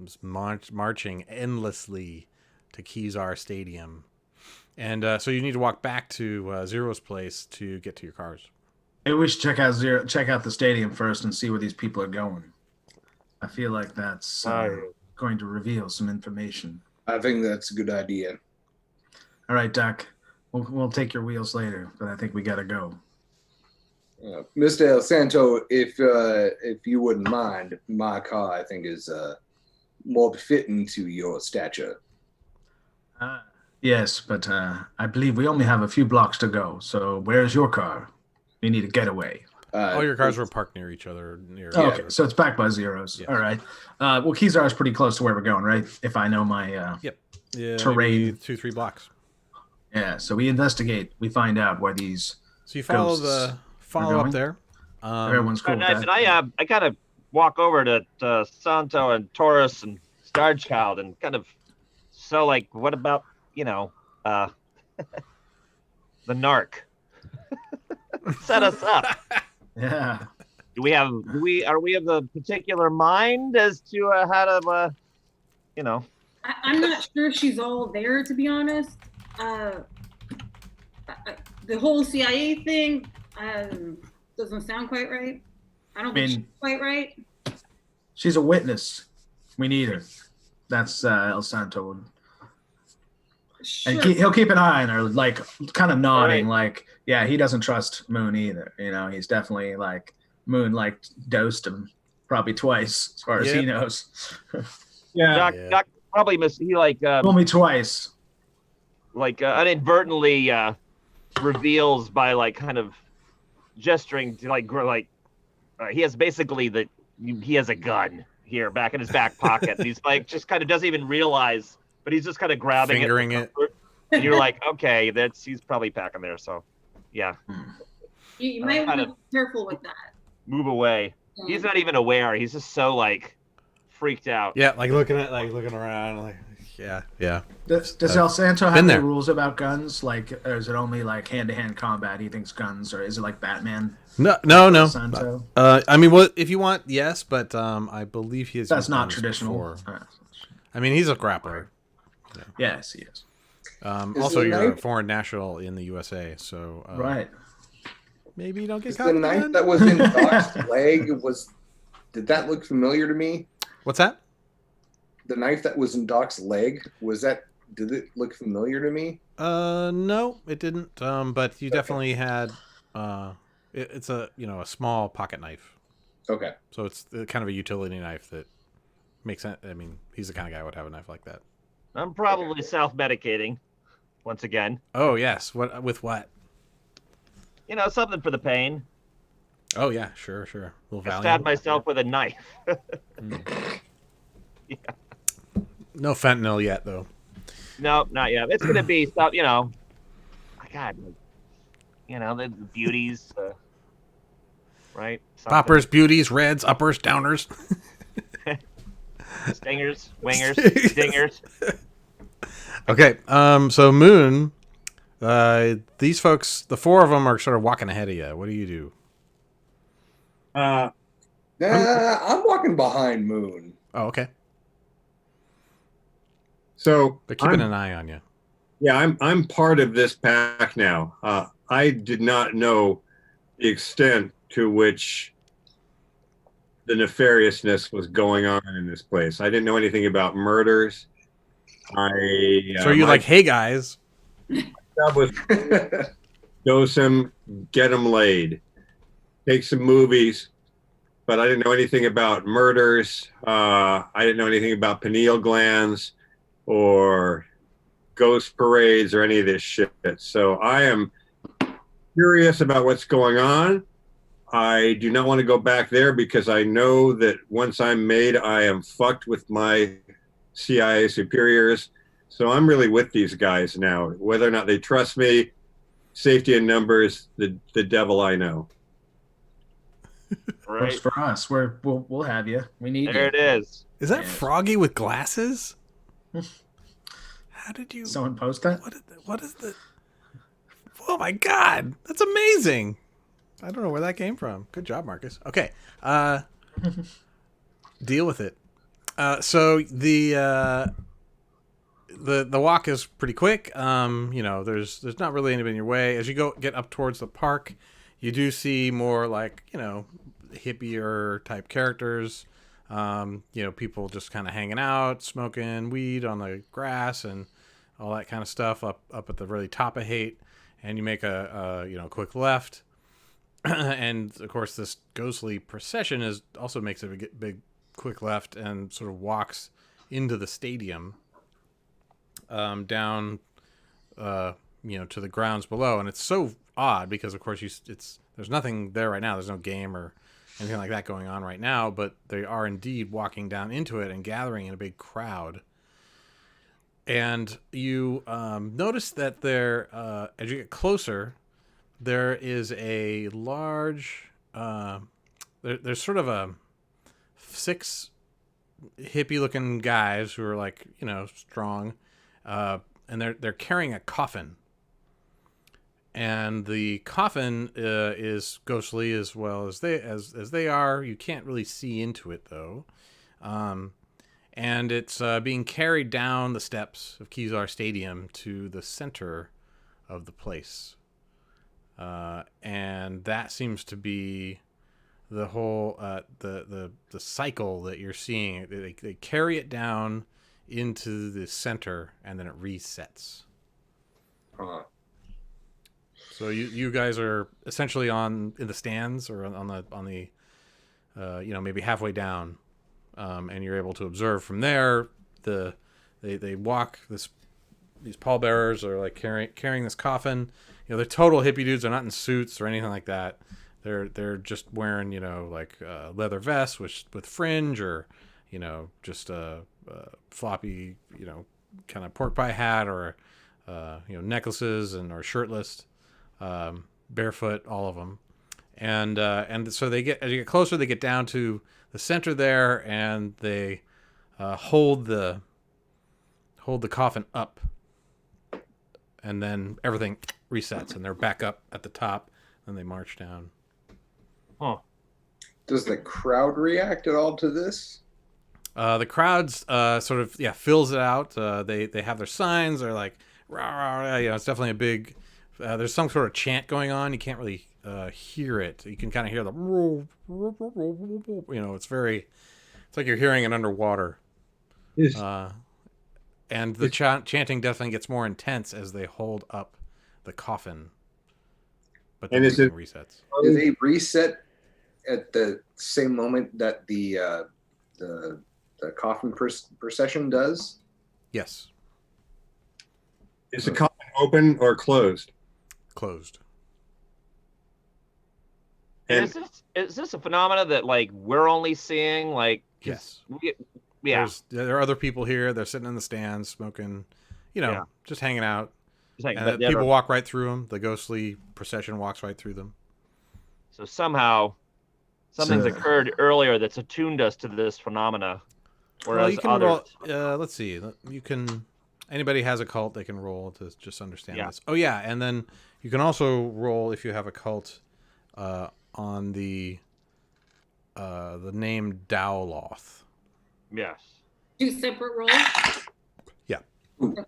is marching endlessly to Kezar Stadium. And so you need to walk back to Zero's place to get to your cars. Maybe we should check out the stadium first and see where these people are going. I feel like that's going to reveal some information. I think that's a good idea. All right, Doc. We'll take your wheels later, but I think we gotta go. Mr. El Santo, if you wouldn't mind, my car I think is more befitting to your stature. Yes, but I believe we only have a few blocks to go. So where's your car? We need a getaway. All your cars were parked near each other. Okay, so it's back by Zero's. Yes. All right. Well, Kezar is pretty close to where we're going, right? If I know my terrain. 2-3 blocks. Yeah, so we investigate. We find out where these. So you follow up there. Everyone's cool with Nice. that. And I kind of walk over to Santo and Taurus and Starchild and kind of, so like, what about, the narc? Set us up. Yeah. Are we of the particular mind as to how to, I'm not sure she's all there, to be honest. The whole CIA thing doesn't sound quite right. I don't think she's quite right. She's a witness. We need her. That's El Santo. Sure. And he'll keep an eye on her, like kind of nodding, Right. like, yeah, he doesn't trust Moon either. He's definitely like Moon, like dosed him probably twice, as far as he knows. Yeah. Doc probably he like Only twice. Inadvertently reveals by like kind of gesturing to like he has basically he has a gun here back in his back pocket. And he's like just kind of doesn't even realize, but he's just kind of grabbing Fingering it. And you're like, okay, he's probably packing there. So yeah, You might want to be careful with that. move away. He's not even aware. He's just so like freaked out. Yeah, like looking around, like yeah. Does El Santo have been any there. rules about guns? Like, or is it only like hand-to-hand combat? He thinks guns, or is it like Batman? No. El Santo? I mean, well, if you want, yes, but I believe he has. That's used not guns traditional. before. I mean, he's a grappler. Yes, he is. Also, the you're a knife- foreign national in the USA, so Right. maybe you don't get Is caught. the with a knife gun? that was in Doc's leg did that look familiar to me? What's that? The knife that was in Doc's leg, did it look familiar to me? No, it didn't. But you definitely had. It's a a small pocket knife, Okay. so it's kind of a utility knife that makes sense. I mean, he's the kind of guy who would have a knife like that. I'm probably self-medicating once again. Oh yes, with what? Something for the pain. Oh yeah, sure. Little I stabbed myself with a knife. No fentanyl yet, though. No, not yet. It's gonna be stuff. God, the beauties, right? Something. Poppers, beauties, reds, uppers, downers. Stingers, wingers, stingers. Okay, so Moon, these folks, the four of them are sort of walking ahead of you. What do you do? I'm walking behind Moon. Oh, okay. So They're keeping an eye on you. Yeah, I'm part of this pack now. I did not know the extent to which the nefariousness was going on in this place. I didn't know anything about murders. So are you like, hey guys? job was dose him, get him laid, take some movies, but I didn't know anything about murders. I didn't know anything about pineal glands or ghost parades or any of this shit. So I am curious about what's going on. I do not want to go back there because I know that once I'm made, I am fucked with my CIA superiors. So I'm really with these guys now. Whether or not they trust me, safety in numbers, the devil I know. Right. Works for us. We'll have you. We need There you. it is. Is that Yes. Froggy with glasses? How did you? Someone post that? What is the? Oh my God, that's amazing! I don't know where that came from. Good job, Marcus. Okay, deal with it. So the walk is pretty quick. There's not really anybody in your way. As you get up towards the park, you do see more like hippier type characters. People just kind of hanging out, smoking weed on the grass and all that kind of stuff up at the really top of Haight. And you make a quick left. And of course this ghostly procession also makes a big quick left and sort of walks into the stadium, down to the grounds below. And it's so odd because of course there's nothing there right now. There's no game or anything like that going on right now, but they are indeed walking down into it and gathering in a big crowd. And you notice that there, as you get closer, there is a large there's sort of a 6 hippie-looking guys who are like, you know, strong, and they're carrying a coffin. And the coffin is ghostly as well as they are. You can't really see into it though, and it's being carried down the steps of Kezar Stadium to the center of the place, and that seems to be the whole the cycle that you're seeing. They carry it down into the center, and then it resets. So you guys are essentially in the stands or on the you know, maybe halfway down, and you're able to observe from there. They walk these pallbearers are like carrying this coffin. You know, they're total hippie dudes. They're not in suits or anything like that. They're just wearing, you know, like leather vests with fringe, or, you know, just a floppy, you know, kind of pork pie hat, or you know, necklaces or shirtless. Barefoot, all of them, and so as you get closer, they get down to the center there, and they hold the coffin up, and then everything resets, and they're back up at the top, and they march down. Huh. Does the crowd react at all to this? The crowd's sort of fills it out. They have their signs. They're like, rah, rah, you know, it's definitely a big. There's some sort of chant going on. You can't really hear it. You can kind of hear the, you know, it's like you're hearing it underwater. Is, And the chanting definitely gets more intense as they hold up the coffin. But then it resets. Do they reset at the same moment that the coffin procession does? Yes. is the coffin open or closed? Closed. And Is this a phenomena that like we're only seeing? Like, Yes. Yeah. There are other people here. They're sitting in the stands smoking, you know, just hanging out. And people walk right through them. The ghostly procession walks right through them. So somehow something's occurred earlier that's attuned us to this phenomena. Whereas Well, you can others... roll. Let's see. You can. Anybody has a cult, they can roll to just understand this. Oh yeah, and then you can also roll if you have a cult on the name Dowloth. Yes. 2 separate rolls. Yeah. Okay.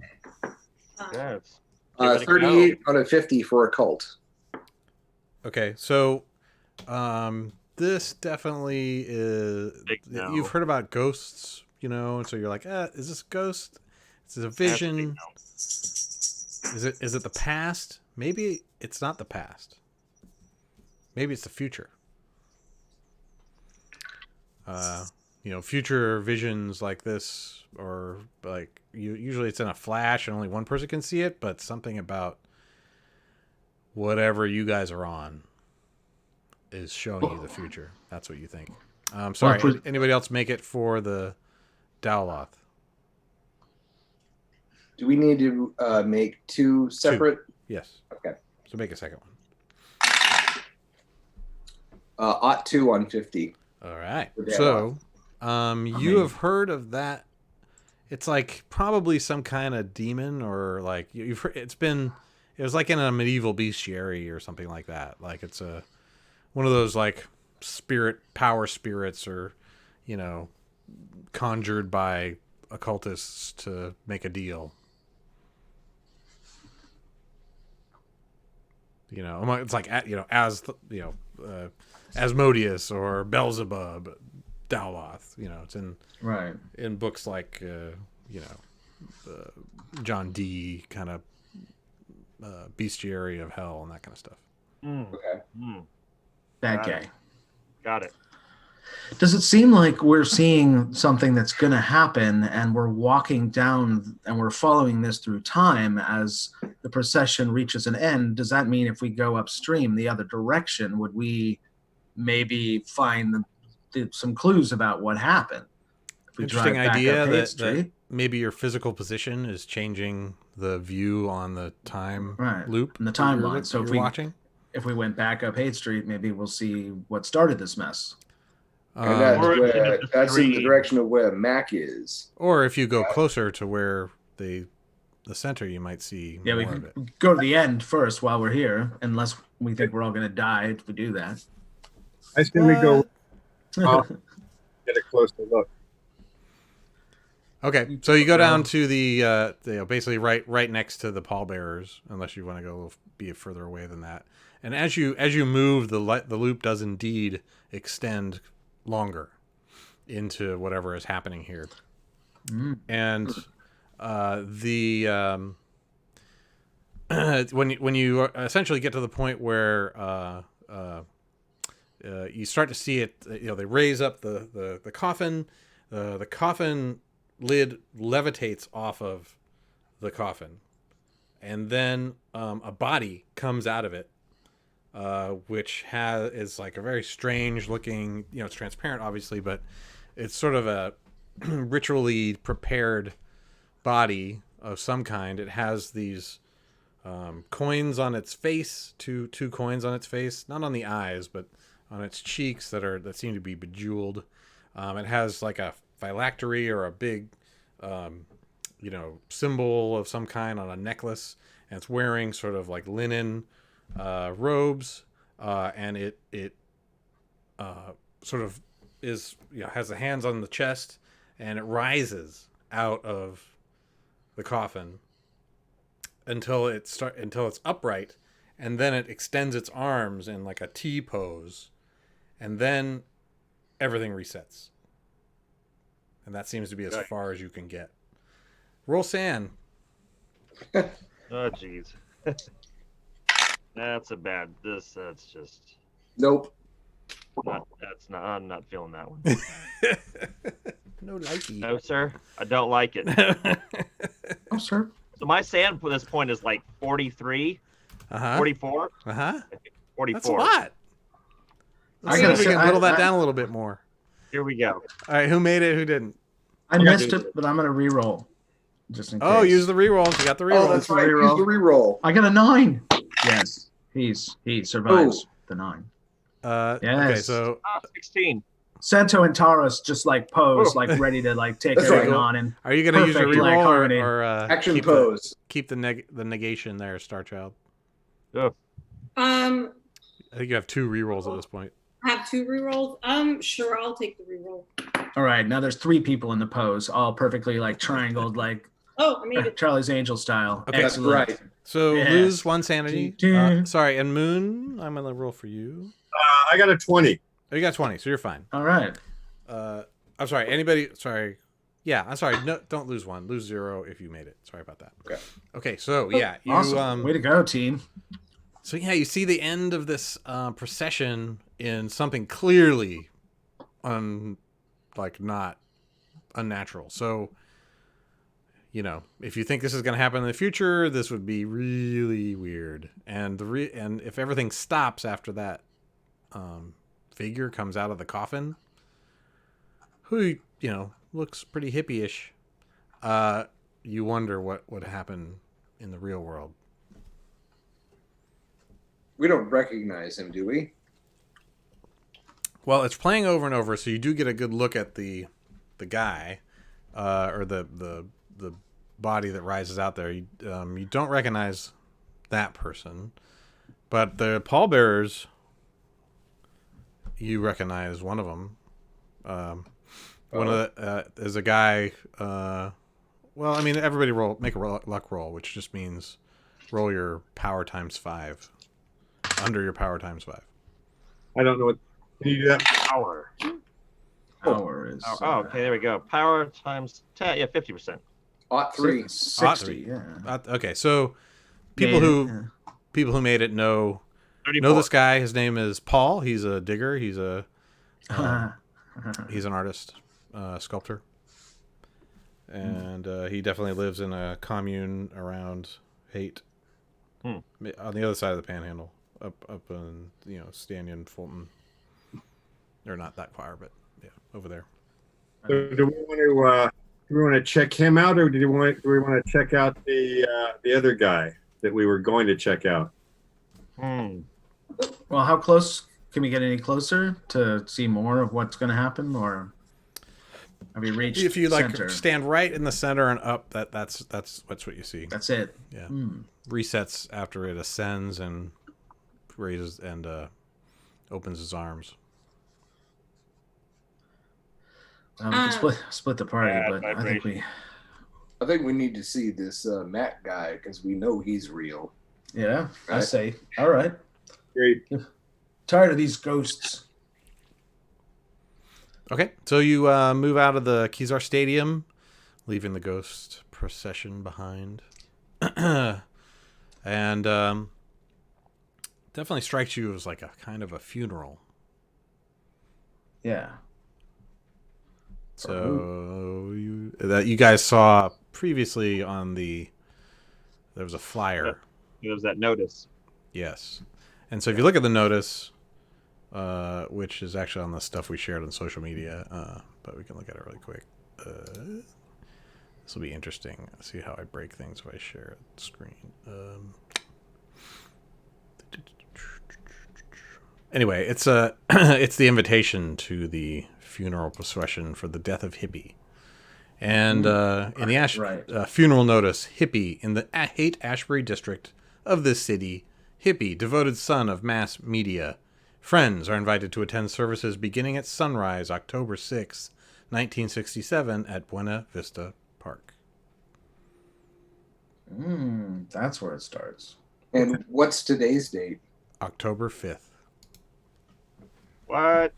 Yes. 38 out of 50 for a cult. Okay, so this definitely is. No. You've heard about ghosts, you know, and so you're like, is this a ghost? Is it a vision? Is it the past? Maybe it's not the past. Maybe it's the future. You know, future visions like this, or like usually it's in a flash and only one person can see it, but something about whatever you guys are on is showing you the future. That's what you think. Sorry, anybody else make it for the Dowloth? Do we need to make 2 separate? 2. Yes. Okay. So make a second one. Ought 2 on 50. All right. So, you have heard of that? It's like probably some kind of demon, or like you've heard, it was like in a medieval bestiary or something like that. Like it's one of those like power spirits, or, you know, conjured by occultists to make a deal. You know, it's like, you know, Asmodeus or Beelzebub, Dowloth. You know, it's in books like you know, John Dee kind of bestiary of hell and that kind of stuff. Okay. Bad guy. Got it. Does it seem like we're seeing something that's going to happen, and we're walking down and we're following this through time as the procession reaches an end? Does that mean if we go upstream the other direction, would we maybe find some clues about what happened? If we Interesting drive back idea up Haight that Street? maybe your physical position is changing the view on the time loop and the that timeline. So if you're we watching. if we went back up Haight Street, maybe we'll see what started this mess. And that's Origin of the that's in the tree. direction of where Mac is. Or if you go closer to where the center, you might see Yeah, we more of it. can go to the end first while we're here, unless we think we're all going to die if we do that. I say we go get a closer look. Okay, so you go down to the basically right next to the pallbearers, unless you want to go be further away than that. And as you move, the loop does indeed extend longer into whatever is happening here. And when you essentially get to the point where you start to see it, they raise up the coffin. The coffin lid levitates off of the coffin, and then a body comes out of it, which is like a very strange looking. It's transparent, obviously, but it's sort of a ritually prepared body of some kind. It has these coins on its face, two coins on its face, not on the eyes, but on its cheeks that seem to be bejeweled. It has like a phylactery or a big symbol of some kind on a necklace, and it's wearing sort of like linen robes, and it sort of is has the hands on the chest, and it rises out of the coffin until it's upright, and then it extends its arms in like a T pose, and then everything resets. And that seems to be as far as you can get. Roll sand. Oh, jeez. That's a bad. That's just. Nope. I'm not feeling that one. No likey. No, sir. I don't like it. Oh, sir. So my sand for this point is like 43, 44. 44. That's a lot. I gotta we say, can whittle that down a little bit more. Here we go. All right, who made it? Who didn't? I missed it, but I'm going to re-roll. Just in case. Oh, use the reroll. You got the reroll. Oh, that's right. Use the reroll. I got a 9. Yes. He survives the 9. Yes. Yes. Okay, so 16. Sento and Taurus just like pose, like ready to like take That's everything right. on. And are you going to use your perfect, like, reroll harmony. or Action keep pose. Keep the negation there, Star Child? Oh. I think you have 2 rerolls at this point. I have 2 rerolls. Sure, I'll take the reroll. all right, now there's 3 people in the pose, all perfectly like triangled, like Oh, I made it. Charlie's Angel style. Okay. That's Excellent. right. So Yeah. lose 1 sanity. Dun. Sorry, and Moon, I'm going to roll for you. I got a 20. Oh, you got 20, so you're fine. All right. I'm sorry. Anybody? Sorry. Yeah, I'm sorry. No, don't lose 1. Lose 0 if you made it. Sorry about that. Okay. Okay. So yeah, you Awesome. Way to go, team. So yeah, you see the end of this procession in something clearly, not unnatural. So, if you think this is going to happen in the future, this would be really weird. And and if everything stops after that figure comes out of the coffin, who looks pretty hippie-ish, you wonder what would happen in the real world. We don't recognize him, do we? Well, it's playing over and over, so you do get a good look at the guy, or the body that rises out there. You don't recognize that person, but the pallbearers, you recognize one of them. One of the is a guy. Everybody make a luck roll, which just means roll your power times 5. Under your power times 5. I don't know what. Can you do that? Power. Power is. Okay, there we go. Power times 10. Yeah, 50%. Ought 3. 60. Yeah. Okay, so people who made it know 34. this guy. His name is Paul. He's a digger. He's an artist, sculptor, and he definitely lives in a commune around Haight, on the other side of the Panhandle, up in Stanton, Fulton, or not that far, but yeah, over there. So do we want to check him out, or do we want to check out the other guy that we were going to check out? Well, how close can we get any closer to see more of what's going to happen, or have we reached If you like center? stand right in the center and up, that's what you see. That's it. Yeah. Hmm. Resets after it ascends and raises and opens his arms. We can split the party, Bad but I think we need to see this Matt guy because we know he's real. yeah, I Right. say, all right. Great. Tired of these ghosts. Okay, so you move out of the Kizar Stadium, leaving the ghost procession behind. And definitely strikes you as like a kind of a funeral. Yeah. So you guys saw previously on there was a flyer. It was that notice. Yes. And so if you look at the notice, which is actually on the stuff we shared on social media, but we can look at it really quick. This will be interesting. Let's see how I break things if I share the screen. Anyway, it's it's the invitation to the funeral procession for the death of Hippie. And in the funeral notice, Hippie in the Haight Ashbury district of this city, Hippie, devoted son of mass media. Friends are invited to attend services beginning at sunrise, October 6, 1967, at Buena Vista Park. That's where it starts. And what's today's date? October 5th. What?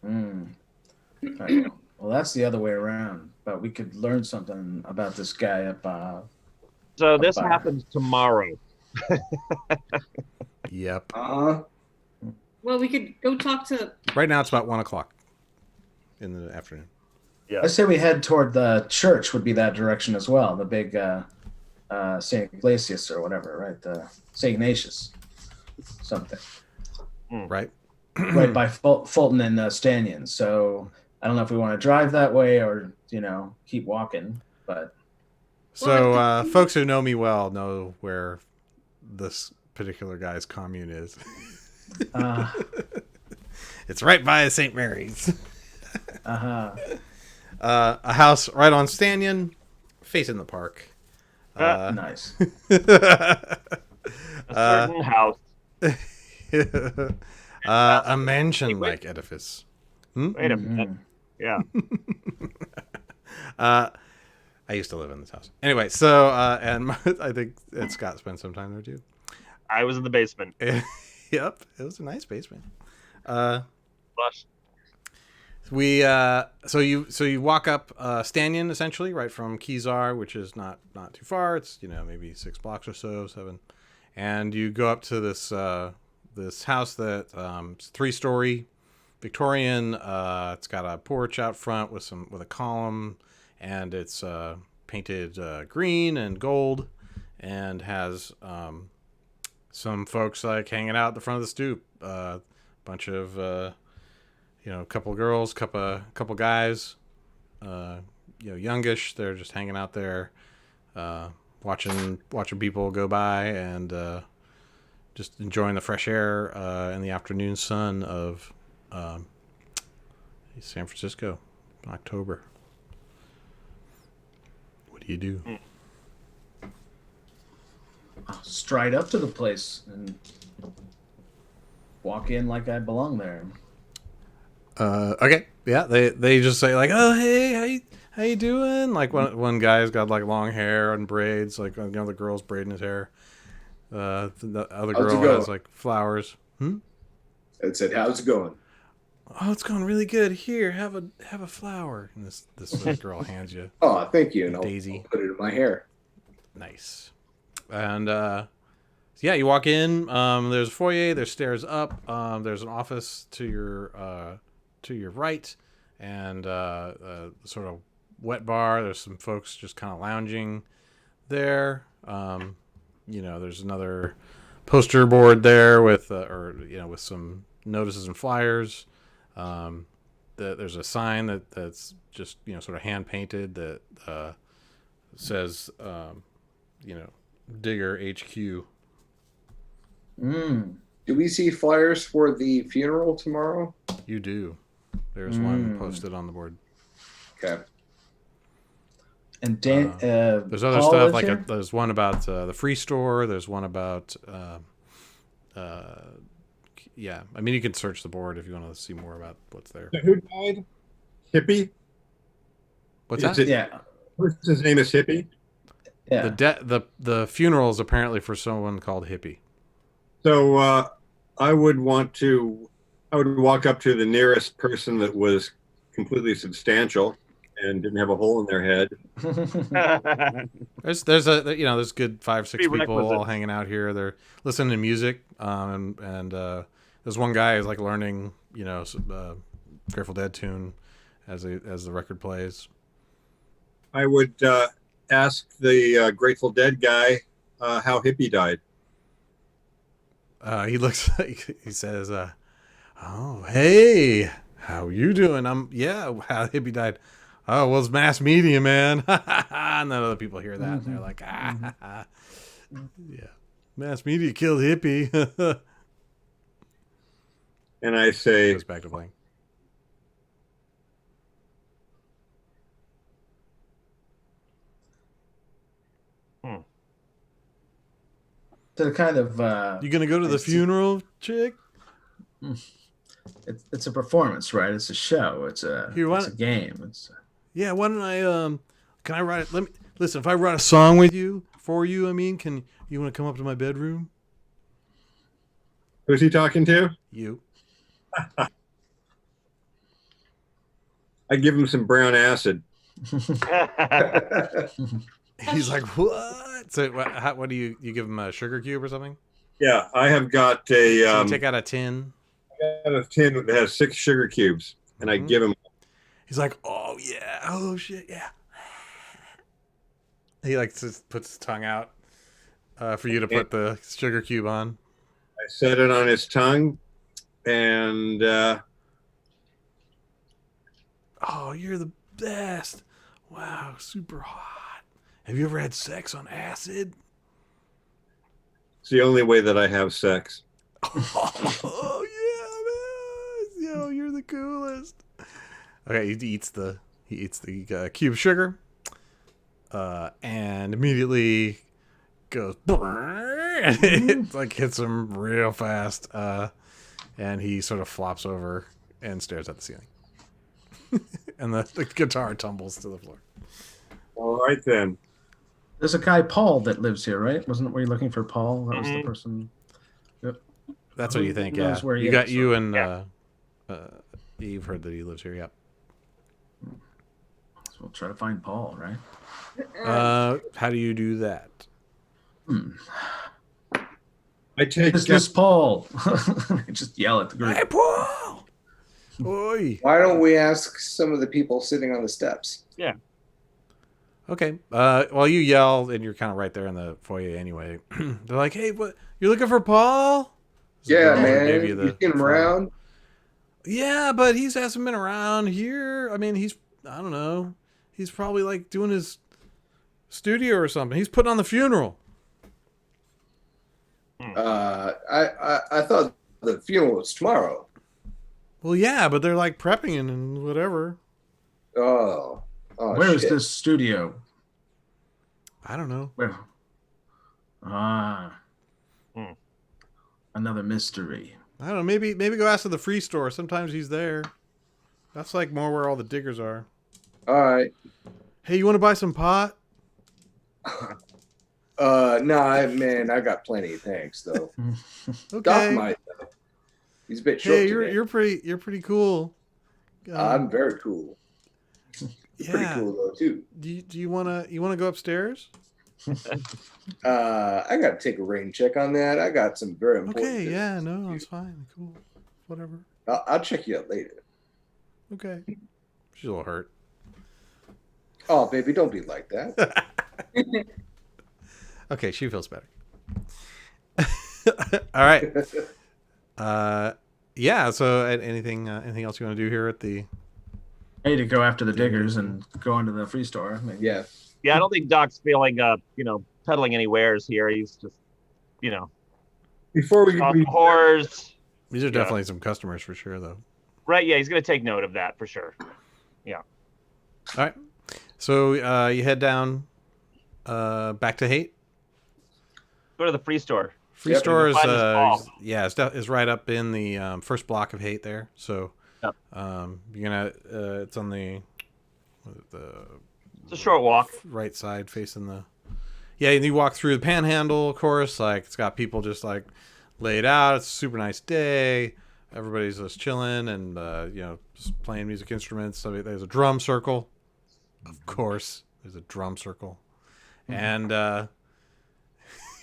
Right. Well, that's the other way around. But we could learn something about this guy up. So this Bye. happens tomorrow. Yep. Well, we could go talk to. Right now it's about 1 o'clock in the afternoon. Yeah. I say we head toward the church. Would be that direction as well. The big Saint Ignatius or whatever, right? Saint Ignatius, something. Right? Right by Fulton and Stanion. So I don't know if we want to drive that way or keep walking. But So folks who know me well know where this particular guy's commune is. It's right by St. Mary's. A house right on Stanion, facing the park. Nice. A certain house. A mansion-like edifice. Wait a minute. Yeah. I used to live in this house. Anyway, so and I think Scott spent some time there too. I was in the basement. Yep, it was a nice basement. Lush. So you walk up Stanion essentially right from Kizar, which is not too far. It's maybe 6 blocks or so, 7, and you go up to this this house that it's 3-story Victorian. It's got a porch out front with a column, and it's painted green and gold, and has some folks like hanging out at the front of the stoop. Bunch of a couple of girls, couple guys, youngish. They're just hanging out there, watching people go by and just enjoying the fresh air and the afternoon sun of San Francisco, October. What do you do? Stride up to the place and walk in like I belong there. Okay, yeah, they just say like, "Oh, hey, how you doing?" Like one guy's got like long hair and braids, like the girl's braiding his hair. The other girl has like flowers. It said, "How's it going?" Oh, it's going really good. Here, have a flower. And this girl hands you. Oh, thank you. And Daisy. I'll put it in my hair. Nice. And so yeah, you walk in. There's a foyer. There's stairs up. There's an office to your right, and sort of wet bar. There's some folks just kind of lounging there. There's another poster board there with with some notices and flyers. There's a sign that's just sort of hand painted that says Digger HQ. Mm. Do we see flyers for the funeral tomorrow? You do. There's one posted on the board. Okay. And There's other Paul stuff lives here? there's one about the free store. There's one about yeah. I mean, you can search the board if you want to see more about what's there. So who died? Hippie? What's Is that? it- Yeah. His name is Hippie. Yeah. The funeral is apparently for someone called Hippie. So I would walk up to the nearest person that was completely substantial and didn't have a hole in their head. There's there's good 5-6 people Prerequisite. all hanging out here. They're listening to music, and there's one guy who's like learning Grateful Dead tune as the record plays. I would ask the Grateful Dead guy how Hippie died. He looks like he says, "Oh, hey, how you doing? How Hippie died. Oh, well, it's mass media, man." And then other people hear that and they're like, yeah, mass media killed Hippie. And I say, Goes back to playing. So kind of You gonna go to the funeral, chick? it's a performance, right? It's a show. It's a game. Yeah, why don't I can I write it? Listen, if I write a song for you, I mean, can you want to come up to my bedroom? who's he talking to? You. I give him some brown acid. He's like, "What?" So what do you give him, a sugar cube or something? Yeah, I have got So a you take out a tin. tin that has 6 sugar cubes, and I give him. He's like, "Oh yeah, oh shit, yeah." He like just puts his tongue out for you to put the sugar cube on. I set it on his tongue, and Oh, you're the best! Wow, super hot. Have you ever had sex on acid? it's the only way that I have sex. Oh yeah, man! Yo, you're the coolest. Okay, he eats the cube of sugar, and immediately goes, and it like hits him real fast, and he sort of flops over and stares at the ceiling, and the guitar tumbles to the floor. All right then. There's a guy, Paul, that lives here, right? Were you looking for Paul? That was the person. That's what you think, Who yeah. knows where he You got is, you so- and Eve heard that he lives here. Yep. So we'll try to find Paul, right? How do you do that? I take Is this Paul? Just yell at the group. Hey, Paul! Oi! Why don't we ask some of the people sitting on the steps? Okay. Well, you yell, and you're kind of right there in the foyer anyway. They're like, "Hey, what? You're looking for Paul?" So Yeah, the girl man. gave You the seen him phone. around? Yeah, but he hasn't been around here. I mean, I don't know. He's probably like doing his studio or something. He's putting on the funeral. I thought the funeral was tomorrow. Well, yeah, but they're like prepping and whatever. Oh, Where is shit. this studio? I don't know. Where? Another mystery. I don't know. Maybe go ask to the free store. Sometimes he's there. That's like more where all the diggers are. All right. Hey, you want to buy some pot? No, man, I got plenty. Thanks, though. Doc Okay. might, though. He's a bit short Hey, today. you're pretty cool. I'm very cool. Pretty yeah. cool though too. Do you wanna go upstairs? I got to take a rain check on that. I got some very important. Okay. Yeah. business to No, do. it's fine. Cool. Whatever. I'll check you out later. Okay. She's a little hurt. Oh, baby, don't be like that. Okay, she feels better. All right. Yeah. So, anything else you want to do here at the? Hey, to go after the diggers and go into the free store. Maybe. Yeah. Yeah, I don't think Doc's feeling, peddling any wares here. He's just, Before we Saw some leave, whores. These are Yeah. definitely some customers for sure, though. Right, yeah, he's going to take note of that for sure. All right. So you head down back to Haight. Go to the free store. Free Yep. store is Find this ball. is right up in the first block of Haight there. So Yep. you're gonna it's on the It's a short walk. right side facing the and you walk through the Panhandle, of course. Like it's got people just like laid out. It's a super nice day. Everybody's just chilling and just playing music instruments. So there's a drum circle, of course. There's a drum circle, and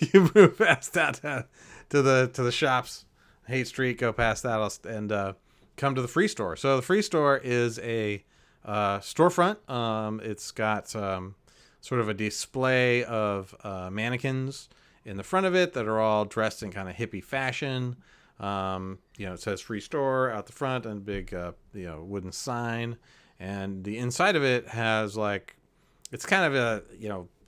you move past that to the shops, Haight Street. Go past that and come to the free store. So the free store is a storefront. It's got sort of a display of mannequins in the front of it that are all dressed in kind of hippie fashion. It says free store out the front and a big wooden sign, and the inside of it has like it's kind of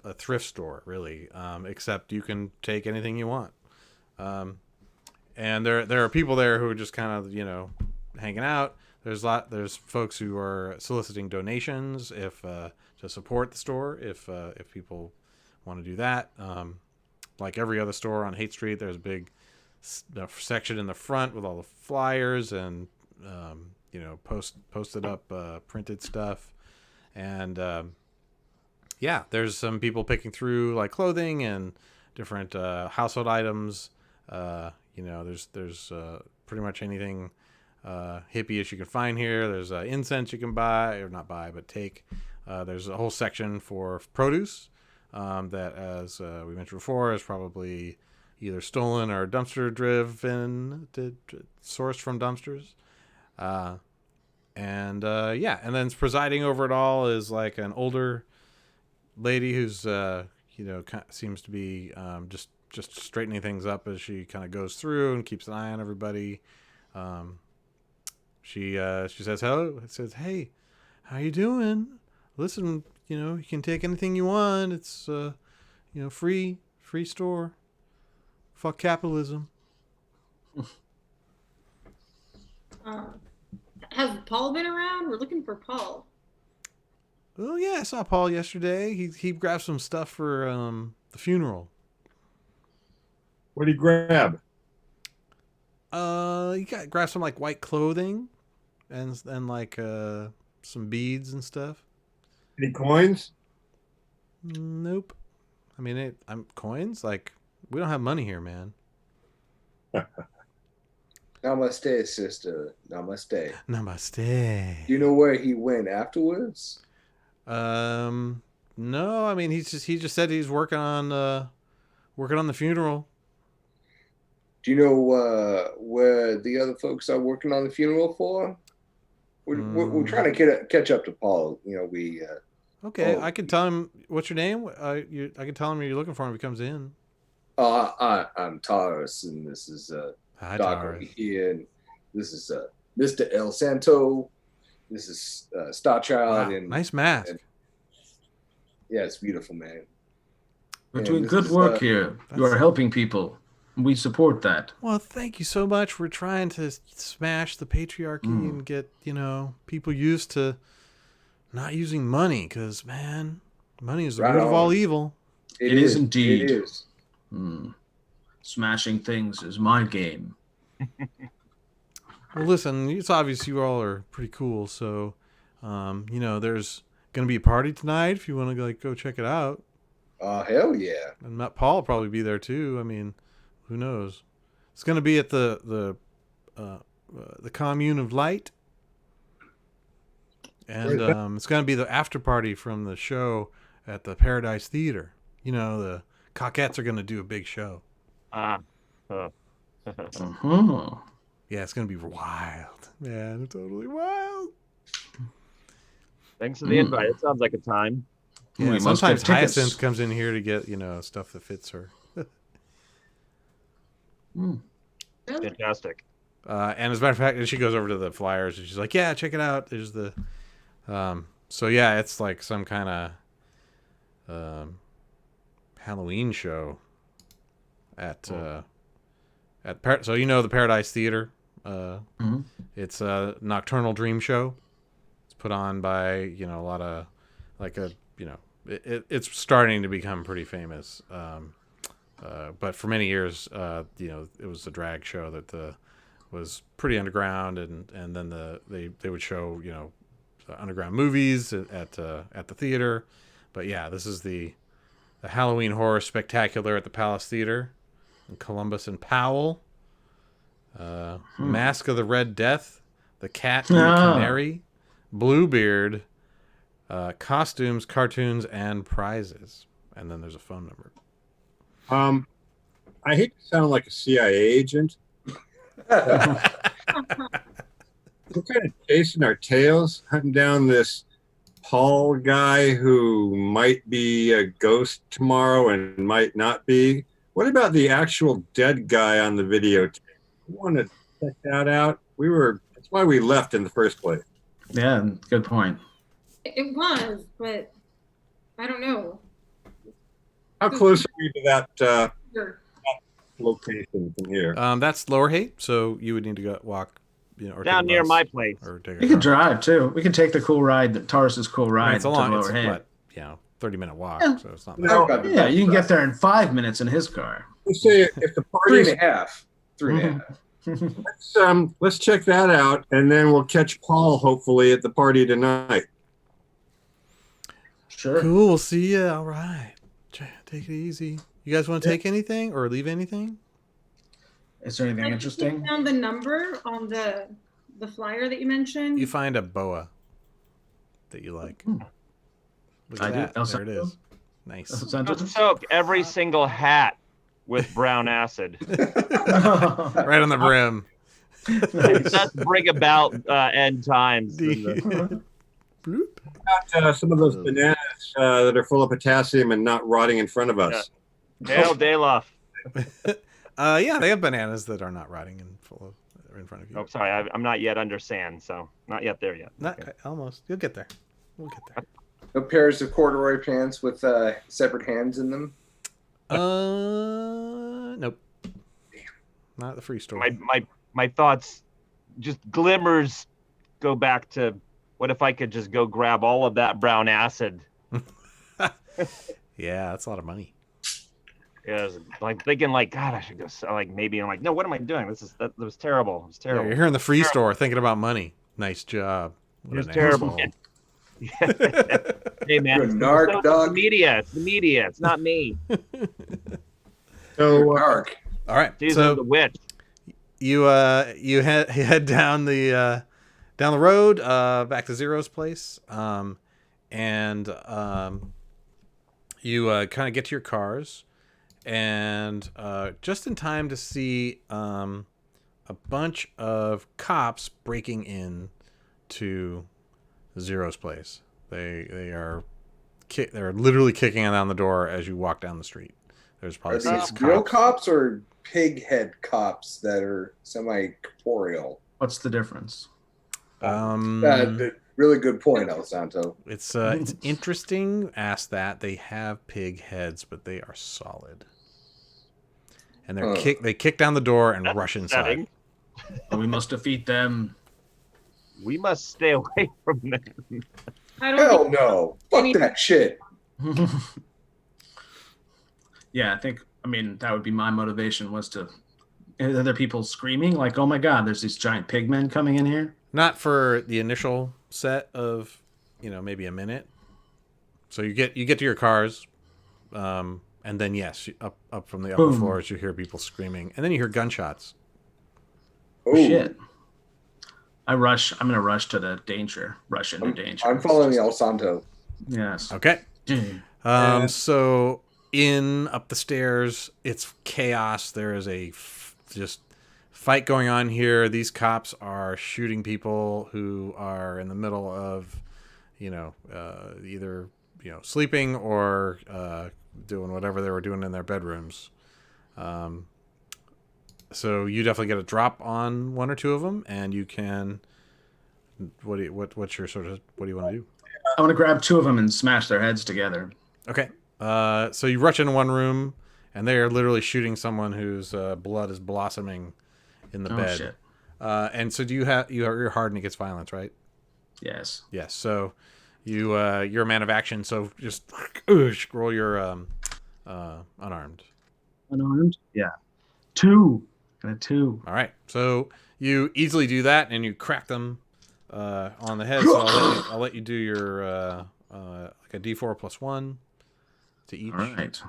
a thrift store really, except you can take anything you want. And there are people there who are just kind of hanging out. There's folks who are soliciting donations to support the store if people want to do that. Like every other store on Haight Street, there's a big section in the front with all the flyers and posted up printed stuff. And there's some people picking through like clothing and different household items. There's pretty much anything hippie-ish you can find here. There's incense you can buy, or not buy, but take. There's a whole section for produce that, as we mentioned before, is probably either stolen or dumpster driven, sourced from dumpsters. And then presiding over it all is like an older lady who's seems to be just straightening things up as she kind of goes through and keeps an eye on everybody. She says hello. It says, "Hey, how you doing? Listen, you can take anything you want. It's free store. Fuck capitalism." Has Paul been around? We're looking for Paul. Oh yeah, I saw Paul yesterday. He grabbed some stuff for the funeral. what do you grab? He grabbed some like white clothing, and like some beads and stuff. Any coins? Nope. I mean, I'm coins. Like we don't have money here, man. Namaste, sister. Namaste. Namaste. Do you know where he went afterwards? No. I mean, he just said he's working on the funeral. Do you know where the other folks are working on the funeral for? We're trying to catch up to Paul. Okay, I can tell him what's your name. I can tell him you're looking for him if he comes in. I'm Taurus, and this is Hi, Doc Taurus. over here, and this is Mr. El Santo. This is Star Child, Wow, and nice mask. and- yeah, it's beautiful, man. We're And doing this good is, work here. You are helping people. We support that. Well, thank you so much. We're trying to smash the patriarchy and get people used to not using money, because man, money is the Right root of all on. evil. It is indeed. It is. Smashing things is my game. Well, listen, it's obvious you all are pretty cool, so there's gonna be a party tonight if you want to go check it out. Hell yeah. And Paul will probably be there too. I mean, who knows? It's gonna be at the Commune of Light, and it's gonna be the after party from the show at the Paradise Theater. The Coquettes are gonna do a big show. Uh-huh. Yeah, it's gonna be wild, man. Totally wild. Thanks for the invite. It sounds like a time. Yeah, We must sometimes get tickets. Hyacinth comes in here to get stuff that fits her. Really? Fantastic. And as a matter of fact, she goes over to the flyers and she's like, "Yeah, check it out. There's the." So yeah, it's like some kind of Halloween show at So you know the Paradise Theater. Mhm. It's a nocturnal dream show. It's put on by a lot of it's starting to become pretty famous. But for many years, it was a drag show that was pretty underground, and then they would show underground movies at the theater. But yeah, this is the Halloween Horror Spectacular at the Palace Theater in Columbus and Powell. Mask of the Red Death, the Cat and the Canary, Bluebeard, costumes, cartoons, and prizes. And then there's a phone number. I hate to sound like a CIA agent. We're kind of chasing our tails, hunting down this Paul guy who might be a ghost tomorrow and might not be. What about the actual dead guy on the videotape? We want to check that out. That's why we left in the first place. Yeah, good point. It was, but I don't know. How close are we to that Sure. location from here? That's Lower Haight, so you would need to walk, or Down take a near bus, my place. or take a We could car. drive too. We can take the cool ride, Taurus's cool I mean, ride it's a to long, Lower it's Haight. what, 30-minute walk, Yeah. so it's not. No, I've got the Yeah, bus you can drive. get there in 5 minutes in his car. Let's say if the Three party's and a half. Three and a half. let's check that out, and then we'll catch Paul hopefully at the party tonight. Sure. Cool. We'll see you. All right. Take it easy. You guys want to take anything or leave anything? Is there anything interesting? I found the number on the flyer that you mentioned. You find a boa that you like. Look I at do. that. El There it Santo? is. Nice. Sounds Soak every single hat with brown acid. Right on the brim. Let's bring about end times. Bloop. Some of those bananas that are full of potassium and not rotting in front of us. Hail Dayloff. Yeah, they have bananas that are not rotting and in front of you. Oh, sorry, I'm not yet under sand, so not yet there yet. Not Okay. almost. You'll get there. We'll get there. No pairs of corduroy pants with separate hands in them. Nope. Not at the free store. My thoughts, just glimmers, go back to what if I could just go grab all of that brown acid. Yeah, that's a lot of money. Yeah, like thinking like, God, I should go. Maybe I'm like, no, what am I doing? That was terrible. It was Yeah, terrible. you're here in the free store thinking about money. Nice job. What It was an terrible. asshole. Hey man, You're a narc, it's dog. the media. It's the media. It's not me. So Dark. All right. She's So the witch. you head down the road back to Zero's place, and you kind of get to your cars, and just in time to see a bunch of cops breaking in to Zero's place. They're literally kicking down the door as you walk down the street. There's probably Are 6 these real cops. cops or pig head cops that are semi-corporeal? What's the difference? Really good point, El Santo. It's interesting. Ask that they have pig heads, but they are solid, and they kick down the door and That's rush inside. upsetting. We must defeat them. We must stay away from them. I don't Hell think no. Fuck that shit. Yeah, I mean, that would be my motivation was to other people screaming like, oh my God, there's these giant pig men coming in here. Not for the initial set of, maybe a minute. So you get to your cars, and then yes, up from the upper Boom. floors you hear people screaming, and then you hear gunshots. Oh Shit. I'm going to rush to the danger. Rush into danger. I'm following El Santo. Yes. Okay. Yeah. So up the stairs, it's chaos. There is a just fight going on here. These cops are shooting people who are in the middle of, either sleeping or doing whatever they were doing in their bedrooms. So you definitely get a drop on one or two of them, and you can. What's your what do you want to do? I want to grab two of them and smash their heads together. Okay. So you rush into one room, and they are literally shooting someone whose blood is blossoming in the bed. Shit. And so you're hardened against violence, right? Yes. Yes. So you're a man of action. So just roll your unarmed. Unarmed? Yeah. 2. Got a 2. All right. So you easily do that, and you crack them on the head. So I'll let you do your like a D4 plus 1 to each. All right.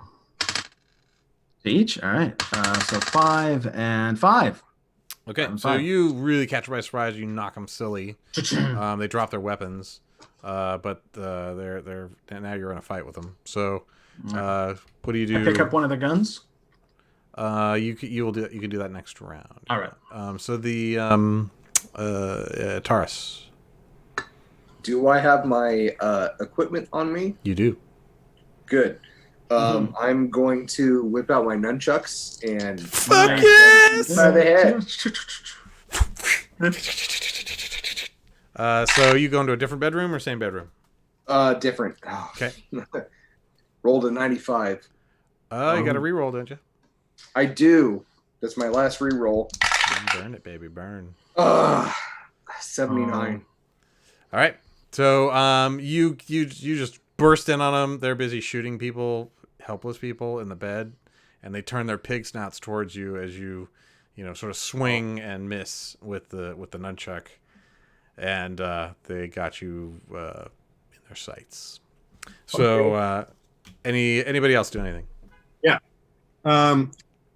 To each? All right. So 5 and 5. Okay. So you really catch them by surprise. You knock them silly. They drop their weapons, but they're now you're in a fight with them. So what do you do? I pick up one of the guns. You can do that next round. All right. So the Taurus. Do I have my equipment on me? You do. Good. I'm going to whip out my nunchucks and Fuck yes! by the head. So you go into a different bedroom or same bedroom? Different. Oh. Okay. Rolled a 95. You got to re-roll, don't you? I do. That's my last re-roll. Burn it, baby, burn. 79. All right. So you just burst in on them. They're busy shooting people, helpless people in the bed, and they turn their pig snouts towards you as you sort of swing and miss with the nunchuck, and they got you in their sights. So anybody else do anything? Yeah.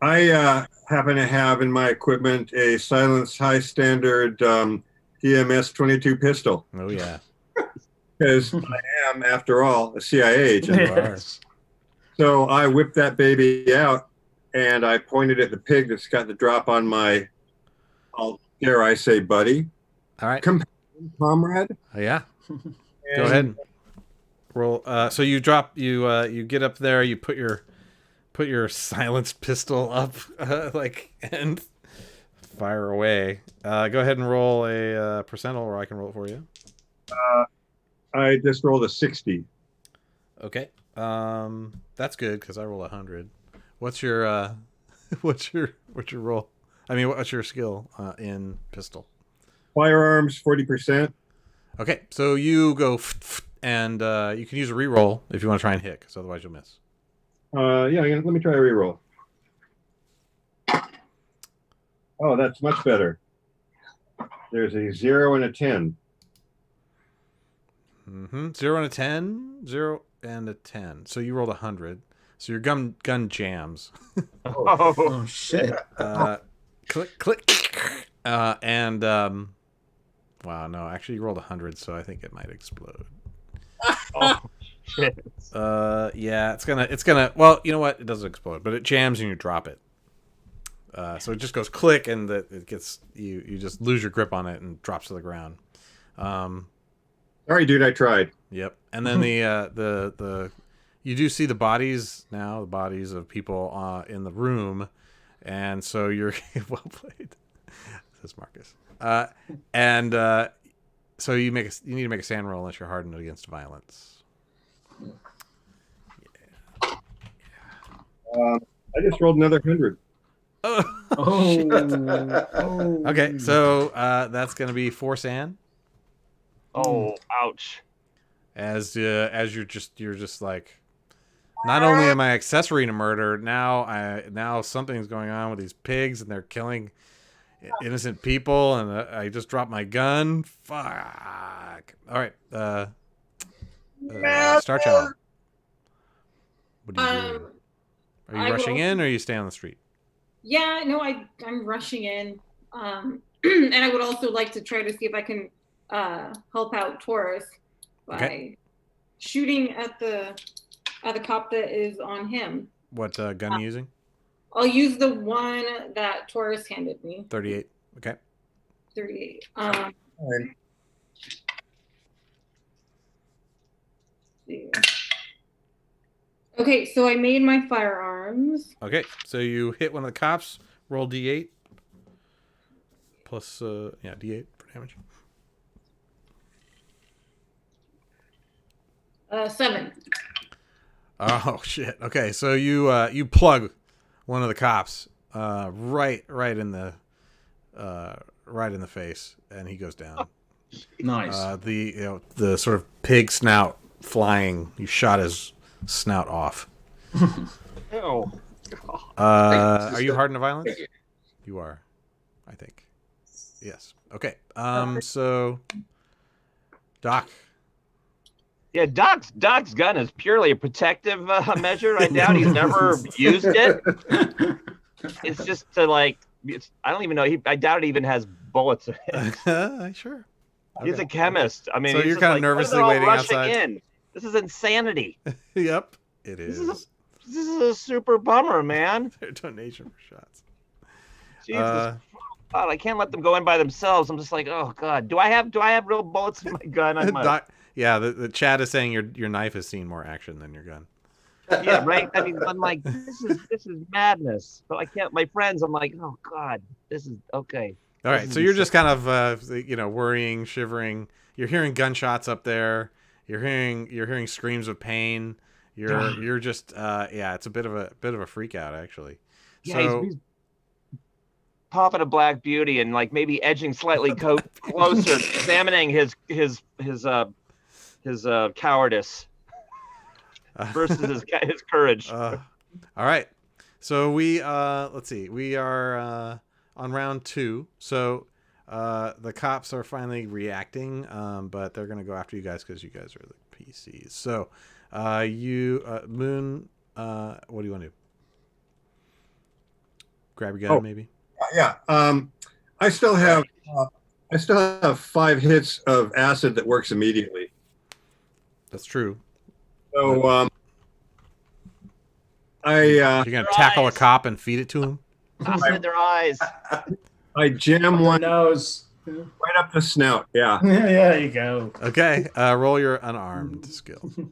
I happen to have in my equipment a silenced high standard DMS 22 pistol. Oh yeah. Because I am, after all, a CIA agent. Yes. So I whipped that baby out, and I pointed at the pig that's got the drop on my, dare I say, buddy. All right. Comrade. Yeah. Go ahead. Roll. So you drop. You get up there. You put your silenced pistol up, and fire away. Go ahead and roll a percentile, or I can roll it for you. I just rolled a 60. Okay. That's good because I roll 100. What's your what's your roll? I mean, what's your skill in pistol? Firearms 40%. Okay, so you go and you can use a reroll if you want to try and hit, because otherwise you'll miss. Yeah, let me try a reroll. Oh, that's much better. There's a 0 and a 10. 0 and a 10, 0 and a 10. So you rolled 100. So your gun jams. Oh shit! Click. And wow, no, actually you rolled 100, so I think it might explode. Oh shit! Yeah, it's gonna. Well, you know what? It doesn't explode, but it jams and you drop it. So it just goes click, and it gets you just lose your grip on it and drops to the ground. Sorry, dude, I tried. Yep. And then the you do see the bodies now, the bodies of people in the room, and so you're well played, says Marcus. So you need to make a sand roll unless you're hardened against violence. I just rolled another 100. Oh. Okay, so that's gonna be 4 sand. Oh, ouch! As you're just like, not only am I accessory to murder, now something's going on with these pigs and they're killing innocent people, and I just dropped my gun. Fuck. All right, Star Child. What do you do? Are you rushing in, or are you staying on the street? Yeah, no, I'm rushing in, and I would also like to try to see if I can help out Taurus by shooting at the cop that is on him. What gun are you using? I'll use the one that Taurus handed me. 38. Okay. 38. Okay, so I made my firearms. Okay, so you hit one of the cops. Roll D8 plus D8 for damage. 7. Oh shit. Okay, so you plug one of the cops right in the face, and he goes down. Nice. The sort of pig snout flying. You shot his snout off. Oh. Are you hardened to violence? Thank you. You are, I think. Yes. Okay. So, Doc. Yeah, Doc's gun is purely a protective measure. I doubt he's never used it. It's just to I don't even know. I doubt it even has bullets in it. Sure. He's a chemist. I mean, So you're kind of nervously waiting outside. In. This is insanity. Yep, it is. This is a super bummer, man. Their donation for shots. Jesus God, I can't let them go in by themselves. I'm just like, oh God, do I have real bullets in my gun? The chat is saying your knife has seen more action than your gun. Yeah, right. I mean, I'm like, this is madness. But I can't. My friends, I'm like, oh God, this is okay. All right, so you're just kind of worrying, shivering. You're hearing gunshots up there. You're hearing screams of pain. You're just it's a bit of a freak out actually. Yeah, so he's popping a Black Beauty and maybe edging slightly closer, examining his cowardice versus his courage. All right, so let's see. We are on round 2. So the cops are finally reacting, but they're gonna go after you guys because you guys are the PCs. So Moon, what do you want to do? Grab your gun, maybe. Yeah. I still have 5 hits of acid that works immediately. That's true. So you're gonna tackle a cop and feed it to him. Acid in their eyes. I jam one nose right up the snout. Yeah. Yeah, there you go. Okay. Roll your unarmed skill, and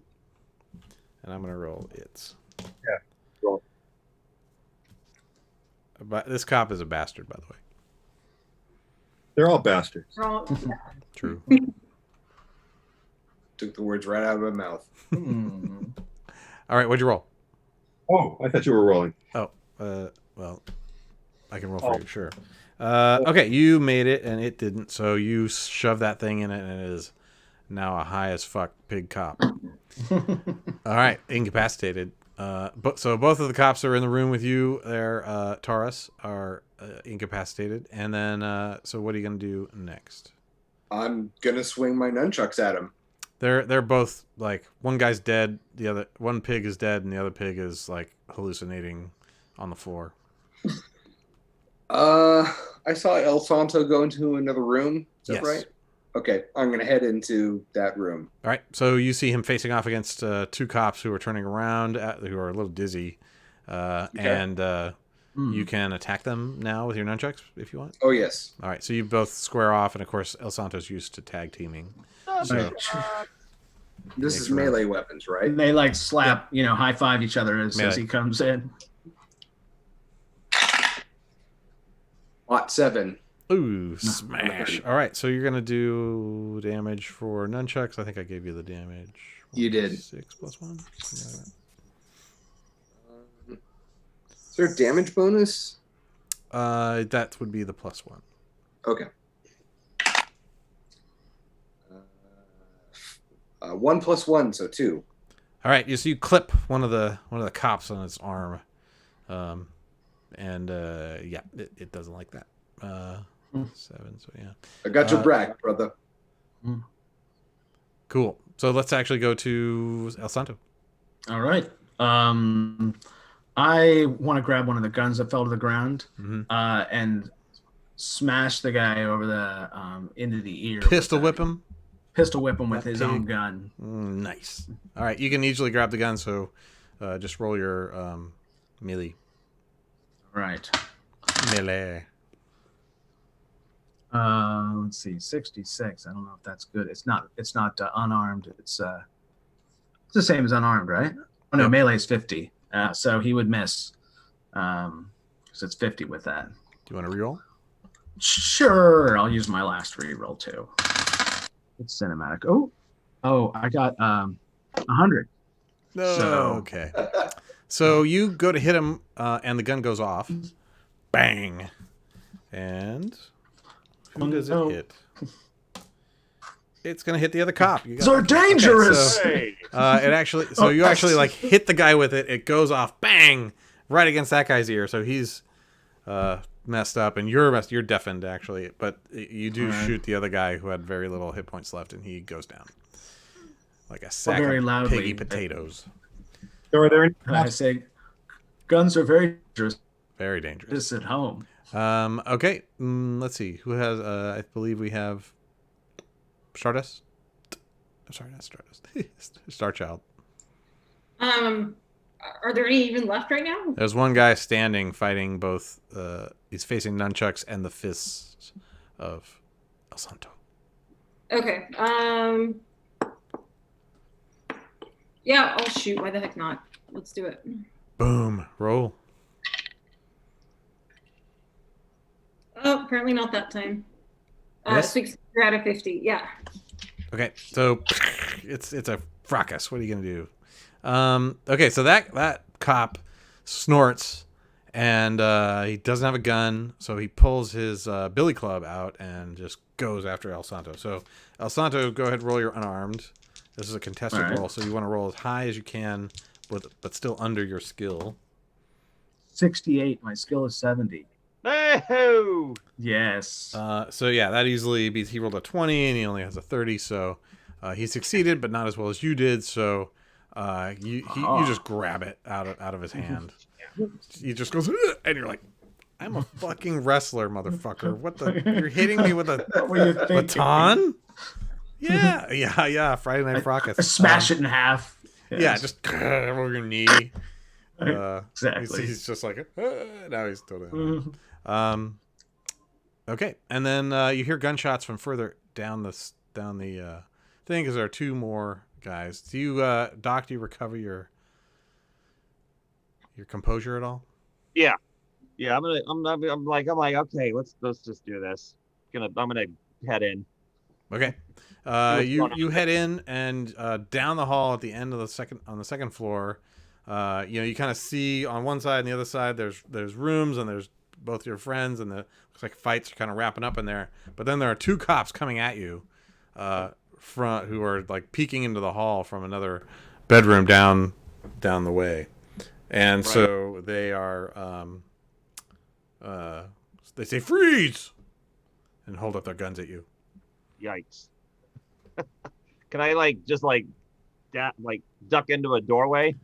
I'm gonna roll its. Yeah. Roll. But this cop is a bastard, by the way. They're all bastards. True. Took the words right out of my mouth. All right, what'd you roll? Oh, I thought you were rolling. Oh, well, I can roll for you, sure. Okay, you made it, and it didn't, so you shove that thing in it, and it is now a high as fuck pig cop. All right, incapacitated. So both of the cops are in the room with you. They're Taurus are incapacitated, and then so what are you gonna do next? I'm gonna swing my nunchucks at him. They're both one guy's dead, one pig is dead, and the other pig is hallucinating on the floor. I saw El Santo go into another room. Is that Yes. right? Okay, I'm gonna head into that room. All right, so you see him facing off against 2 cops who are turning around, who are a little dizzy, and you can attack them now with your nunchucks if you want. Oh yes. All right, so you both square off, and of course El Santo's used to tag teaming. So This is melee weapons, right? And they slap, high five each other as he comes in. Lot 7. ooh, smash! All right, so you're gonna do damage for nunchucks. I think I gave you the damage. You did. 6 + 1. Is there a damage bonus? That would be the +1. Okay. 1 + 1, so 2. All right, so you clip one of the cops on its arm, and it doesn't like that. 7, so yeah. I got your back, brother. Cool. So let's actually go to El Santo. All right. I want to grab one of the guns that fell to the ground and smash the guy over the into the ear. Pistol whip him. Pistol whip him with his own gun. Nice. All right, you can easily grab the gun, so just roll your melee. Right. Melee. Let's see, 66. I don't know if that's good. It's not unarmed. It's the same as unarmed, right? Oh no, Yep. melee is 50. So he would miss. So it's 50 with that. Do you want to reroll? Sure, I'll use my last reroll too. It's cinematic. Oh, I got 100. No. So- Okay. So you go to hit him, and the gun goes off. Bang. And who does it hit? It's gonna hit the other cop. You got They're lucky. dangerous. Okay, so, it actually, so you actually like hit the guy with it. It goes off, bang, right against that guy's ear. So he's messed up, and you're deafened actually. But you do shoot the other guy who had very little hit points left, and he goes down like a sack of piggy potatoes. So are there any I say, guns are very dangerous. Very dangerous. Just at home. Okay. Let's see. Who has? I believe we have Stardust. Sorry, not Stardust. Starchild. Are there any even left right now? There's one guy standing, fighting both. He's facing nunchucks and the fists of El Santo. Okay. Yeah, I'll shoot. Why the heck not? Let's do it. Boom. Roll. Oh, apparently not that time. Yes? 6 out of 50. Yeah. Okay, so it's a fracas. What are you gonna do? Okay, so that cop snorts, and he doesn't have a gun, so he pulls his billy club out and just goes after El Santo. So El Santo, go ahead, roll your unarmed. This is a contested roll, so you want to roll as high as you can, but still under your skill. 68. My skill is 70. Hey-ho! Yes. So yeah, that easily beats. He rolled a 20 and he only has a 30, so he succeeded, but not as well as you did. So you just grab it out of his hand. He just goes, "Ugh," and you're like, "I'm a fucking wrestler, motherfucker! What the? You're hitting me with a baton?" Yeah. Friday Night Fracas. I smash it in half. Yes. Yeah, just over your knee. Exactly. He's just like, now he's still down. Okay, and then you hear gunshots from further down the thing because there are two more guys. Do you, Doc? Do you recover your composure at all? Yeah. I'm like, okay, let's just do this. I'm gonna head in. Okay. You head in and down the hall at the end of the second floor. You kind of see on one side and the other side there's rooms and there's both your friends and looks like fights are kind of wrapping up in there. But then there are two cops coming at you, front who are like peeking into the hall from another bedroom down the way, and so they are they say freeze and hold up their guns at you. Yikes! Can I just duck into a doorway?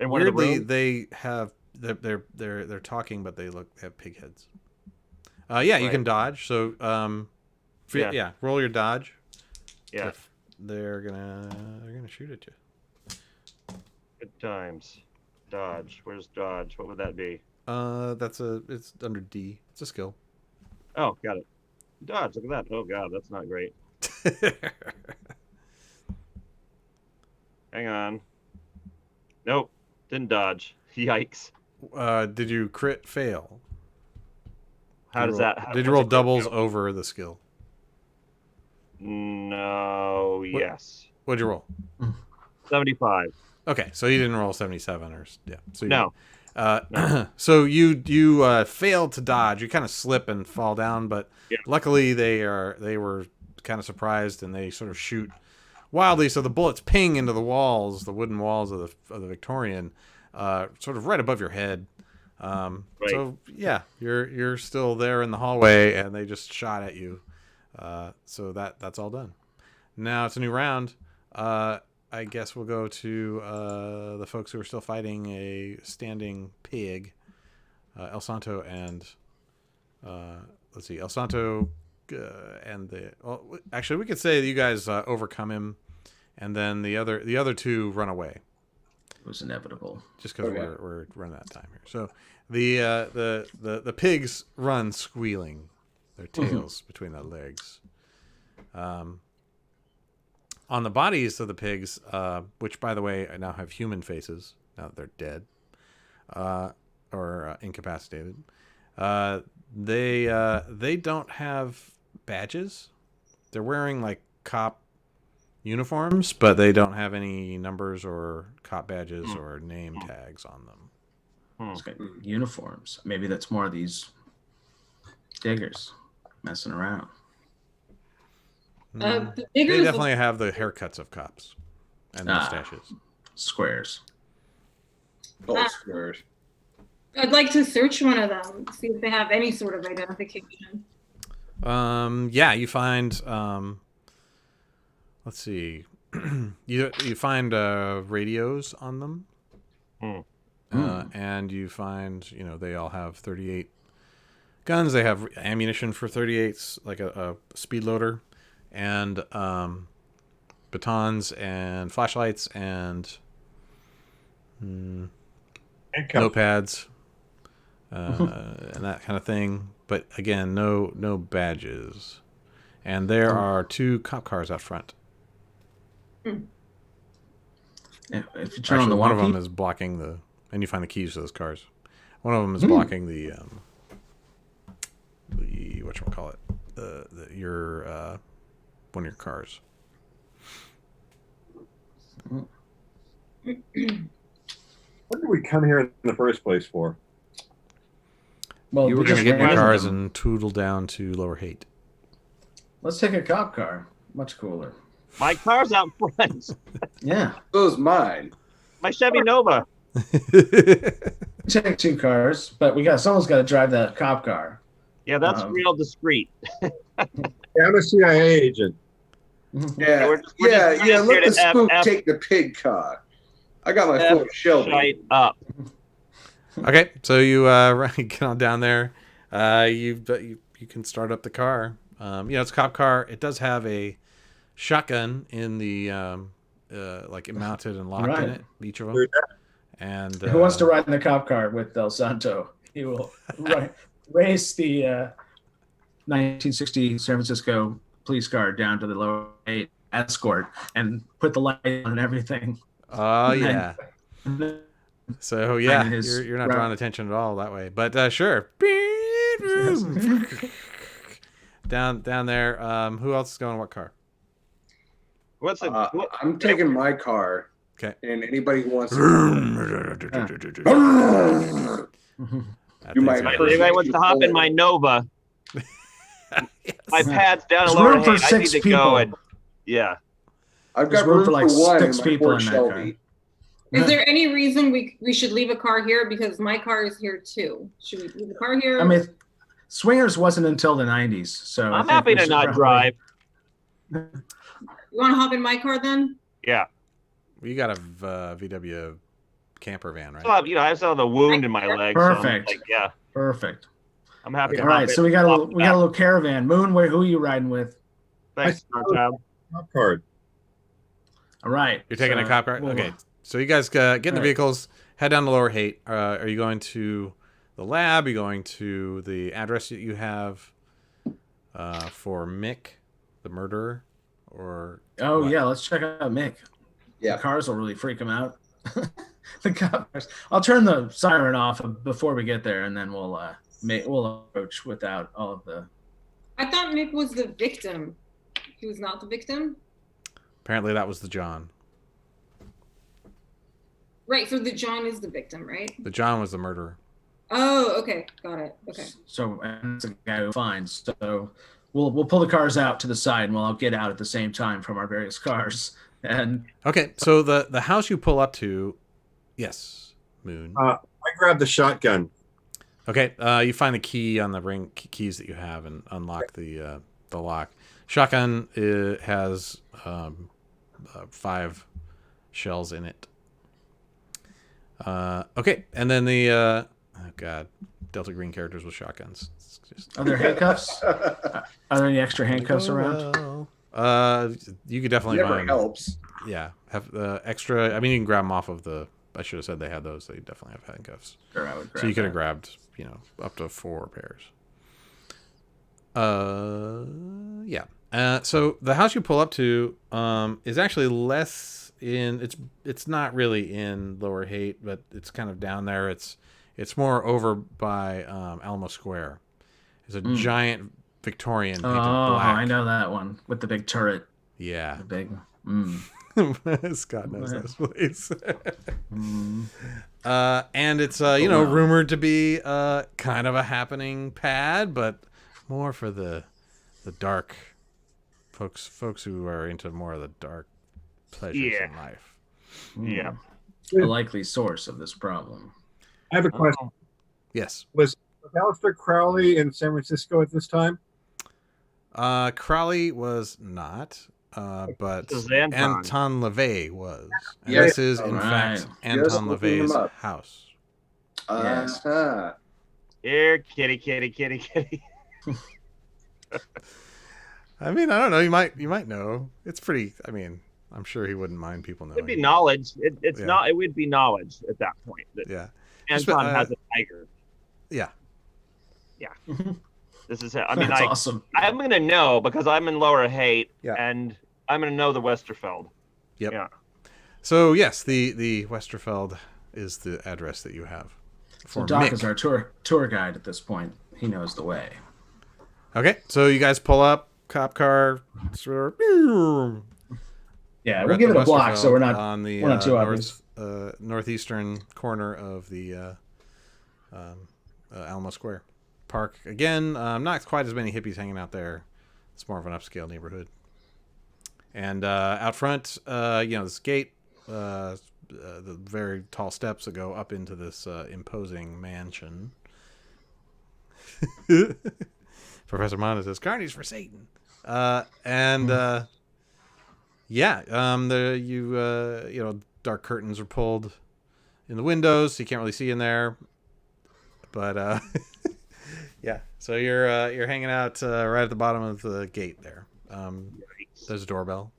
In one of the Weirdly, rooms? they have they're talking, but they have pig heads. You can dodge. So roll your dodge. Yeah, they're gonna shoot at you. good times. Dodge. Where's dodge? What would that be? It's under D. It's a skill. Oh, got it. Dodge. Look at that. Oh god, that's not great. Hang on. Nope. Didn't dodge. Yikes. Did you crit fail? Did you roll doubles over the skill? No. Yes. What'd you roll? 75. Okay, so you didn't roll 77 or yeah. So no. So you failed to dodge. You kind of slip and fall down, but luckily they were kind of surprised and they sort of shoot wildly. So the bullets ping into the wooden walls of the Victorian, sort of right above your head. So yeah, you're still there in the hallway, and they just shot at you. So that's all done. Now it's a new round. I guess we'll go to the folks who are still fighting a standing pig, El Santo and let's see, El Santo and actually we could say that you guys overcome him, and then the other two run away. It was inevitable. Just because we're running out of time here. So the pigs run squealing, their tails between their legs. On the bodies of the pigs, which by the way now have human faces now that they're dead or incapacitated, they don't have badges. They're wearing like cop uniforms, but they don't have any numbers or cop badges or name tags on them. It's got uniforms. Maybe that's more of these diggers messing around. The They diggers, definitely have the haircuts of cops and mustaches. Squares. Oh, squares. I'd like to search one of them, see if they have any sort of identification. Yeah, you find. Let's see. you find radios on them, and you find they all have 38 guns. They have ammunition for 38s, like a speed loader, and batons and flashlights and notepads and that kind of thing. But again, no badges. And there are 2 cop cars out front. If you turn on the one of walkie, them is blocking the, and you find the keys to those cars. One of them is blocking the whatchamacallit, your one of your cars. What did we come here in the first place for? well, You were we going to just get in your ran cars them. and tootle down to Lower Haight. Let's take a cop car. Much cooler. My car's out front. Yeah. So's mine. My Chevy Nova. Take 2 cars, but someone's got to drive that cop car. Yeah, that's real discreet. Yeah, I'm a CIA agent. Yeah, we're just let here the to spook F- take the pig car. I got my Ford Shelby. Shite up. Okay, so you get on down there. You can start up the car. It's a cop car. It does have a shotgun in the like mounted and locked in it. Each of them. And Who wants to ride in the cop car with Del Santo? He will race the 1960 San Francisco police car down to the Lower Haight escort and put the light on and everything. Oh yeah. So yeah, his you're not drawing attention at all that way. But sure. down there. Who else is going in what car? What's it? I'm taking my car. Okay. And anybody who wants to. You might- If anybody wants to hop in my Nova, Yes. my pad's down There's Lower room for Haight. I need 6 to people. go and I've There's got room room for, like, for one 6 in my people Ford in that Shelby. Is there any reason we should leave a car here? Because my car is here too. Should we leave the car here? I mean, Swingers wasn't until the 90s, so I I'm think happy we to should not probably- drive. You want to hop in my car then? Yeah. You got a VW camper van, right? Still have, I still have the wound in my leg. Perfect. So I'm like, yeah, Perfect. I'm happy Okay. to All hop right, in. so we got a little caravan. Moon, who are you riding with? Thanks, Starchild. Cop card. All right. You're taking so a cop car? we'll- Okay. So you guys get in the All right. vehicles, head down to Lower Haight. Are you going to the lab? Are you going to the address that you have for Mick, the murderer? Or Oh, what? yeah, let's check out Mick. Yeah. The cars will really freak him out. The cars. I'll turn the siren off before we get there, and then we'll approach without all of the. I thought Mick was the victim. He was not the victim? Apparently that was the John. Right, so the John is the victim, right? The John was the murderer. Oh, okay. Got it. Okay. So and that's the guy who finds. So we'll pull the cars out to the side, and we'll all get out at the same time from our various cars. And Okay, so the house you pull up to, yes, Moon. I grabbed the shotgun. Okay, you find the key on the ring keys that you have and unlock the lock. Shotgun has 5 shells in it. Okay, and then the oh god, Delta Green characters with shotguns. It's just, are there handcuffs? Are there any extra handcuffs around? You could definitely Never find. helps. Yeah, have extra. I mean, you can grab them off of the. I should have said they had those. They definitely have handcuffs. Sure, I would grab So you could have that. grabbed, up to 4 pairs. Yeah. So the house you pull up to is actually less in. It's not really in Lower Haight, but it's kind of down there. It's more over by Alamo Square. It's a giant Victorian painted Oh, black. I know that one with the big turret. Yeah. The big. Scott knows Yeah. this place. Mm. And it's rumored to be kind of a happening pad, but more for the dark folks who are into more of the dark pleasures Yeah. in life. Yeah. A likely source of this problem. I have a question. Oh, Yes. Was Aleister Crowley in San Francisco at this time? Crowley was not, but This is Anton. Anton LaVey was. And Yeah. this is, All in right. fact, Anton looking him LaVey's up. house. Yes. Uh-huh. here, kitty. I mean, I don't know. You might know. It's pretty. I mean, I'm sure he wouldn't mind people knowing. It'd be knowledge. It's Yeah. not. It would be knowledge at that point. That Yeah. Anton has a tiger. Yeah. This is. I mean, That's awesome. I'm gonna know because I'm in Lower Haight, Yeah. and I'm gonna know the Westerfeld. Yep. Yeah. So yes, the Westerfeld is the address that you have. So For Doc Mick. is our tour guide at this point. He knows the way. Okay, so you guys pull up, cop car, sort of, Yeah, we're we'll at give the it a block so we're Westerfeld not on the we're not too obvious. northeastern corner of the Alamo Square Park. Again, not quite as many hippies hanging out there. It's more of an upscale neighborhood. And out front, this gate, the very tall steps that go up into this imposing mansion. Professor Monda says, "Carnies for Satan," dark curtains are pulled in the windows, so you can't really see in there. But yeah, so you're hanging out right at the bottom of the gate there. There's a doorbell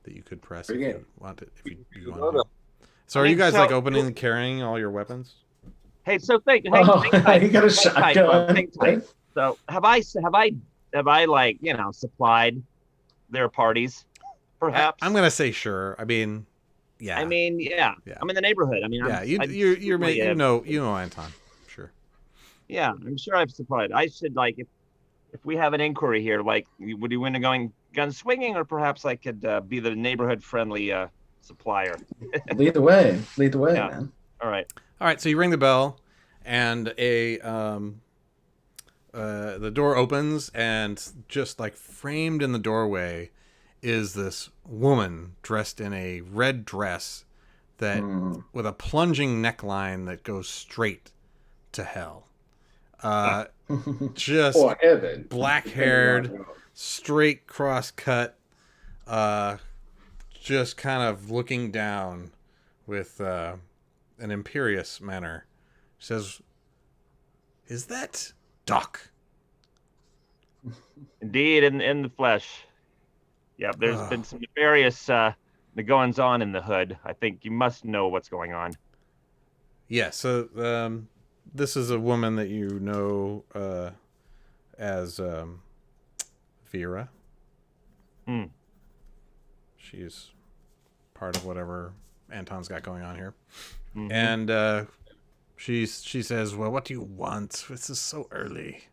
that you could press if you want it. If you want to. So are you guys like opening and carrying all your weapons? Hey, so hang You tight, got a hang tight, shotgun. hang tight. So have I like supplied their parties? Perhaps. I'm gonna say sure. I mean, yeah. I mean, yeah. I'm in the neighborhood. I mean, yeah. I'm You certainly, know Anton. Sure. Yeah, I'm sure I've supplied. I should like if we have an inquiry here, like would you want to going gun swinging, or perhaps I could be the neighborhood friendly supplier. Lead the way, Yeah. man. All right. All right, so you ring the bell, and the door opens, and just like framed in the doorway is this woman dressed in a red dress that with a plunging neckline that goes straight to hell. Just Oh, heaven. black-haired, straight cross-cut, just kind of looking down with an imperious manner. She says, "Is that Doc?" Indeed, in the flesh. Yeah, there's been some nefarious goings on in the hood. I think you must know what's going on. Yeah, so this is a woman that you know as Vera. She's part of whatever Anton's got going on here. Mhm. And she says, "Well, what do you want? This is so early."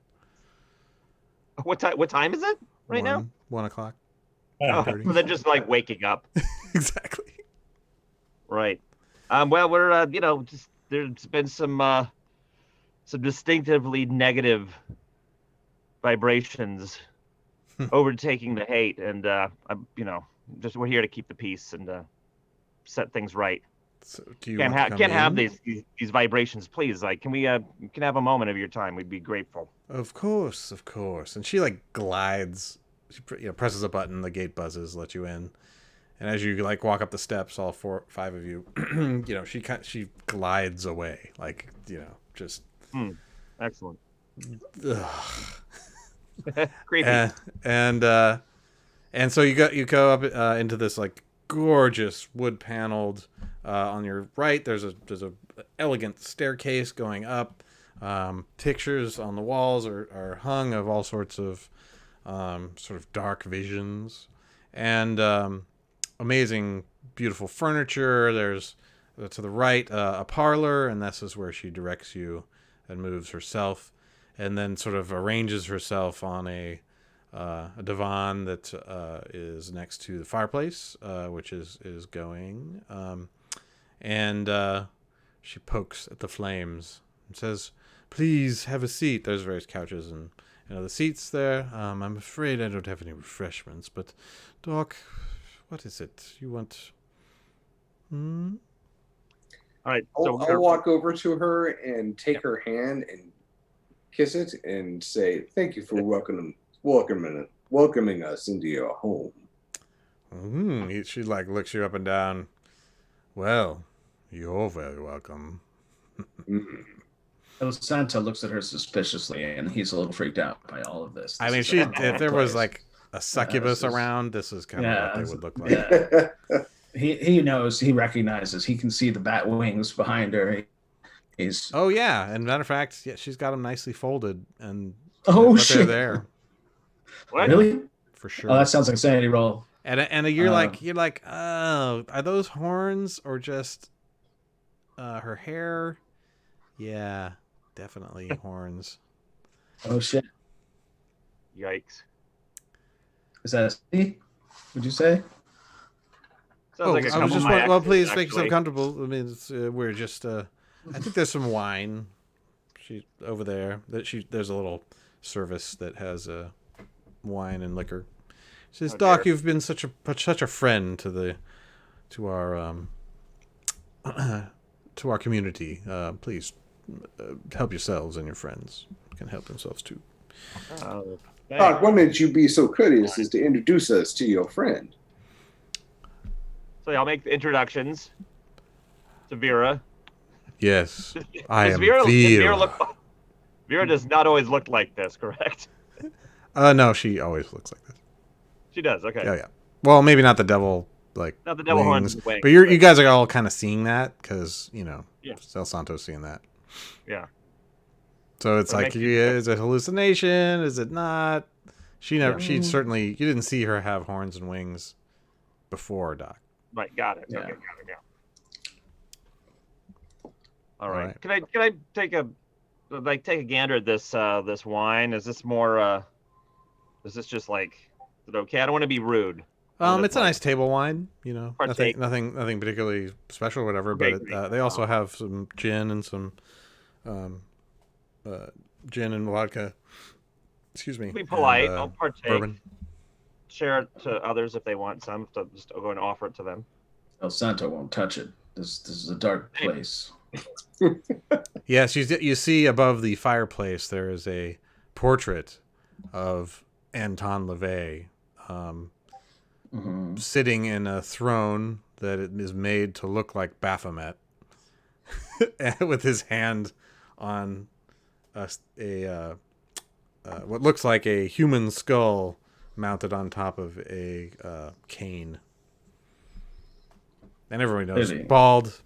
What time is it right now? 1 o'clock. Oh, 1:30. they're just like waking up. Exactly. Right. Well, we're just there's been some distinctively negative vibrations overtaking the hate, and just we're here to keep the peace and set things right. So do you Can't want to come have in? these vibrations, please. Like, can have a moment of your time? We'd be grateful. Of course. And she like glides. She presses a button. The gate buzzes, lets you in. And as you like walk up the steps, all 5 of you, she glides away, like just. Excellent. Ugh. Creepy. And so you go up into this like gorgeous wood paneled. On your right, there's a elegant staircase going up. Pictures on the walls are hung of all sorts of sort of dark visions, and amazing, beautiful furniture. There's to the right a parlor, and this is where she directs you and moves herself, and then sort of arranges herself on a a divan that is next to the fireplace, which is going. And she pokes at the flames and says, "Please have a seat." There's various couches and the seats there. I'm afraid I don't have any refreshments, but Doc, what is it you want? All right. So I'll walk over to her and take her hand and kiss it and say, "Thank you for welcoming us into your home." She looks you up and down. Well, you're very welcome. El Santo looks at her suspiciously, and he's a little freaked out by all of this. I mean, if there was like a succubus around, this is kind of what they would look like. Yeah. He knows, he recognizes, he can see the bat wings behind her. He's Oh yeah, and matter of fact, yeah, she's got them nicely folded, and oh but shit, they're there what? really? for sure. Oh, that sounds like a sanity roll. And you're like, oh, are those horns or just her hair? Yeah, definitely horns. Oh shit, Yikes. is that a C? Would you say? Sounds like a I couple was just of my well, exes, please make yourself actually. comfortable. I mean, it's, we're just. I think there's some wine. She's over there. There's a little service that has wine and liquor. She says, Oh, "Doc, dear. you've been such a friend to our to our community. Please help yourselves, and your friends can help themselves too." Oh, Doc, why didn't you be so courteous as to introduce us to your friend? So I'll make the introductions to Vera. Yes, I Does am Vera. Vera. Vera does not always look like this, correct? No, she always looks like this. She does. Okay. Yeah. Well, maybe not the devil Not the devil horns and wings, but you guys are all kind of seeing that because Yeah. El Santo's seeing that. Yeah. So it's Or like, makes you think. is it hallucination? Is it not? She never. Yeah. She certainly. You didn't see her have horns and wings before, Doc. Right. Got it. Yeah. Okay. Got it. Yeah. All right. right. Can I take a gander at this this wine? Is this more is this just like, is it okay? I don't want to be rude. It's a nice table wine. Partake. Nothing particularly special or whatever. Okay, But great. they also have some gin and some gin and vodka. Excuse me. Be polite. and, I'll partake. bourbon. Share it to others if they want some. So just go and offer it to them. El Santo won't touch it. This is a dark place. Yes, you see above the fireplace there is a portrait of Anton LaVey sitting in a throne that is made to look like Baphomet, with his hand on what looks like a human skull mounted on top of a cane. And everybody knows, Really? bald,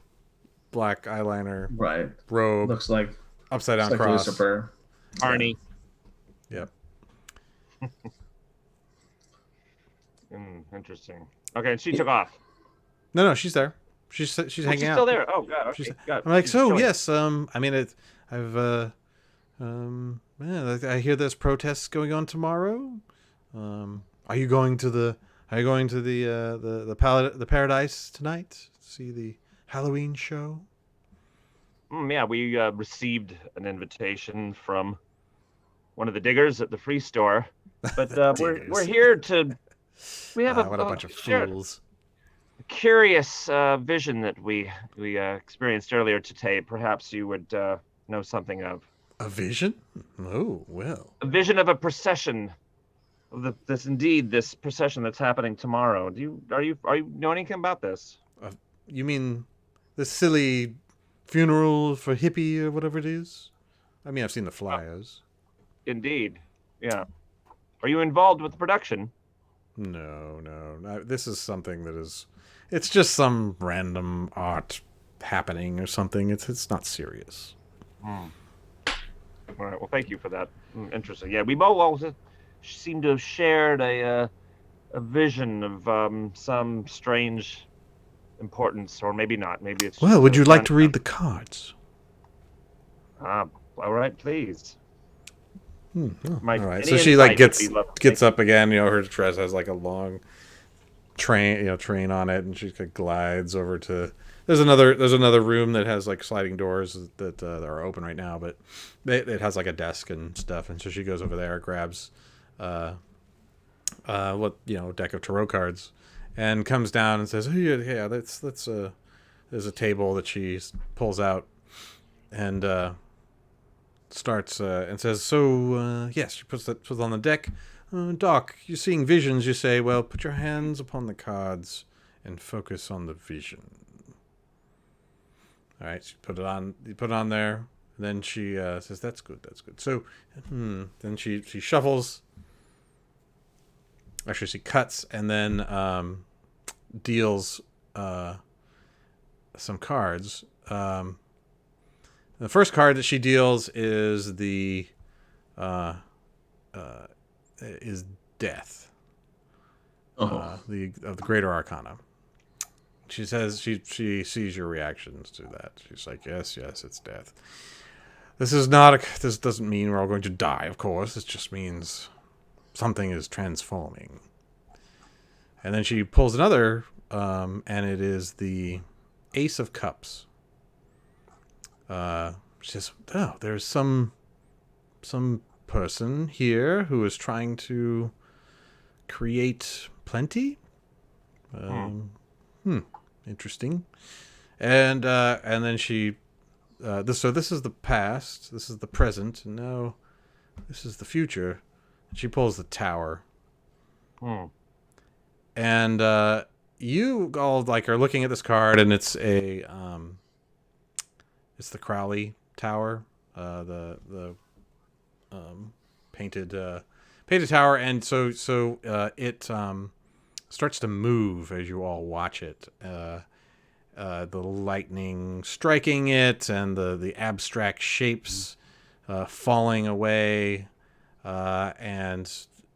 black eyeliner, Right. robe, Looks like upside down like cross. Lucifer. Arnie. Yep. Interesting. Okay, and she took off. No, she's there. She's hanging She's out. still there. Oh God. Okay. She's- God. I'm like, She's so showing- yes. I mean, I hear there's protests going on tomorrow. Are you going to the Paradise tonight? See the Halloween show? Yeah, we received an invitation from one of the diggers at the free store, but we're Diggers. here to. We have What a bunch of shared fools. curious vision that we experienced earlier today. Perhaps you would know something of A vision? Oh well. a vision of a procession. Of this procession that's happening tomorrow. Are you know anything about this? You mean the silly funeral for Hippie or whatever it is? I mean, I've seen the flyers. Indeed. Yeah. Are you involved with the production? No. This is something that is. It's just some random art happening or something. It's not serious. All right. Well, thank you for that. Interesting. Yeah, we both also seem to have shared a vision of some strange importance, or maybe not. Maybe it's. Well, just would you like to fun- read the cards? All right, please. Oh, My- all right. any So she like insight would be lovely. gets up again. You know, her dress has like a long train on it, and she glides over to. There's another room that has like sliding doors that are open right now, but it has like a desk and stuff. And so she goes over there, grabs, deck of tarot cards, and comes down and says, "Oh, yeah, let's there's a table that she pulls out and starts and says, "So yes," she puts it on the deck. Doc, you're seeing visions. You say, "Well, put your hands upon the cards and focus on the vision." All right, you put it on there. And then she says, "That's good. That's good." So, then she shuffles. Actually, she cuts and then deals some cards. The first card that she deals is is death. Of the Greater Arcana. She says she sees your reactions to that. She's like, yes, it's death. This doesn't mean we're all going to die, of course. It just means something is transforming. And then she pulls another, and it is the Ace of Cups. She says, "Oh, there's some person here who is trying to create plenty. Interesting." And then she, this is the past, this is the present, and now this is the future. She pulls the Tower. And you all like are looking at this card, and it's it's the Crowley Tower, the painted tower, and so it starts to move as you all watch it. The lightning striking it, and the abstract shapes falling away, and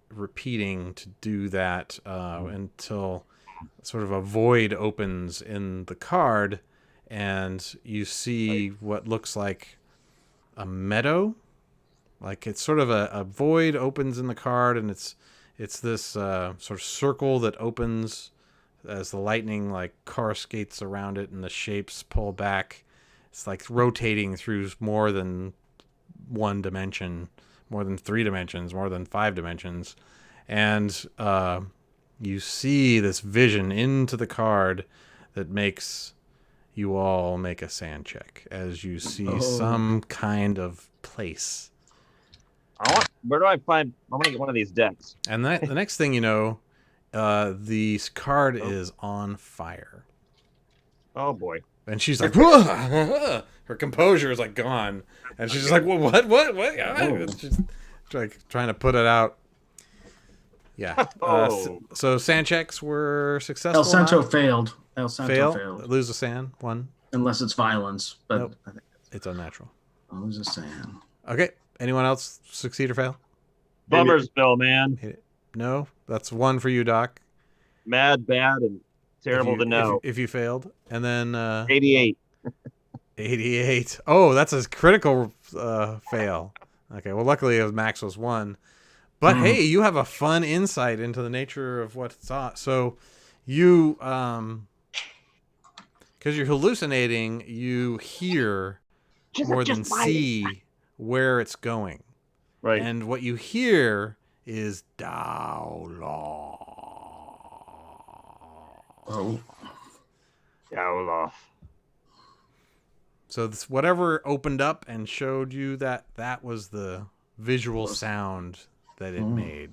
repeating to do that until sort of a void opens in the card, and you see what looks like a meadow. Like it's sort of a void opens in the card, and it's this sort of circle that opens as the lightning like coruscates around it, and the shapes pull back. It's like rotating through more than one dimension, more than 3 dimensions, more than 5 dimensions. And you see this vision into the card that makes you all make a sand check as you see some kind of place. Where do I find? I want to get one of these decks. And the next thing you know, the card is on fire. Oh boy! And she's like, "Whoa!" Her composure is like gone, and she's just like, "What? She's like trying to put it out." Yeah. So sand checks were successful. El Santo failed. El Santo failed. Lose a sand. 1. Unless it's violence, but nope. I think it's unnatural. Lose a sand. Okay. Anyone else succeed or fail? Bummersville, man. No, that's 1 for you, Doc. Mad, bad, and terrible to know. If you failed, and then 88. 88. Oh, that's a critical fail. Okay. Well, luckily Max was 1. But hey, you have a fun insight into the nature of what's on. So you, because you're hallucinating, you hear more than see where it's going. Right. And what you hear is Daoloth. Daoloth. So this, whatever opened up and showed you that was the visual sound that it made.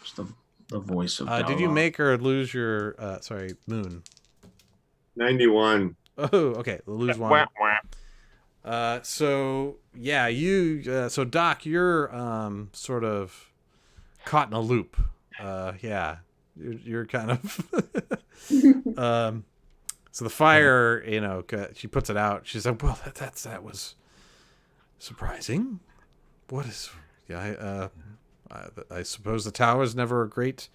Just the voice of did you make or lose your moon? 91. Oh, okay. Lose 1. So yeah, you so Doc, you're sort of caught in a loop. Yeah. You're kind of so the fire, she puts it out. She's like, "Well, that was surprising. What is I suppose the tower is never a great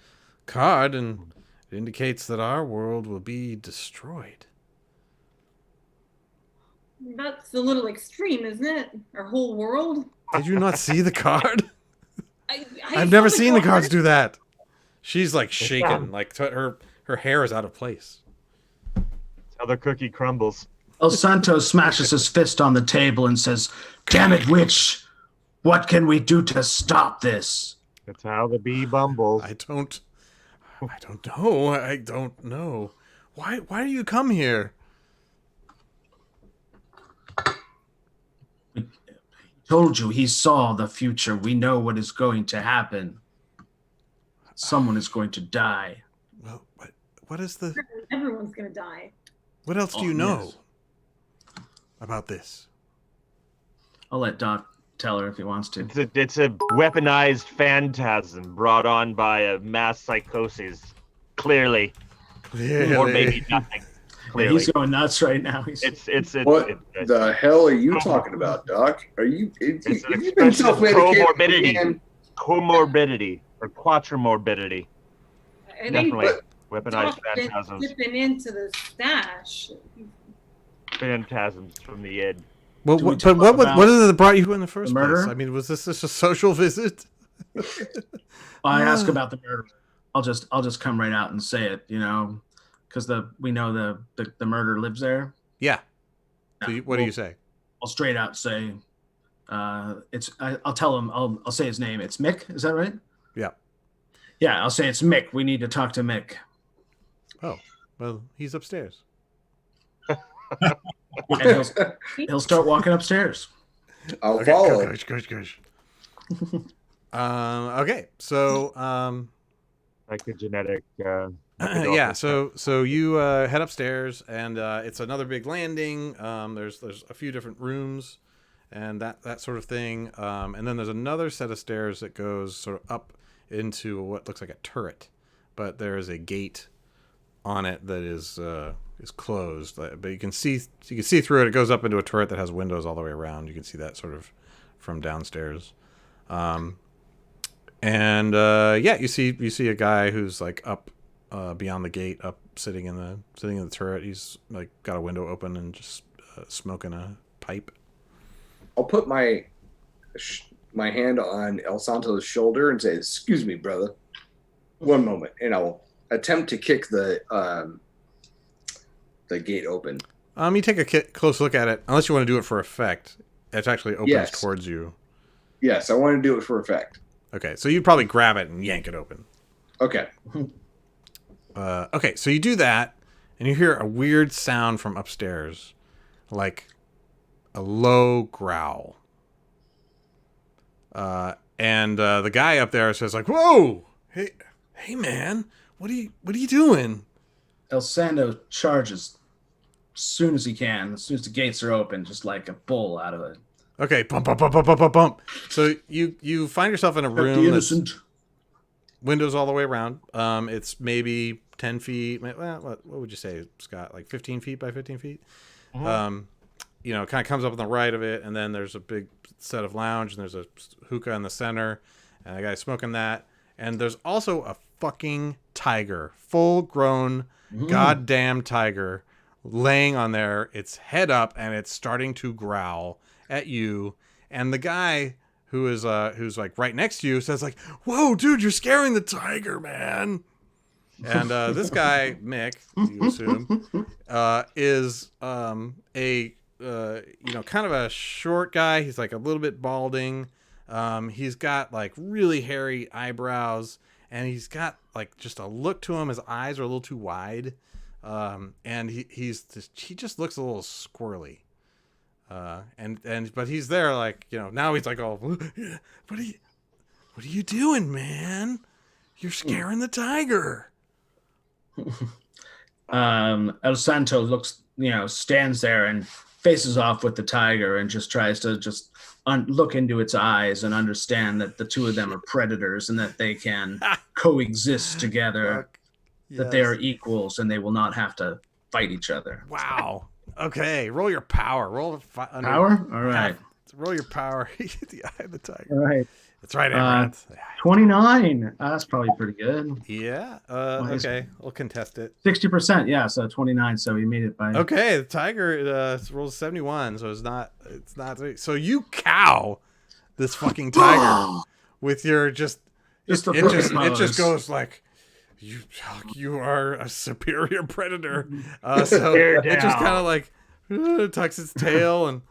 card, and it indicates that our world will be destroyed." That's a little extreme, isn't it? Our whole world? Did you not see the card? I've saw never seen the card. cards do that. She's like shaking, like her hair is out of place. That's how the cookie crumbles. El Santo smashes his fist on the table and says, "Damn it, witch! What can we do to stop this?" That's how the bee bumbles. I don't know. I don't know. Why do you come here? Told you he saw the future. We know what is going to happen. Someone is going to die. Well, what is the? Everyone's gonna die. What else do you know about this? I'll let Doc tell her if he wants to. It's a weaponized phantasm brought on by a mass psychosis. Clearly. Or maybe nothing. Clearly. He's going nuts right now. What the hell are you talking about, Doc? Are you? It's an Have you been expression of self-medicating? man? comorbidity or quatramorbidity. I think Definitely weaponized Doc's been phantasms. dipping into the stash. Phantasms from the id. Well, Do we what talk is it that brought you in the first the murder? place? I mean, was this just a social visit? I ask about the murder. I'll just come right out and say it, because we know the murderer lives there. Yeah. So what do you Well, say? I'll straight out say, I'll tell him. I'll say his name. It's Mick. Is that right? Yeah. Yeah. I'll say it's Mick. We need to talk to Mick. Oh, well, he's upstairs. And he'll start walking upstairs. I'll Okay, follow. gosh. Okay, so Like the genetic. yeah, so you head upstairs, and it's another big landing. There's a few different rooms, and that sort of thing. And then there's another set of stairs that goes sort of up into what looks like a turret, but there is a gate on it that is closed. But you can see through it. It goes up into a turret that has windows all the way around. You can see that sort of from downstairs. And you see a guy who's like up beyond the gate, up sitting in the turret. He's like got a window open and just smoking a pipe. I'll put my hand on El Santo's shoulder and say, "Excuse me, brother. One moment," and I'll attempt to kick the gate open. You take a close look at it. Unless you want to do it for effect, it actually opens Yes. towards you. Yes, I want to do it for effect. Okay, so you probably grab it and yank it open. Okay. Okay, so you do that, and you hear a weird sound from upstairs, like a low growl. And the guy up there says, like, "Whoa, hey, man, what are you doing?" El Santo charges as soon as he can, as soon as the gates are open, just like a bull out of it. Okay, bump. So you find yourself in a room The that's innocent. windows all the way around. It's maybe 10 feet. Well, what would you say, Scott? Like 15 feet by 15 feet? Mhm. It kind of comes up on the right of it, and then there's a big set of lounge, and there's a hookah in the center, and a guy smoking that. And there's also a fucking tiger, full-grown goddamn tiger, laying on there, its head up, and it's starting to growl at you. And the guy who's like right next to you says like, "Whoa, dude, you're scaring the tiger, man." And this guy, Mick, you assume, is kind of a short guy. He's like a little bit balding. He's got like really hairy eyebrows, and he's got like just a look to him. His eyes are a little too wide, and he just looks a little squirrely. But he's there like, now he's like, "Oh, what are you doing, man? You're scaring the tiger." El Santo stands there and faces off with the tiger and just tries to look into its eyes and understand that the two of them are predators and that they can coexist together, that they are equals and they will not have to fight each other. Wow. Okay, roll your power. Power? All right. Roll your power. You get the eye of the tiger. All right. That's right, Amaranth. 29. That's probably pretty good. Yeah. Okay. We'll contest it. 60%. Yeah. So 29. So he made it by. Okay. The tiger rolls 71. So it's not. So you cow this fucking tiger with your it just goes like, you are a superior predator. So it just kind of like tucks its tail and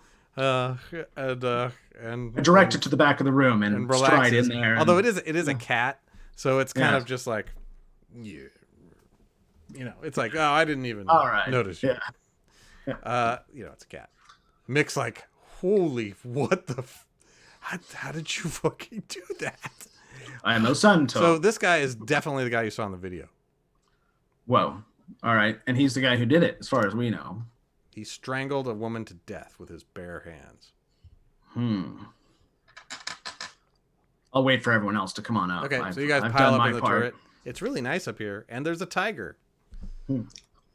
direct it to the back of the room and stride in there. Although it is a cat, so it's kind of just like, it's like, oh, I didn't even notice you. It's a cat. Mick's like, holy, what the? How did you fucking do that? I am no Santo. So this guy is definitely the guy you saw in the video. Whoa. All right. And he's the guy who did it, as far as we know. He strangled a woman to death with his bare hands. I'll wait for everyone else to come on up. Okay, so you guys pile up in the turret. It's really nice up here, and there's a tiger.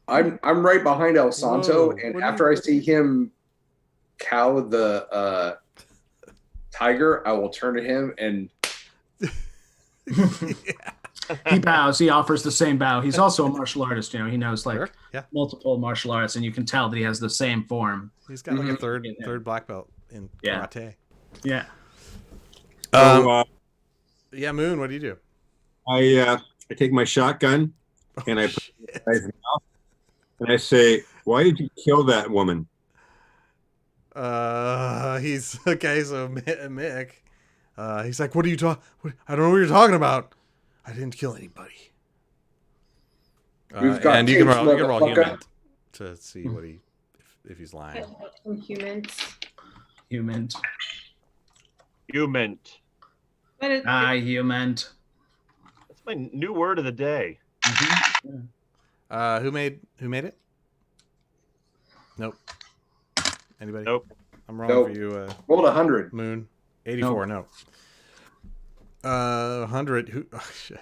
I'm right behind El Santo, and after I see him cow the tiger, I will turn to him and he bows. He offers the same bow. He's also a martial artist. He knows multiple martial arts, and you can tell that he has the same form. He's got like a third black belt in karate. Yeah. Moon, what do you do? I take my shotgun and I put it in the guy's mouth, and I say, "Why did you kill that woman?" He's okay. So Mick, he's like, "What are you talking? I don't know what you're talking about. I didn't kill anybody." And you can roll human to see what if he's lying. Human. Human. Human. Human. That's my new word of the day. Mm-hmm. Who made it? Nope. Anybody? Nope. I'm wrong for you. Rolled 100. Moon. 84. Nope. 100. Who? Oh shit.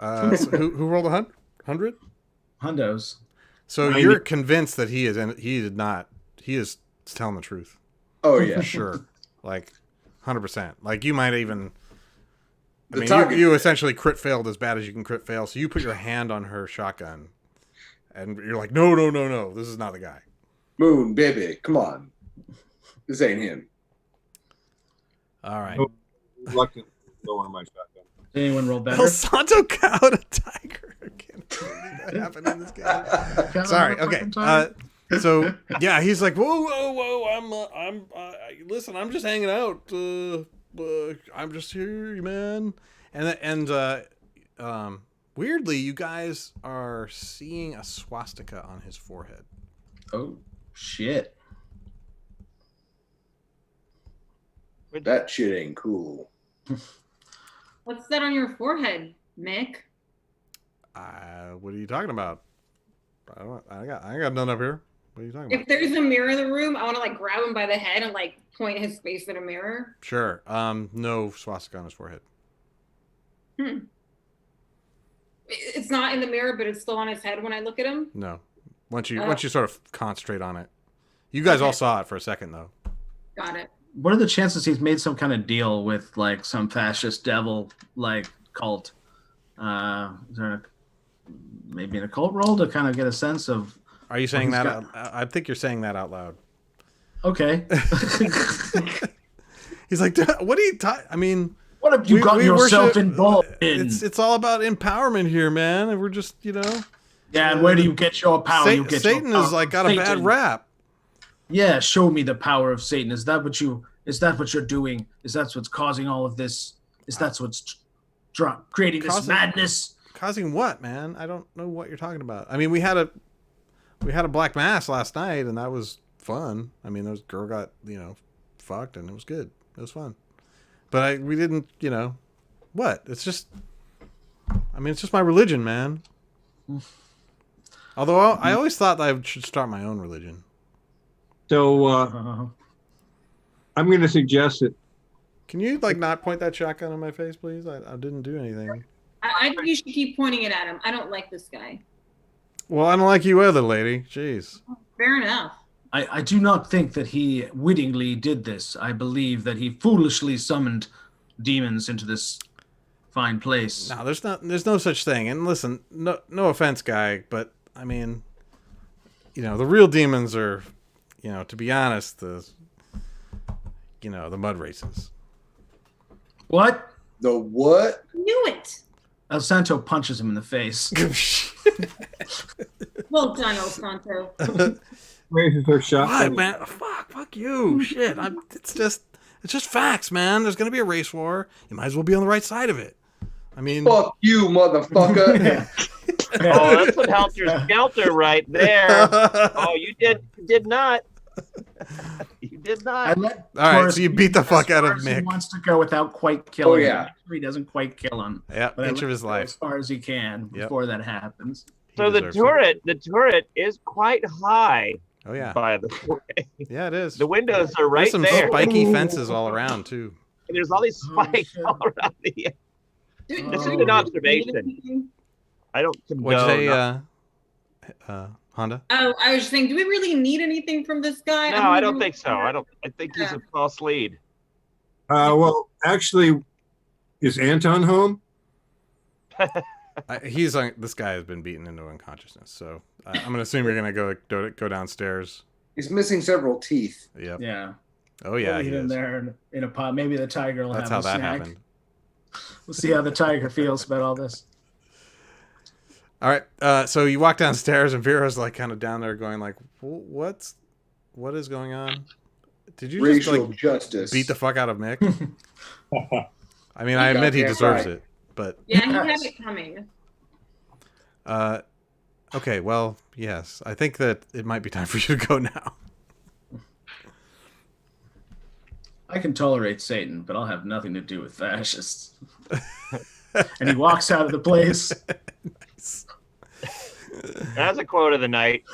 So who rolled 100? Hundos. So you're convinced that he is telling the truth. Oh yeah, for sure. Like 100%. Like you might even. You essentially crit failed as bad as you can crit fail. So you put your hand on her shotgun, and you're like, no, this is not the guy. Moon, baby, come on, this ain't him. All right. Reluctant to go on my shotgun. Did anyone roll better? El Santo cowed a tiger. I can't believe that happened in this game. Sorry. Okay. So yeah, he's like, whoa. Listen, I'm just hanging out. I'm just here, man. And weirdly, you guys are seeing a swastika on his forehead. Oh shit! That shit ain't cool. What's that on your forehead, Mick? What are you talking about? I got none up here. What are you talking about? If there's a mirror in the room, I want to grab him by the head and point his face at a mirror. Sure. No swastika on his forehead. It's not in the mirror, but it's still on his head when I look at him. No. Once you sort of concentrate on it, you guys all saw it for a second though. Got it. What are the chances he's made some kind of deal with some fascist devil cult? Is there maybe an occult roll to kind of get a sense of? Are you saying that? I think you're saying that out loud. Okay. He's like, what are you talking? I mean, what have you gotten yourself involved in? It's all about empowerment here, man. And we're just, Yeah, and where do you get your power? Satan has got a bad rap. Yeah, show me the power of Satan. Is that what you're doing? Is that what's causing all of this? Is that what's creating this madness? Causing what, man? I don't know what you're talking about. I mean, we had a black mass last night, and that was fun. I mean, those girl got fucked, and it was good. It was fun. But we didn't, what? It's just my religion, man. Although I always thought that I should start my own religion. So I'm going to suggest that. Can you not point that shotgun in my face, please? I didn't do anything. I think you should keep pointing it at him. I don't like this guy. Well, I don't like you either, lady. Jeez. Fair enough. I do not think that he wittingly did this. I believe that he foolishly summoned demons into this fine place. No, there's no such thing. And listen, no offense, guy, but I mean, the real demons are, to be honest, the mud races. What? The what? Knew it. El Santo punches him in the face. Well done, El Santo. Raises her shot. What, man? Fuck you. Shit. It's just facts, man. There's gonna be a race war. You might as well be on the right side of it. I mean, Fuck you, motherfucker. Oh, that's what Helter Skelter right there. Oh, you did not. You did not. all right, so you beat the fuck out of He Mick. wants to go without quite killing Oh, yeah. him. He doesn't quite kill him. Yeah, But I inch let of his him go as life. far as he can before that happens. So the turret is quite high, Oh yeah, by the way. yeah, it is. The windows are right There's some there. spiky fences all around too. And there's all these spikes shit. all around the Dude, This is Oh. an observation. I don't condone. What'd you say, Honda? Oh, I was just saying, do we really need anything from this guy? No, I don't think so. I think he's a false lead. Well, actually, is Anton home? This guy has been beaten into unconsciousness, so I'm gonna assume you're gonna go downstairs. He's missing several teeth. Yep. Yeah. Oh yeah, Leave he him is. there in a pot. Maybe the tiger will That's have how a that snack. happened. We'll see how the tiger feels about all this. All right, so you walk downstairs and Vera's like kind of down there going like, what is going on? Did you just Racial like justice. beat the fuck out of Mick? I mean, I admit he goddamn deserves right. it, but Yeah, he had it coming. okay, well, yes, I think that it might be time for you to go now. I can tolerate Satan, but I'll have nothing to do with fascists. And he walks out of the place. Nice. That's a quote of the night.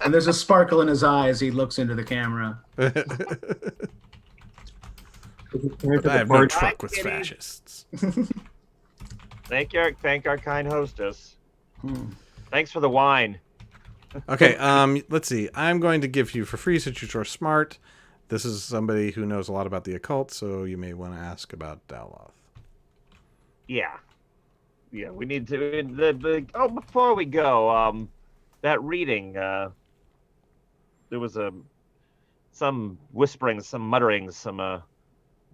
And there's a sparkle in his eye as he looks into the camera. I have no truck with Kitty. fascists. Thank our kind hostess. Thanks for the wine. Okay, let's see. I'm going to give you for free since you're so smart. This is somebody who knows a lot about the occult, so you may want to ask about Daloth. Yeah, we need to. Before we go, that reading. There was some whispering, some muttering, some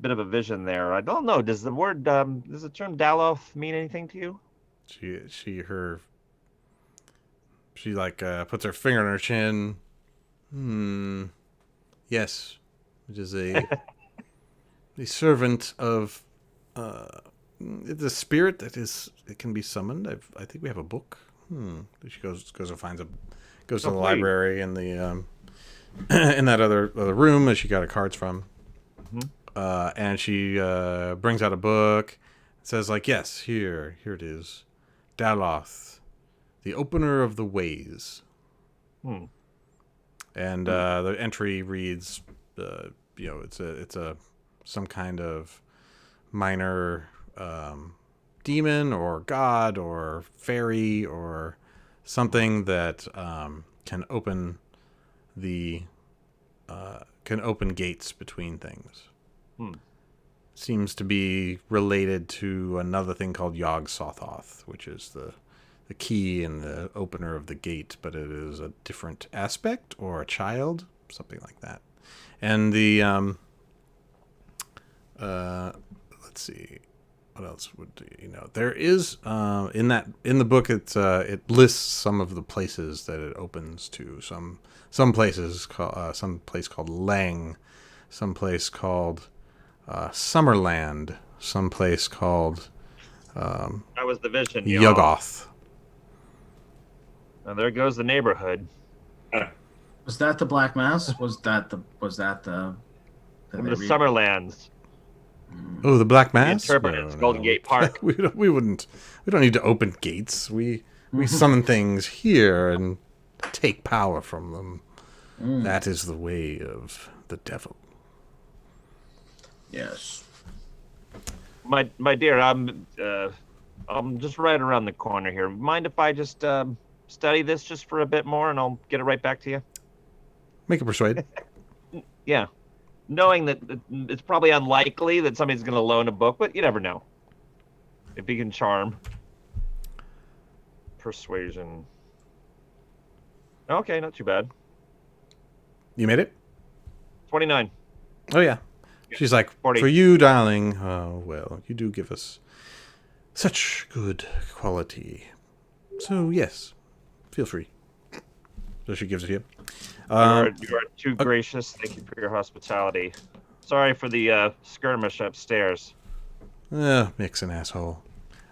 bit of a vision there. I don't know. Does the term Daloth mean anything to you? She like puts her finger on her chin. Yes, it is the servant of the spirit that it can be summoned. I think we have a book. She goes and goes to the library in the in that other room that she got her cards from. And she brings out a book. It says like, yes, here it is, Daloth, the opener of the ways. And the entry reads, it's some kind of minor demon or god or fairy or something that can open gates between things. Seems to be related to another thing called Yog-Sothoth, which is the key and the opener of the gate, but it is a different aspect or a child, something like that. And the let's see, what else would you know? There is in the book it lists some of the places that it opens to. Some places some place called Lang, some place called Summerland, some place called That was the vision. Yuggoth. Now there goes the neighborhood. Was that the Black Mass? Was that the Summerlands. Oh, the Black Mass. The Interpreters, Golden Gate Park. We don't need to open gates. We summon things here and take power from them. That is the way of the devil. Yes. My dear, I'm just right around the corner here. Mind if I just study this just for a bit more, and I'll get it right back to you? Make a persuade. Yeah. Knowing that it's probably unlikely that somebody's going to loan a book, but you never know. If you can charm. Persuasion. Okay, not too bad. You made it? 29. Oh yeah. She's like, 40. for you, darling. Oh well, you do give us such good quality. So yes, feel free. So she gives it to you. You are too gracious. Thank you for your hospitality. Sorry for the skirmish upstairs. Mick's an asshole.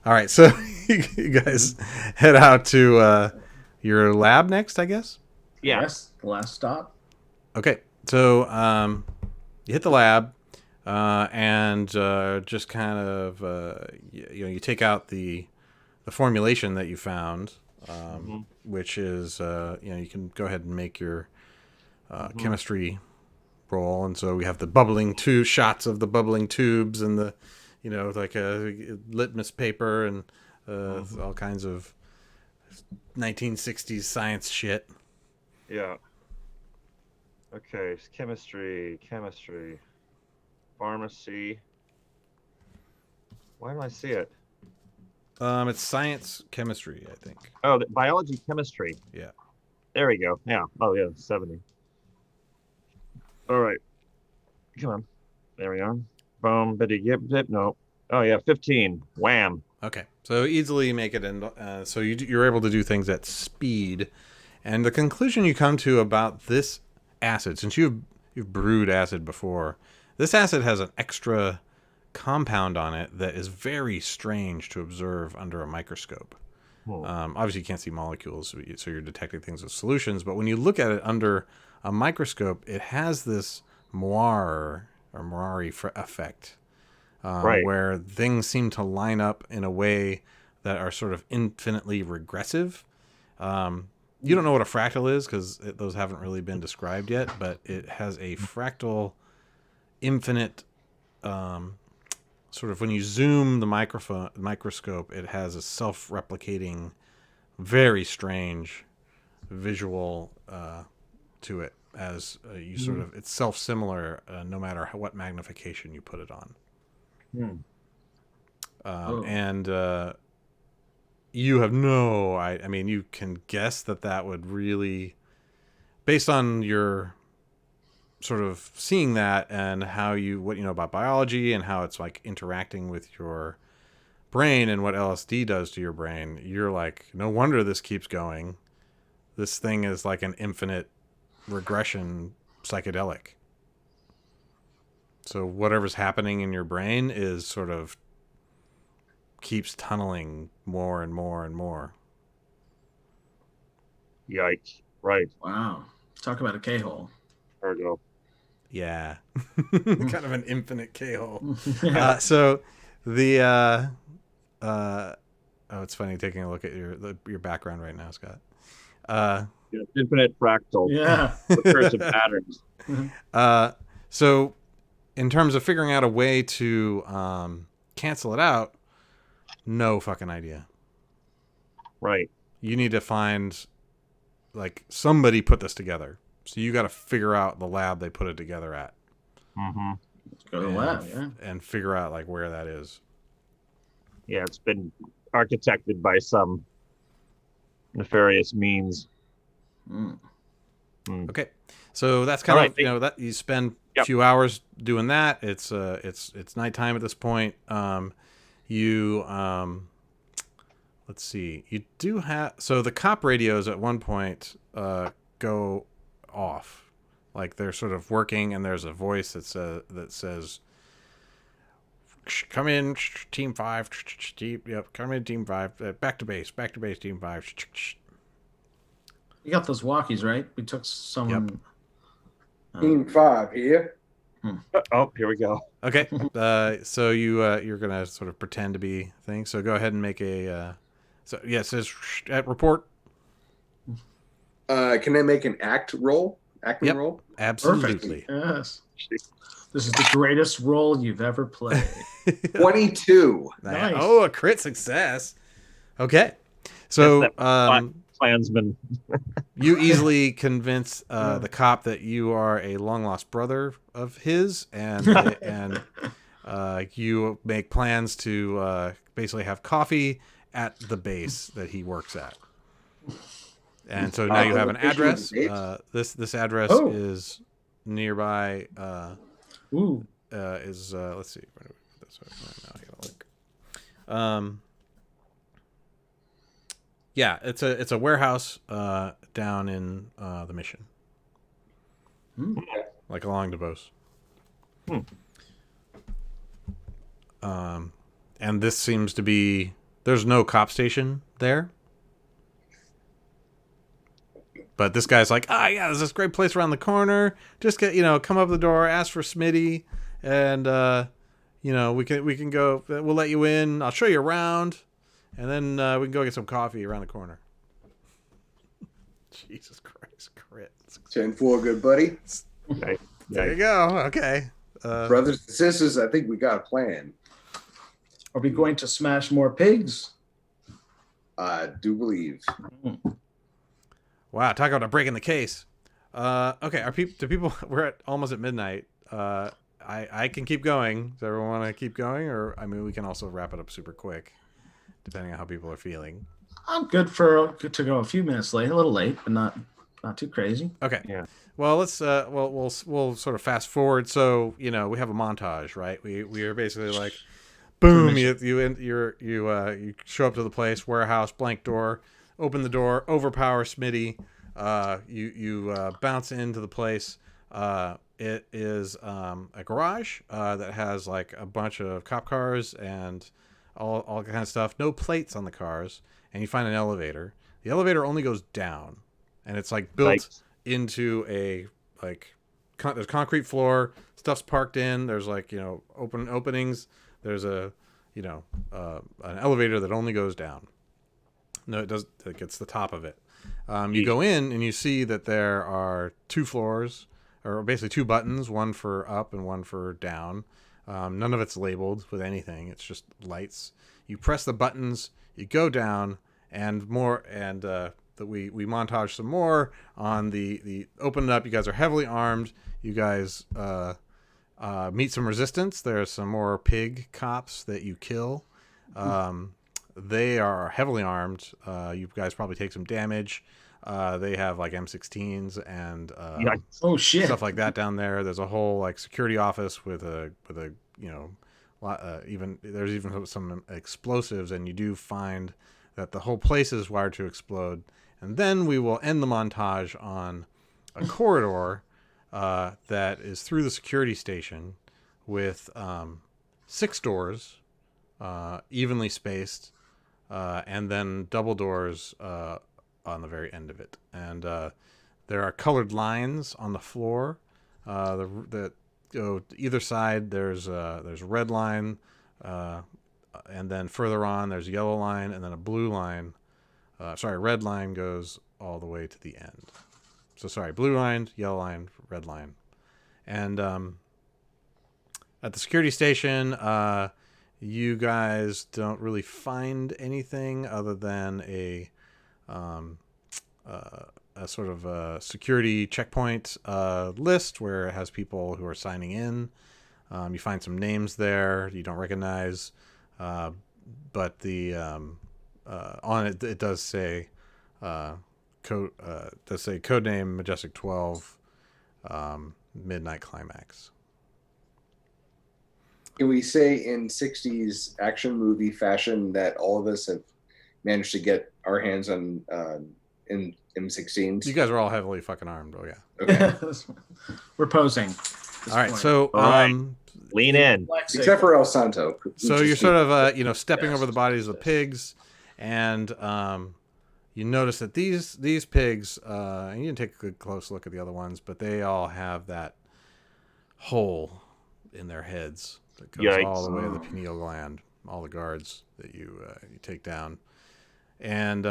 All right, so you guys head out to your lab next, I guess. Yeah. Yes, the last stop. Okay, so you hit the lab, and just kind of you take out the formulation that you found, which is you can go ahead and make your chemistry roll, and so we have the bubbling shots of the bubbling tubes and the like a litmus paper and all kinds of 1960s science shit. Yeah. Okay, chemistry, pharmacy. Why don't I see it? It's science chemistry, I think. Oh, biology, chemistry. Yeah. There we go. Yeah. Oh, yeah, 70. All right. Come on. There we are. Boom, bitty, yip, zip. No. Oh, yeah, 15. Wham. Okay, so easily make it, and so you're able to do things at speed. And the conclusion you come to about this acid, since you've brewed acid before, this acid has an extra compound on it that is very strange to observe under a microscope. Obviously, you can't see molecules, so you're detecting things with solutions. But when you look at it under a microscope, it has this moire or moire effect, where things seem to line up in a way that are sort of infinitely regressive. You don't know what a fractal is because those haven't really been described yet, but it has a fractal infinite sort of, when you zoom the microscope, it has a self-replicating, very strange visual to it, as you sort of, it's self-similar no matter what magnification you put it on. And you have I mean, you can guess that would really, based on your sort of seeing that and what you know about biology and how it's like interacting with your brain and what LSD does to your brain, you're like, no wonder this keeps going. This thing is like an infinite regression psychedelic. So whatever's happening in your brain is sort of keeps tunneling more and more and more. Yikes. Right. Wow. Talk about a K-hole. There we go. Yeah. Kind of an infinite K-hole. So the it's funny taking a look at your background right now, Scott. Infinite fractal. Yeah. Recursive patterns. So in terms of figuring out a way to cancel it out, no fucking idea. Right. You need to find, like, somebody put this together. So you got to figure out the lab they put it together at. Let's go to the lab, yeah. And figure out, like, where that is. Yeah, it's been architected by some nefarious means. Okay. So that's kind All right, that you spend a few hours doing that. It's nighttime at this point. Let's see. You do have, so the cop radios at one point go off, like they're sort of working, and there's a voice that says, "Come in, Team 5. Come in, Team 5. Back to base, Team 5." You got those walkies, right? We took some. Team 5 here. Oh, here we go. Okay. So you're gonna sort of pretend to be things. So go ahead and make a. It says report. Can I make an acting roll? Absolutely. Perfect. Yes. This is the greatest role you've ever played. 22. Nice. Oh, a crit success. Okay. So Klansman. you easily convince the cop that you are a long lost brother of his, and you make plans to basically have coffee at the base that he works at. And so now you have an address. This address is nearby Ooh. is let's see. Where do we put this? Now I gotta look. Yeah, it's a warehouse down in the Mission, like along DeVos. And this seems to be there's no cop station there. But this guy's like, yeah, there's this great place around the corner. Just come up the door, ask for Smitty, and we can go. We'll let you in. I'll show you around, and then we can go get some coffee around the corner. Jesus Christ, crit. 10-4, good buddy. Okay. There you go. Okay, Brothers and sisters, I think we got a plan. Are we going to smash more pigs? I do believe. Wow, talk about breaking the case. Okay, do people? We're almost at midnight. I can keep going. Does everyone want to keep going, or I mean, we can also wrap it up super quick, depending on how people are feeling. I'm good to go a few minutes late, a little late, but not too crazy. Okay. Yeah. Well, let's we'll sort of fast forward. So we have a montage, right? We are basically like, boom, you show up to the place, warehouse, blank door, open the door, overpower Smitty. You bounce into the place. It is a garage that has like a bunch of cop cars and all kind of stuff. No plates on the cars, and you find an elevator. The elevator only goes down, and it's like built into a there's concrete floor. Stuff's parked in. There's openings. There's an elevator that only goes down. No, it does. It gets the top of it. You go in and you see that there are 2 floors, or basically 2 buttons, one for up and one for down. None of it's labeled with anything. It's just lights. You press the buttons, you go down, and more. And we montage some more on the open it up. You guys are heavily armed. You guys meet some resistance. There's some more pig cops that you kill. They are heavily armed. You guys probably take some damage. They have like M16s and Oh shit, stuff like that down there. There's a whole like security office with a even there's even some explosives, and you do find that the whole place is wired to explode. And then we will end the montage on a corridor that is through the security station with 6 doors, evenly spaced, and then double doors on the very end of it. And there are colored lines on the floor that go to either side. There's a red line, and then further on there's a yellow line, and then a blue line. Red line goes all the way to the end. So blue line, yellow line, red line. And at the security station, you guys don't really find anything other than a sort of a security checkpoint list where it has people who are signing in. You find some names there you don't recognize, but the on it does say codename Majestic 12, Midnight Climax. Can we say in 60s action movie fashion that all of us have managed to get our hands on M16s? You guys are all heavily fucking armed. Oh yeah. Okay. We're posing. All right. So All right. Lean in. Except for El Santo. So you're sort of stepping over the bodies of pigs, and you notice that these pigs, and you can take a good close look at the other ones, but they all have that hole in their heads that goes all the way to the pineal gland. All the guards that you take down, and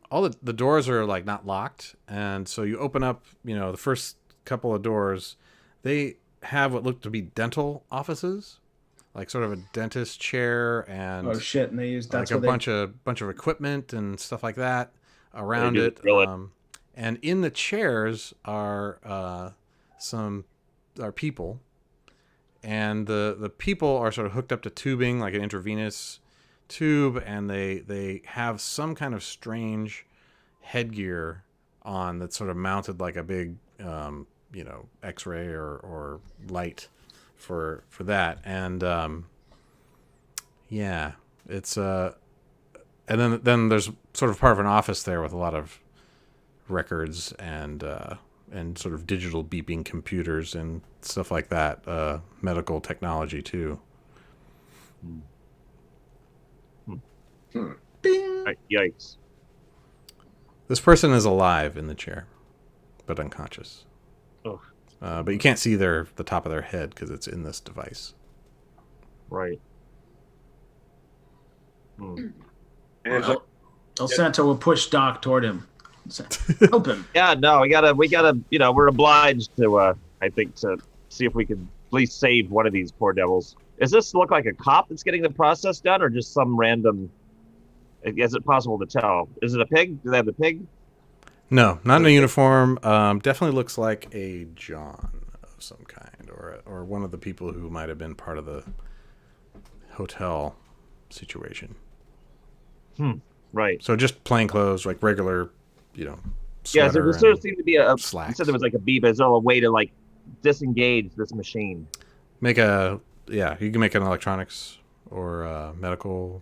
all the doors are like not locked, and so you open up. The first couple of doors, they have what look to be dental offices, like sort of a dentist chair, and oh shit, and they use like a bunch of equipment and stuff like that around it. And in the chairs are people. And the people are sort of hooked up to tubing, like an intravenous tube, and they have some kind of strange headgear on that's sort of mounted like a big X-ray or light for that. And it's and then there's sort of part of an office there with a lot of records and sort of digital beeping computers and stuff like that. Medical technology too. Yikes. This person is alive in the chair, but unconscious. Oh. But you can't see the top of their head because it's in this device. Right. And it's like, El Santo will push Doc toward him. Help him. Yeah, no, we gotta, we're obliged to, I think, to see if we can at least save one of these poor devils. Does this look like a cop that's getting the process done, or just some random? Is it possible to tell? Is it a pig? Do they have the pig? No, not in a uniform. Definitely looks like a John of some kind, or one of the people who might have been part of the hotel situation. Right. So just plain clothes, like regular, Yeah, sweater so there sort of seemed to be a. You slacks. said there was like a beep. Is there a way to like disengage this machine? You can make an electronics or medical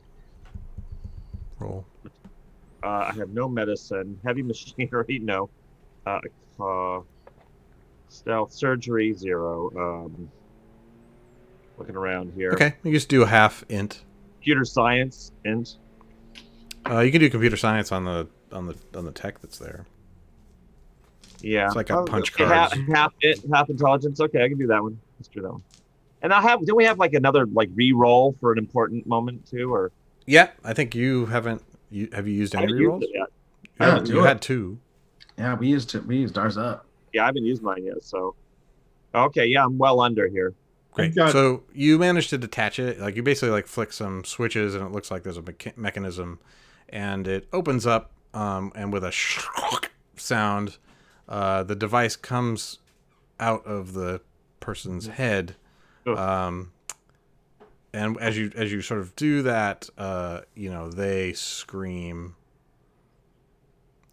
roll. I have no medicine. Heavy machinery, no. Stealth surgery, 0. Looking around here. Okay, you just do a half int. Computer science, int. You can do computer science on the tech that's there. Yeah. It's like a punch okay, cards. half intelligence. Okay, I can do that one. Let's do that one. And don't we have like another like re-roll for an important moment too, or? Yeah, I think you haven't. Have you used any rerolls? You had 2. Yeah, we used ours up. Yeah, I haven't used mine yet. So, okay, yeah, I'm well under here. Great. So you managed to detach it. Like you basically like flick some switches, and it looks like there's a mechanism, and it opens up. And with a sound, the device comes out of the person's head. And as you sort of do that, they scream,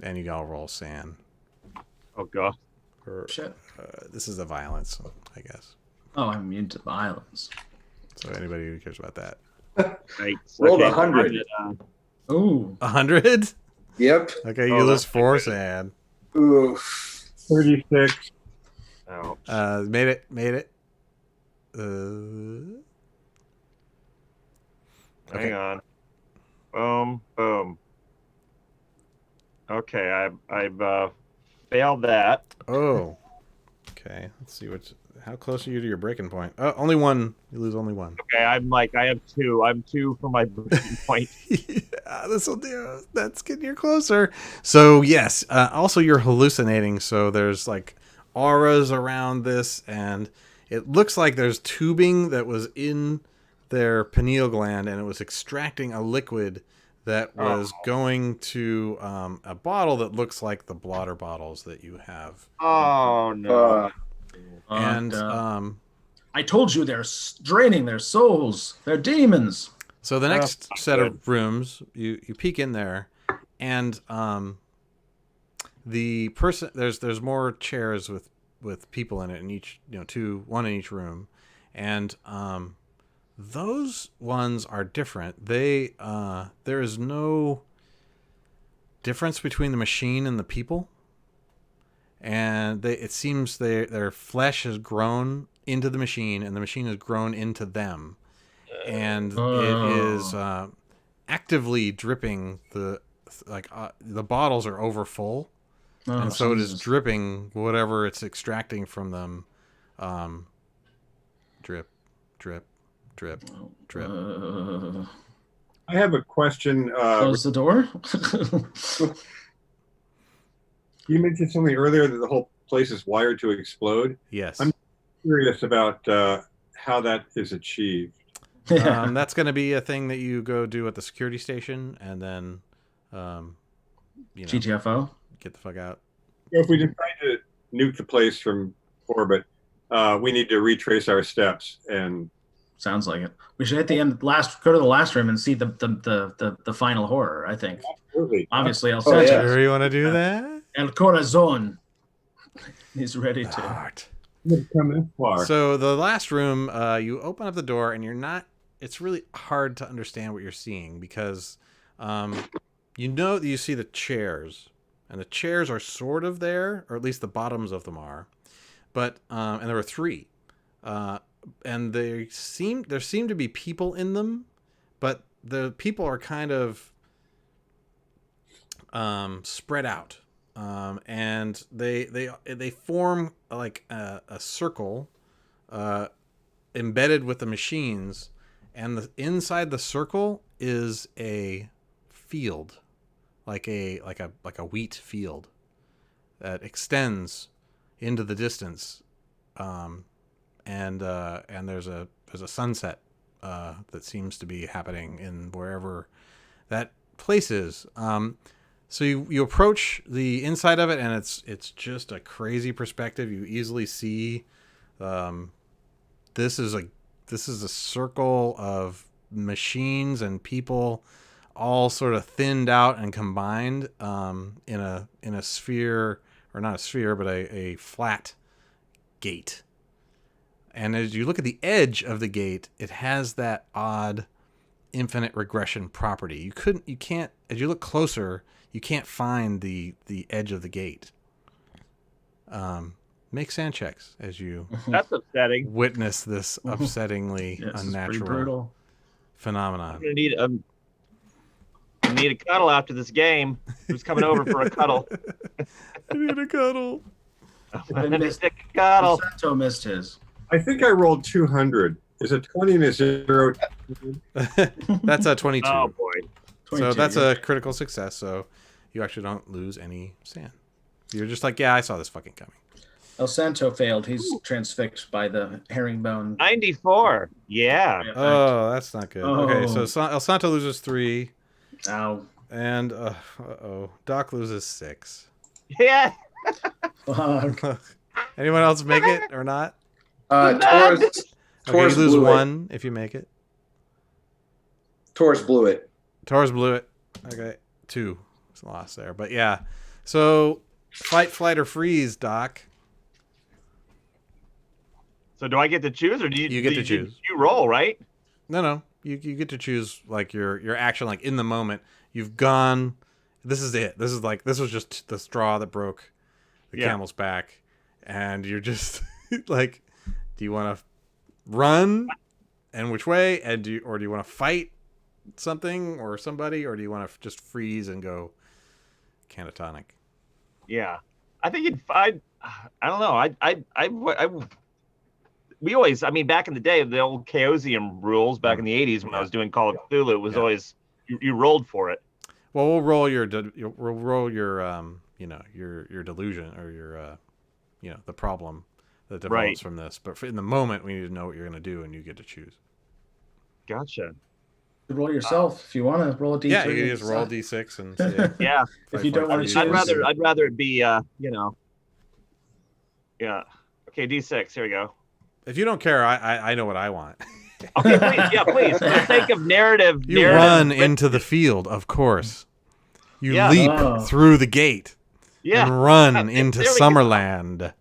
and you all roll SAN. Oh god. Shit. This is a violence, I guess. Oh, I'm immune to violence. So anybody who cares about that. Right. Rolled 100. Ooh. 100? Yep. Okay, you lose 4 SAN. Oof. 36. Ouch. Made it. Okay. Hang on. Boom. Okay, I've failed that. Oh. Okay. Let's see how close are you to your breaking point? Oh, only 1. You lose only 1. Okay, I have 2. I'm 2 for my breaking point. Yeah, this will do. That's getting you closer. So yes. Also, you're hallucinating. So there's like auras around this, and it looks like there's tubing that was in their pineal gland, and it was extracting a liquid that was going to a bottle that looks like the blotter bottles that you have. Oh no. And I told you they're draining their souls. They're demons. so the next set of rooms, you peek in there, and the person there's more chairs with people in it, in each one in each room, and those ones are different. There is no difference between the machine and the people, and it seems their flesh has grown into the machine, and the machine has grown into them, and it is actively dripping. The bottles are over full, and so it is dripping whatever it's extracting from them. Drip, drip, drip, drip. I have a question. Close the door. You mentioned something earlier that the whole place is wired to explode. Yes. I'm curious about how that is achieved. Yeah. That's going to be a thing that you go do at the security station, and then, GTFO. get the fuck out. If we decide to nuke the place from orbit, we need to retrace our steps. And Sounds like it. We should hit the end. Go to the last room and see the final horror. I think. absolutely, Obviously, El Oh, yeah. Santo. Sure you want to do that? El Corazon. He's ready to. Art. Come this far. So the last room, you open up the door and you're not. It's really hard to understand what you're seeing because, you know that you see the chairs, and the chairs are sort of there, or at least the bottoms of them are. But and there were 3, and there seem to be people in them, but the people are kind of spread out, and they form like a circle, embedded with the machines, and inside the circle is a field, like a wheat field that extends into the distance, and there's a sunset that seems to be happening in wherever that place is. So you approach the inside of it, and it's just a crazy perspective. You easily see this is a circle of machines and people, all sort of thinned out and combined in a sphere, or not a sphere, but a flat gate. And as you look at the edge of the gate, it has that odd infinite regression property. You can't, as you look closer, you can't find the edge of the gate. Make sand checks as you That's upsetting. witness this upsettingly Yes, it's pretty unnatural brutal. phenomenon. I'm gonna need a cuddle after this game. Who's coming over for a cuddle? I need a cuddle. I missed a cuddle. Santo missed his. I think I rolled 200. Is a 20 and a 0? That's a 22. Oh boy. So 22, that's yeah. a critical success. So you actually don't lose any sand. You're just like, yeah, I saw this fucking coming. El Santo failed. He's transfixed by the herringbone. 94. Yeah. Oh, that's not good. Oh. Okay, so El Santo loses 3, Ow. and Doc loses 6. Yeah. Fuck. Anyone else make it or not? Taurus Okay, you lose blew it. 1 if you make it. Taurus blew it. Taurus blew it. Okay, 2. It's a loss there, but yeah. So fight, flight, or freeze, Doc. So do I get to choose, or do you? You get to choose. You roll, right? No. You get to choose like your action, like in the moment. You've gone. This is it. This was just the straw that broke the camel's back, and you're just like, do you want to run, and which way, and do you want to fight something or somebody, or do you want to just freeze and go catatonic? Yeah. I think I don't know. We always, I mean, back in the day, the old Chaosium rules back in the 80s when I was doing Call of Cthulhu, it was always you rolled for it. Well, we'll roll your delusion, or your the problem that develops from this. But in the moment, we need to know what you're going to do, and you get to choose. Gotcha. You roll yourself if you want to roll a d3. Yeah, you can just roll d6 and say, Yeah. If you don't want to choose. I'd rather it be Yeah. Okay, D6. Here we go. If you don't care, I know what I want. Okay, please. For the sake of narrative. You run into the field, of course. You leap through the gate and run into Summerland.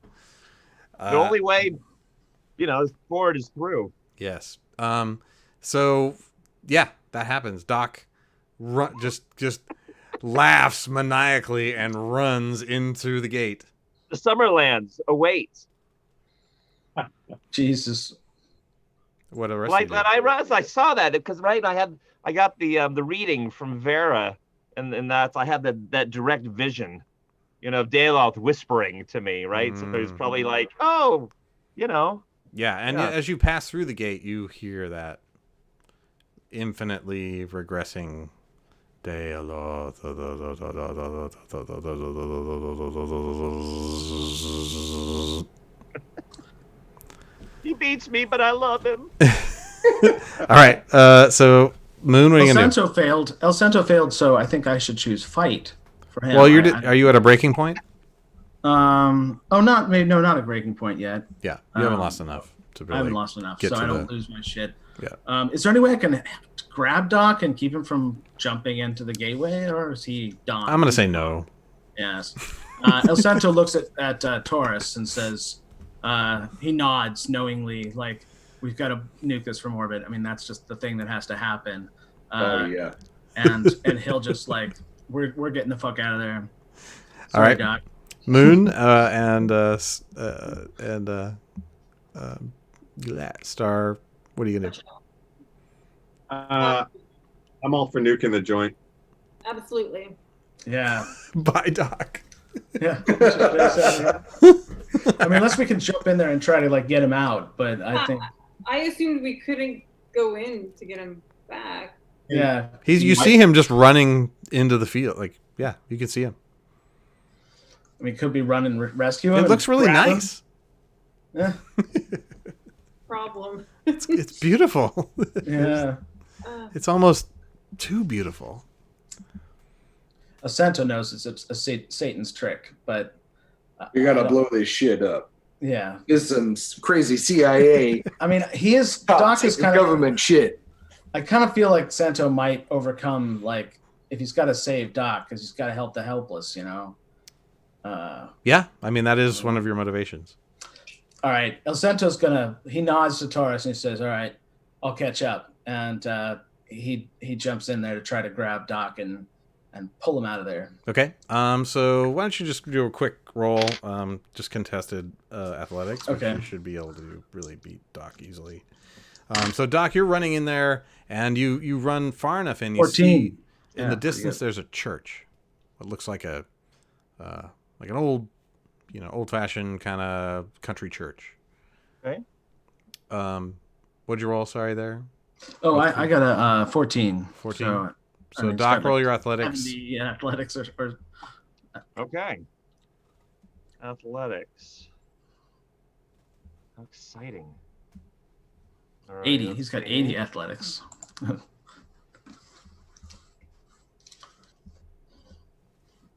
The only way, forward is through. Yes. So, yeah, that happens. Doc just laughs maniacally and runs into the gate. The Summerlands await. Jesus. What the rest Like of you do? I saw that because I got the reading from Vera, and that's I had that direct vision, of Daloth whispering to me, right? So he's probably like, oh, Yeah, and as you pass through the gate, you hear that infinitely regressing Daloth. He beats me, but I love him. All right, so Moon, what are you gonna do? El Santo failed, so I think I should choose fight for him. Well, are you at a breaking point? Not a breaking point yet. Yeah, you haven't lost enough to really. I haven't lost enough, so I don't lose my shit. Yeah. Is there any way I can grab Doc and keep him from jumping into the gateway, or is he done? I'm gonna say no. Yes. El Santo looks at Taurus and says, he nods knowingly, like, we've got to nuke this from orbit. I mean, that's just the thing that has to happen. Oh yeah. And he'll just like, we're getting the fuck out of there. Sorry, All right. Doc. Moon Star. What are you gonna do? I'm all for nuking the joint. Absolutely. Yeah. Bye, Doc. Yeah. I mean, unless we can jump in there and try to like get him out, but I think. I assumed we couldn't go in to get him back. Yeah. You see him just running into the field. Like, yeah, you can see him. I mean, could we run and rescue him? It looks really nice. Yeah. Problem. It's beautiful. Yeah. It's almost too beautiful. Asento knows it's a Satan's trick, but We gotta blow this shit up. Yeah. It's some crazy CIA. I mean, Doc is kind of government shit. I kind of feel like Santo might overcome, like, if he's got to save Doc, because he's got to help the helpless, you know? Yeah, I mean, that is one of your motivations. All right. El Santo's he nods to Taurus and he says, all right, I'll catch up. And he jumps in there to try to grab Doc and pull him out of there. Okay. So why don't you just do a quick roll, just contested athletics, which Okay. you should be able to really beat Doc easily. So Doc, you're running in there, and you run far enough in. You 14. see in Yeah, the distance pretty there's a church. It looks like an old, old-fashioned kind of country church. Okay. What'd you roll? Sorry, there. Oh, I got a 14. 14. So mean, Doc, it's roll got your athletics. 70 athletics or Okay. Athletics. How exciting. All right, 80. let's He's got see. 80 athletics.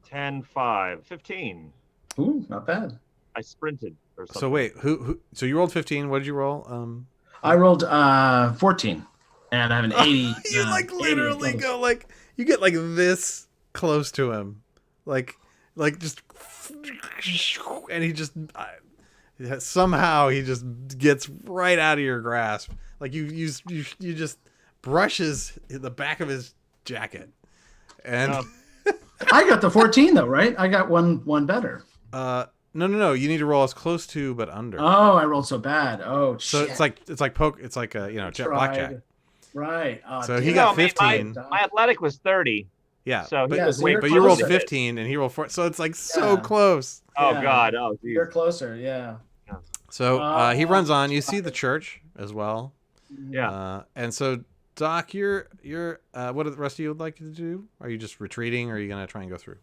10, 5, 15. Ooh, not bad. I sprinted or something. So wait, who? So you rolled 15. What did you roll? I rolled 14, and I have an 80. You 80 literally athletics. go you get this close to him, just, and he just somehow he just gets right out of your grasp. Like you just brushes the back of his jacket, and I got the 14 though, right? I got one better. no, you need to roll as close to but under. Oh, I rolled so bad. Oh, So shit. it's like blackjack. Right. Oh, So damn. he got No, I mean, 15. My athletic was 30. Yeah, So but, he was so way you're but you rolled closer. 15 and he rolled 4, so it's so Yeah. close. Oh Yeah. God. Oh geez. You're closer, yeah. So he runs on. You see the church as well. Yeah. And so Doc, you're what do the rest of you would like to do? Are you just retreating, or are you gonna try and go through?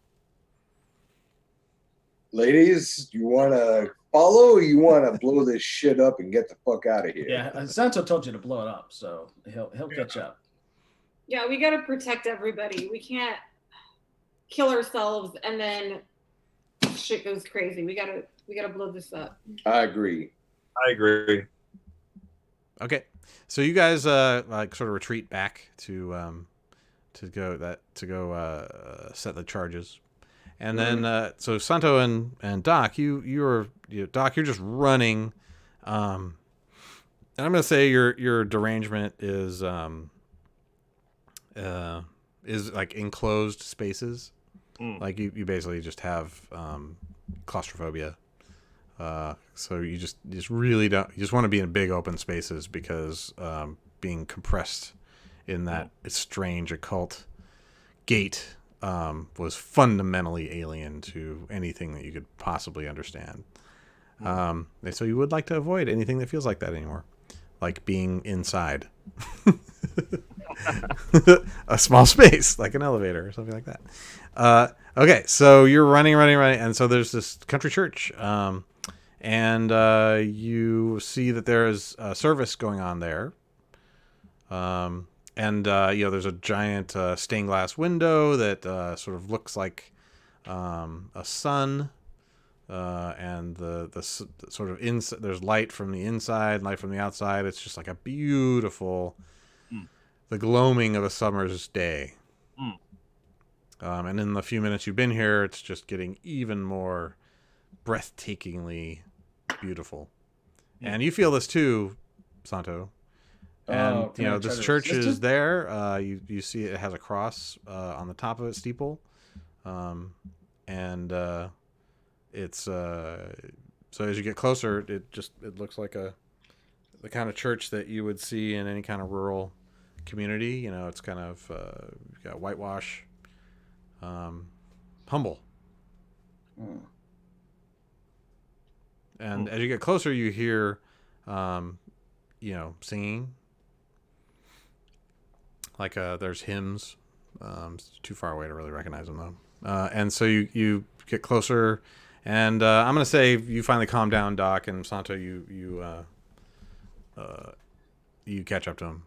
Ladies, you want to follow or you want to blow this shit up and get the fuck out of here? Yeah, Santo told you to blow it up, so he'll catch up. Yeah, we gotta protect everybody. We can't kill ourselves and then shit goes crazy. We gotta blow this up. I agree. I agree. Okay, so you guys sort of retreat back to go set the charges, and then so Santo and Doc, Doc, you're just running, and I'm gonna say your derangement is like enclosed spaces, like you basically just have claustrophobia. So you just really don't. You just want to be in big open spaces because being compressed in that strange occult gate was fundamentally alien to anything that you could possibly understand. And so you would like to avoid anything that feels like that anymore, like being inside a small space, like an elevator or something like that. Okay, so you're running, and so there's this country church. And you see that there's a service going on there. There's a giant stained glass window that sort of looks like a sun. And the sort of there's light from the inside, light from the outside. It's just like a beautiful, the gloaming of a summer's day. And in the few minutes you've been here, it's just getting even more breathtakingly beautiful. And you feel this too, Santo. And can I try this to church resist is it? there. You see it has a cross on the top of its steeple, and it's so as you get closer, it looks like the kind of church that you would see in any kind of rural community. It's kind of got whitewash, humble. And as you get closer, you hear, singing. Like there's hymns. It's too far away to really recognize them though. And so you get closer, and I'm gonna say you finally calm down, Doc, and Santo. You catch up to him.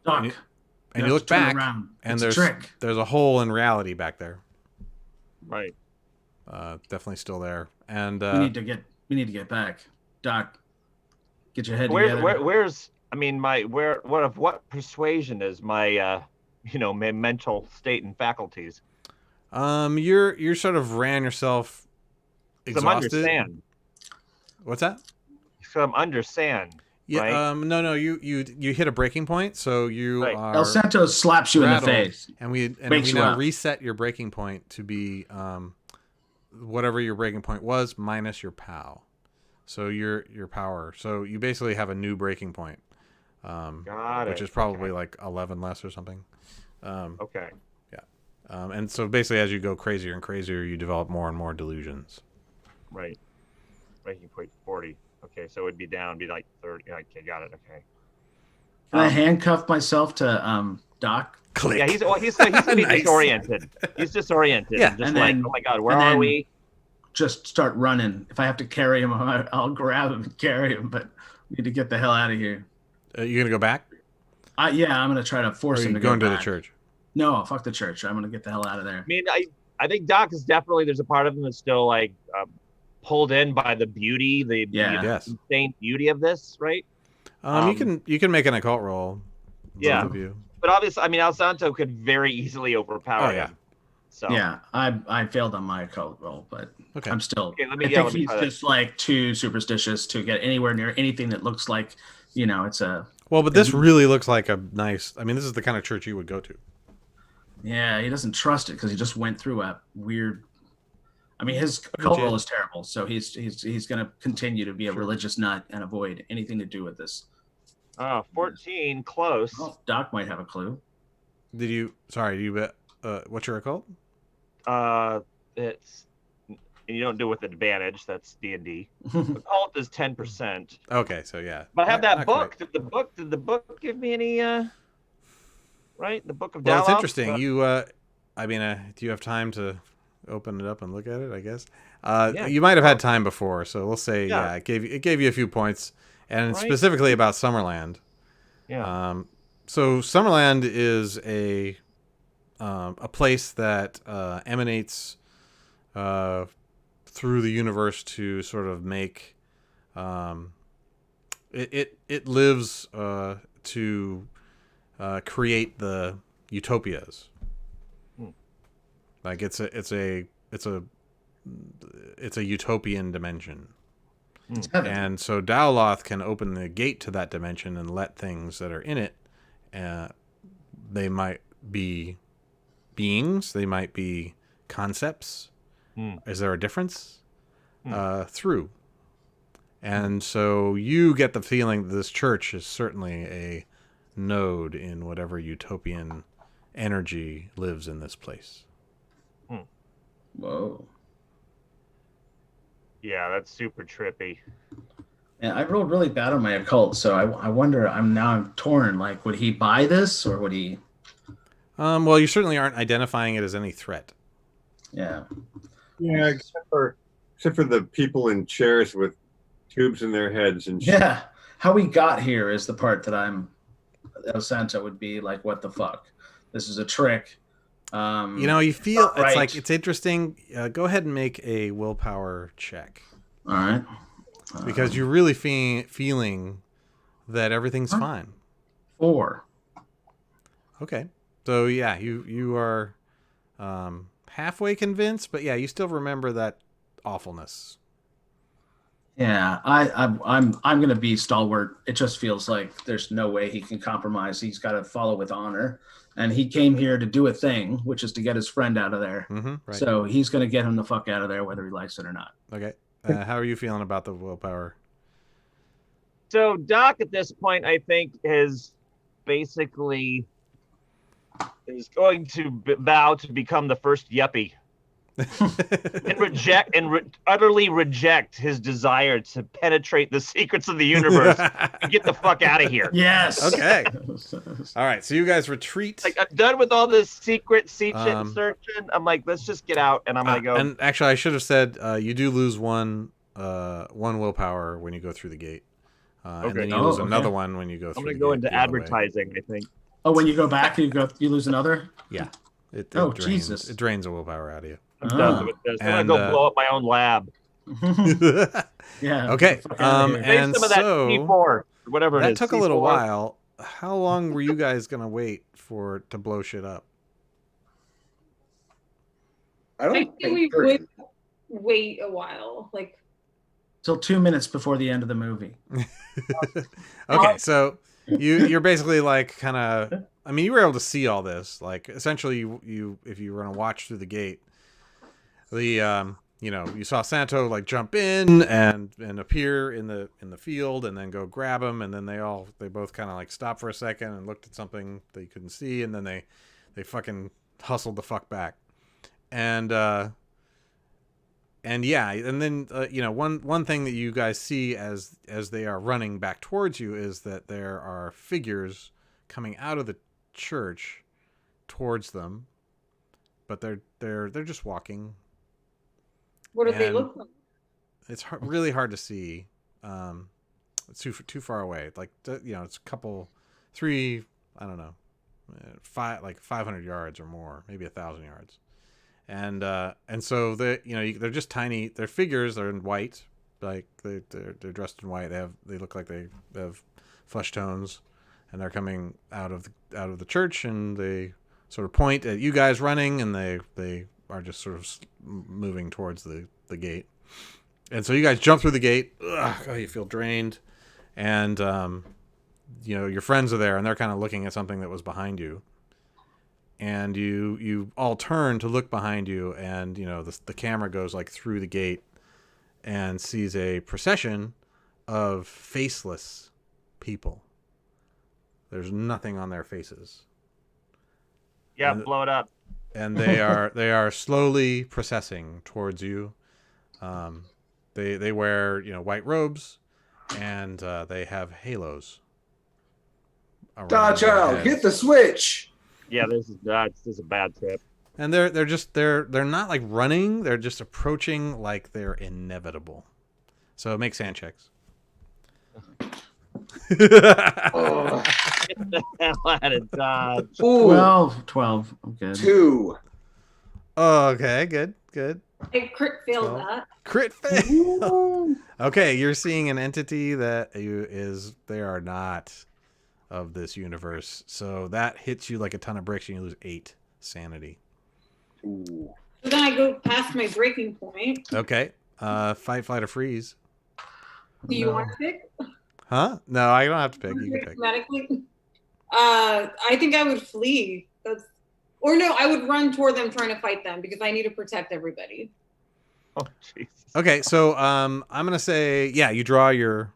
Doc, and you look back, around. and It's a trick. there's a hole in reality back there. Right. Definitely still there. And we need to get back. Doc, get your head together. Where's what persuasion is my my mental state and faculties? You're sort of ran yourself exhausted. I'm under sand. What's that? So I'm under sand. Yeah. Right? No. You hit a breaking point, so you Right. are El Santos slaps you rattled, in the face. and we Wakes you now up. reset your breaking point to be whatever your breaking point was minus your POW. So your power. So you basically have a new breaking point. Which is probably like 11 less or something. Okay. Yeah. And so basically, as you go crazier and crazier, you develop more and more delusions. Right. Breaking point 40. Okay, so it would be down, be like 30. Okay, got it. Okay. Can I handcuff myself to Doc? Click. Yeah, he's gonna be Nice. disoriented. He's disoriented. Yeah. Just And like, then- oh my god, where and are then- we? Just start running. If I have to carry him, I'll grab him and carry him. But we need to get the hell out of here. You gonna go back? Yeah, I'm gonna try to Or force are him you to go going to the back. church? No, fuck the church. I'm gonna get the hell out of there. I mean, I think Doc is definitely, there's a part of him that's still like pulled in by the beauty, the Yes. insane beauty of this, right? You can make an occult roll. Yeah. Both of you. But obviously, I mean, El Santo could very easily overpower Oh, yeah. him. So Yeah, I failed on my occult roll, but Okay. I'm still. Okay, let I me think he's try that. just like too superstitious to get anywhere near anything that looks like, it's a. Well, but this really looks like a nice. I mean, this is the kind of church you would go to. Yeah, he doesn't trust it because he just went through a weird. I mean, his occult roll is terrible, so he's going to continue to be a religious nut and avoid anything to do with this. 14, close. Oh, Doc might have a clue. Did you? Sorry, you bet. What's your occult? It's, you don't do it with advantage. That's D&D. Occult is 10%. Okay, so yeah. But I have that Not book. quite. Did the book give me any? Right, the book of Well, it's Daloth? interesting. Do you have time to open it up and look at it? I guess. Yeah. You might have had time before, so we'll say Yeah. it gave you a few points, and Right. specifically about Summerland. Yeah. So Summerland is a place that emanates through the universe to sort of make it lives to create the utopias. Like it's a utopian dimension. It's heaven. And so Dowloth can open the gate to that dimension and let things that are in it, they might be beings, they might be concepts. Is there a difference? Through. And so you get the feeling that this church is certainly a node in whatever utopian energy lives in this place. Whoa. Yeah, that's super trippy. Yeah, I rolled really bad on my occult, so I wonder. I'm torn. Like, would he buy this or would he? Well, you certainly aren't identifying it as any threat. Yeah. Yeah, except for the people in chairs with tubes in their heads and shit. Yeah. How we got here is the part that El Santo would be like, what the fuck? This is a trick. You feel not it's right. like it's interesting. Go ahead and make a willpower check All right. because you're really feeling that everything's fine. 4. Okay, so yeah, you are halfway convinced, but yeah, you still remember that awfulness. Yeah, I'm gonna be stalwart. It just feels like there's no way he can compromise. He's got to follow with honor, and he came here to do a thing, which is to get his friend out of there. Mm-hmm, right. So he's gonna get him the fuck out of there, whether he likes it or not. Okay. How are you feeling about the willpower? So Doc, at this point, I think is basically is going to vow to become the first yuppie. and utterly reject his desire to penetrate the secrets of the universe and get the fuck out of here. Yes. Okay. All right. So you guys retreat. Like, I'm done with all this secret searching. I'm like, let's just get out, and I'm gonna go. And actually, I should have said you do lose one willpower when you go through the gate, and then you lose another one when you go through. I'm gonna go into advertising, I think. Oh, when you go back, you lose another. Yeah. It drains, Jesus! It drains a willpower out of you. I'm done with this. I'm gonna go blow up my own lab. Yeah. Okay. And some of that so C4, whatever that it is. took a C4. little while. How long were you guys gonna wait to blow shit up? I don't I think think we 30. would wait a while. Like, Till 2 minutes before the end of the movie. Okay, so you're basically like kind of. I mean, you were able to see all this. Like, essentially, you if you were gonna watch through the gate, you saw Santo like jump in and appear in the field and then go grab him, and then they both kind of like stopped for a second and looked at something they couldn't see, and then they fucking hustled the fuck back, and yeah, and then one thing that you guys see as they are running back towards you is that there are figures coming out of the church towards them, but they're just walking. what do they look like? It's really hard to see. It's too far away. Like it's a couple, 3, I don't know, 500 yards or more, maybe 1,000 yards, and so they're just tiny. Their figures are in white, like they're dressed in white. They look like they have flesh tones, and they're coming out of the church, and they sort of point at you guys running, and they are just sort of moving towards the gate. And so you guys jump through the gate. Ugh, you feel drained. And, your friends are there, and they're kind of looking at something that was behind you. And you all turn to look behind you, and, the camera goes like through the gate and sees a procession of faceless people. There's nothing on their faces. Yeah, blow it up. And they are slowly processing towards you. They wear white robes, and they have halos. Godchild, hit the switch. Yeah, this is a bad trip. And they're not like running. They're just approaching like they're inevitable. So make sand checks. Oh. Get the hell out of Dodge. Ooh, 12. I'm good. 2. Oh, okay, good. I crit failed So- that. Crit fail. Okay, you're seeing an entity that they are not of this universe. So that hits you like a ton of bricks, and you lose 8 sanity. Ooh. So then I go past my breaking point. Okay. Fight, flight, or freeze. Do you No. want to pick? Huh? No, I don't have to pick. You can pick. Medically? I think I would flee. I would run toward them trying to fight them because I need to protect everybody. Oh, Jesus. Okay, so I'm gonna say, yeah, you draw your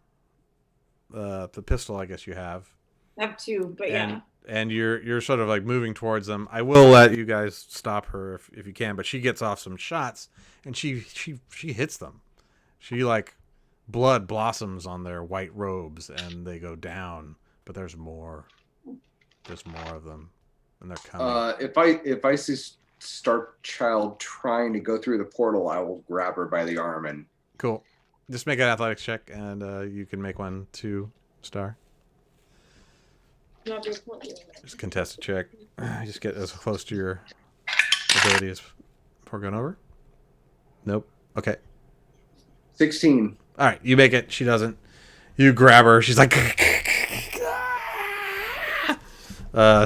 the pistol. I guess you have, I have 2, but yeah. and you're sort of like moving towards them. I will let you guys stop her if you can, but she gets off some shots, and she hits them. She like blood blossoms on their white robes, and they go down. But there's more. There's more of them, and they're coming. If I see Starchild trying to go through the portal, I will grab her by the arm and. Cool. Just make an athletics check, and you can make one 2 star. Just contest a check. Just get as close to your ability as before going over. Nope. Okay. 16. All right. You make it. She doesn't. You grab her. She's like,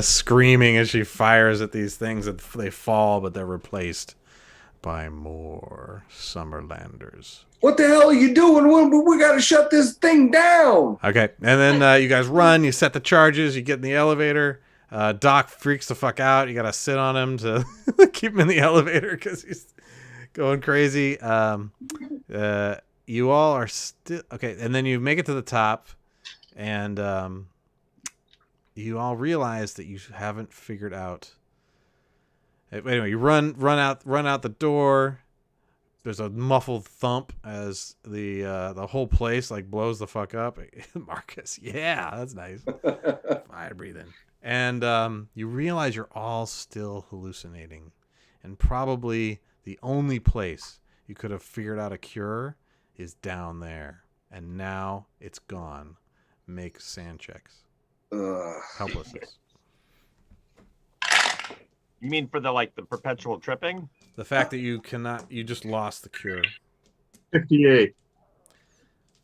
screaming as she fires at these things, and they fall, but they're replaced by more Summerlanders. What the hell are you doing? We got to shut this thing down. Okay, and then you guys run. You set the charges. You get in the elevator. Doc freaks the fuck out. You gotta sit on him to keep him in the elevator because he's going crazy. You all are still okay, and then you make it to the top, and you all realize that you haven't figured out. Anyway, you run out the door. There's a muffled thump as the whole place like blows the fuck up. Marcus, yeah, that's nice. Fire breathing. And you realize you're all still hallucinating, and probably the only place you could have figured out a cure is down there, and now it's gone. Make sand checks. Helplessness. You mean for the perpetual tripping? The fact that you just lost the cure. 58.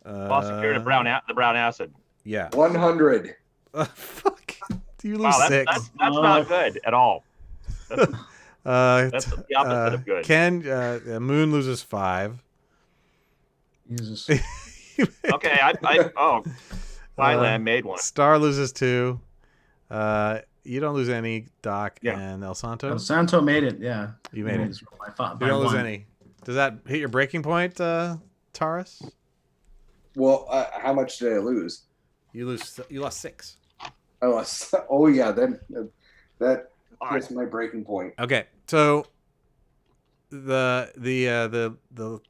Lost the cure to the brown acid. Yeah. 100. Fuck. Do you lose Wow, 6? that's not good at all. That's the opposite of good. Ken, Moon loses 5. Jesus. Okay, finally I made one. Star loses 2. You don't lose any, Doc, and El Santo. El Santo made it. Yeah, you made it. You don't lose any. Does that hit your breaking point, Taurus? Well, how much did I lose? You lost 6. Oh yeah, that hits my breaking point. Okay, so the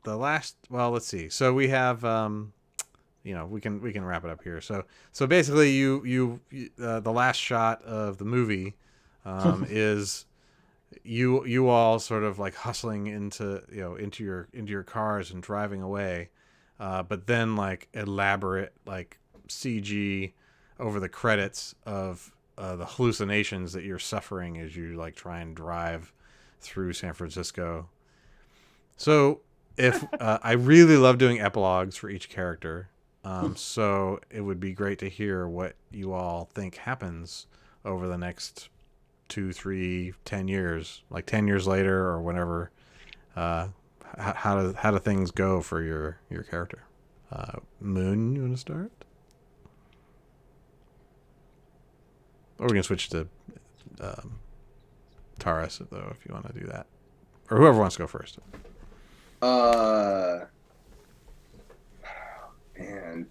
last. Well, let's see. So we have we can wrap it up here. So basically, you the last shot of the movie is you all sort of like hustling into your cars and driving away, but then like elaborate like CG over the credits of the hallucinations that you're suffering as you like try and drive through San Francisco. So if I really love doing epilogues for each character. So it would be great to hear what you all think happens over the next 2, 3, 10 years, like 10 years later or whenever. How do things go for your character? Moon, you want to start? Or we can switch to Taurus though, if you want to do that, or whoever wants to go first. And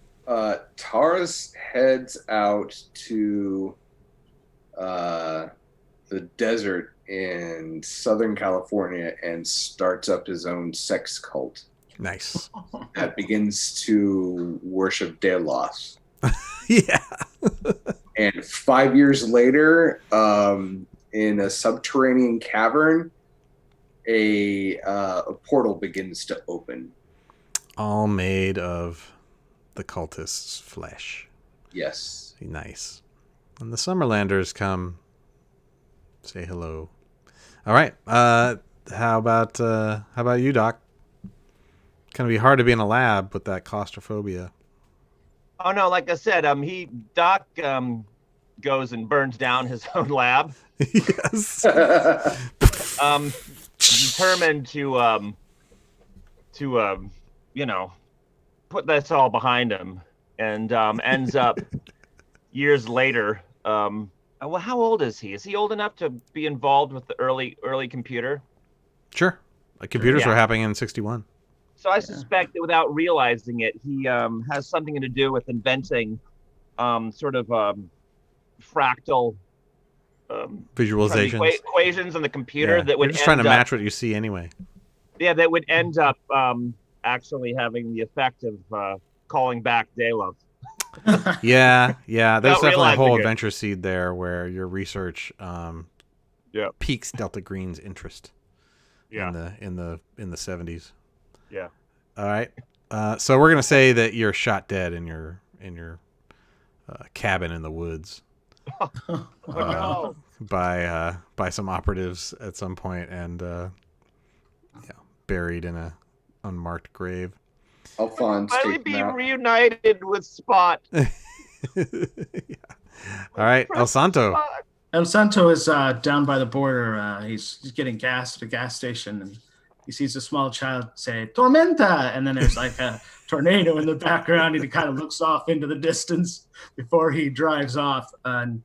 Taurus heads out to the desert in Southern California and starts up his own sex cult. Nice. That begins to worship Delos. Yeah. And 5 years later, in a subterranean cavern, a portal begins to open. All made of the cultist's flesh. Yes. Nice. And the Summerlanders come say hello. All right. How about you, Doc? It's gonna be hard to be in a lab with that claustrophobia. Oh no, like I said, Doc goes and burns down his own lab. Yes. Determined to put this all behind him, and ends up years later. Well, how old is he? Is he old enough to be involved with the early computer? Sure. Computers were happening in 1961. So I suspect that without realizing it, he has something to do with inventing sort of fractal visualizations, equations in the computer that would. You're just trying to match what you see anyway. Yeah, that would end up actually having the effect of calling back Delos. Yeah. There's definitely a whole adventure seed there where your research piques Delta Green's interest. Yeah. In the 70s. Yeah. All right. So we're gonna say that you're shot dead in your cabin in the woods. Oh no. By some operatives at some point, and buried in a unmarked grave. Alphonse finally be reunited with Spot. Yeah. All right, El Santo. El Santo is down by the border. He's getting gas at a gas station, and he sees a small child say "Tormenta," and then there's like a tornado in the background, and he kind of looks off into the distance before he drives off and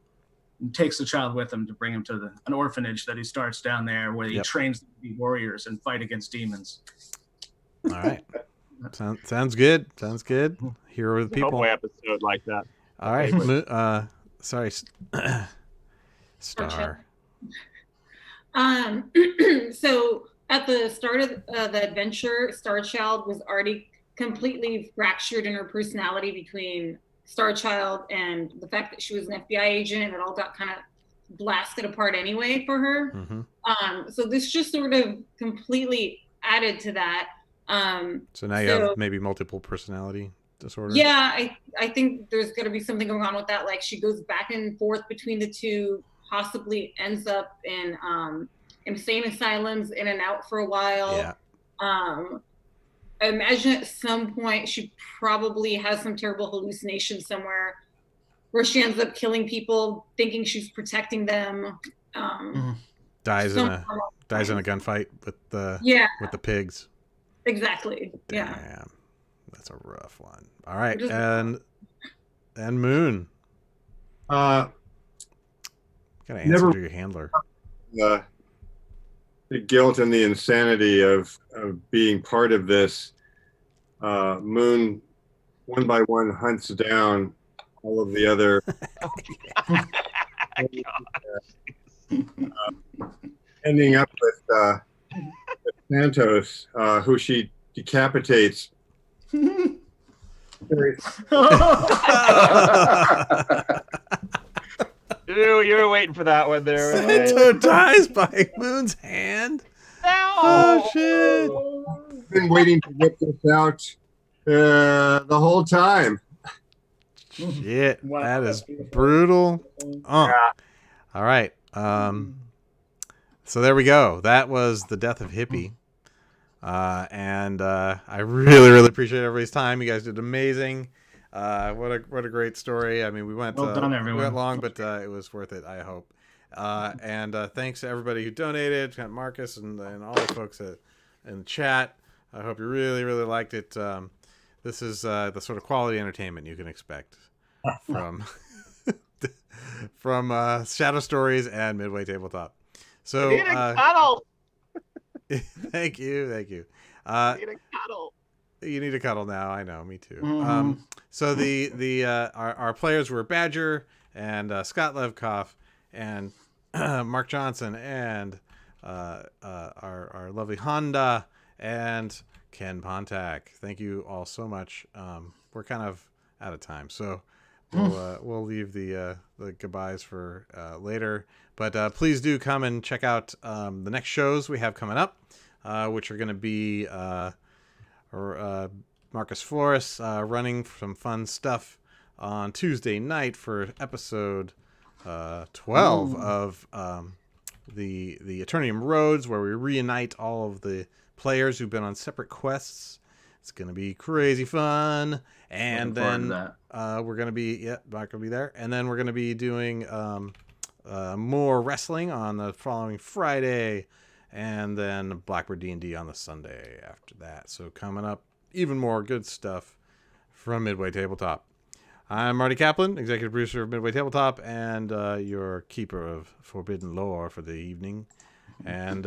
takes the child with him to bring him to an orphanage that he starts down there, where he trains them to be warriors and fight against demons. All right. Sounds good. Sounds good. Hero of the people. Midway episode like that. All right. Sorry. Star. So at the start of the adventure, Starchild was already completely fractured in her personality between Starchild and the fact that she was an FBI agent, and it all got kind of blasted apart anyway for her. Mm-hmm. So this just sort of completely added to that. So now you have maybe multiple personality disorder. Yeah, I think there's going to be something going on with that. Like she goes back and forth between the two, possibly ends up in insane asylums, in and out for a while. Yeah. I imagine at some point she probably has some terrible hallucination somewhere where she ends up killing people thinking she's protecting them. Dies in a gunfight with the pigs. Exactly. Damn. Yeah. That's a rough one. All right. And Moon. Never Gotta answer to your handler. The guilt and the insanity of being part of this. Moon, one by one, hunts down all of the other. Ending up with Santos, who she decapitates. You were waiting for that one there. Santo dies by Moon's hand. No! Oh shit! I've been waiting to get this out the whole time. Shit, Wow, that is that's beautiful. brutal. Oh. Yeah. All right. So there we go. That was the death of Hippie. And I really, really appreciate everybody's time. You guys did amazing. What a great story. I mean, we went Well done, everyone. we went long, but it was worth it, I hope. And thanks to everybody who donated, Marcus and all the folks in the chat. I hope you really, really liked it. This is the sort of quality entertainment you can expect from Shadow Stories and Midway Tabletop. So Need a cuddle. thank you. Need a cuddle. You need a cuddle now. I know, me too. Mm-hmm. So our players were Badger and Scott Levkoff and Mark Johnson and our lovely Honda and Ken Pontak. Thank you all so much. We're kind of out of time, so we'll leave the goodbyes for later. But please do come and check out the next shows we have coming up, which are going to be Marcus Flores running some fun stuff on Tuesday night for episode 12 of the Eternium Roads, where we reunite all of the players who've been on separate quests. It's going to be crazy fun. And then we're going to be, Mark will be there. And then we're going to be doing more wrestling on the following Friday. And then Blackbird D&D on the Sunday after that. So coming up, even more good stuff from Midway Tabletop. I'm Marty Kaplan, executive producer of Midway Tabletop, and your keeper of forbidden lore for the evening. And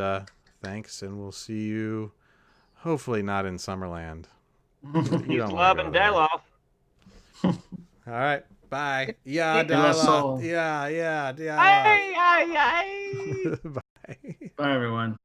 thanks, and we'll see you, hopefully not in Summerland. He's loving Daloff. All right, bye. Yeah, Daloff. Yeah. Ay. Bye. Bye, everyone.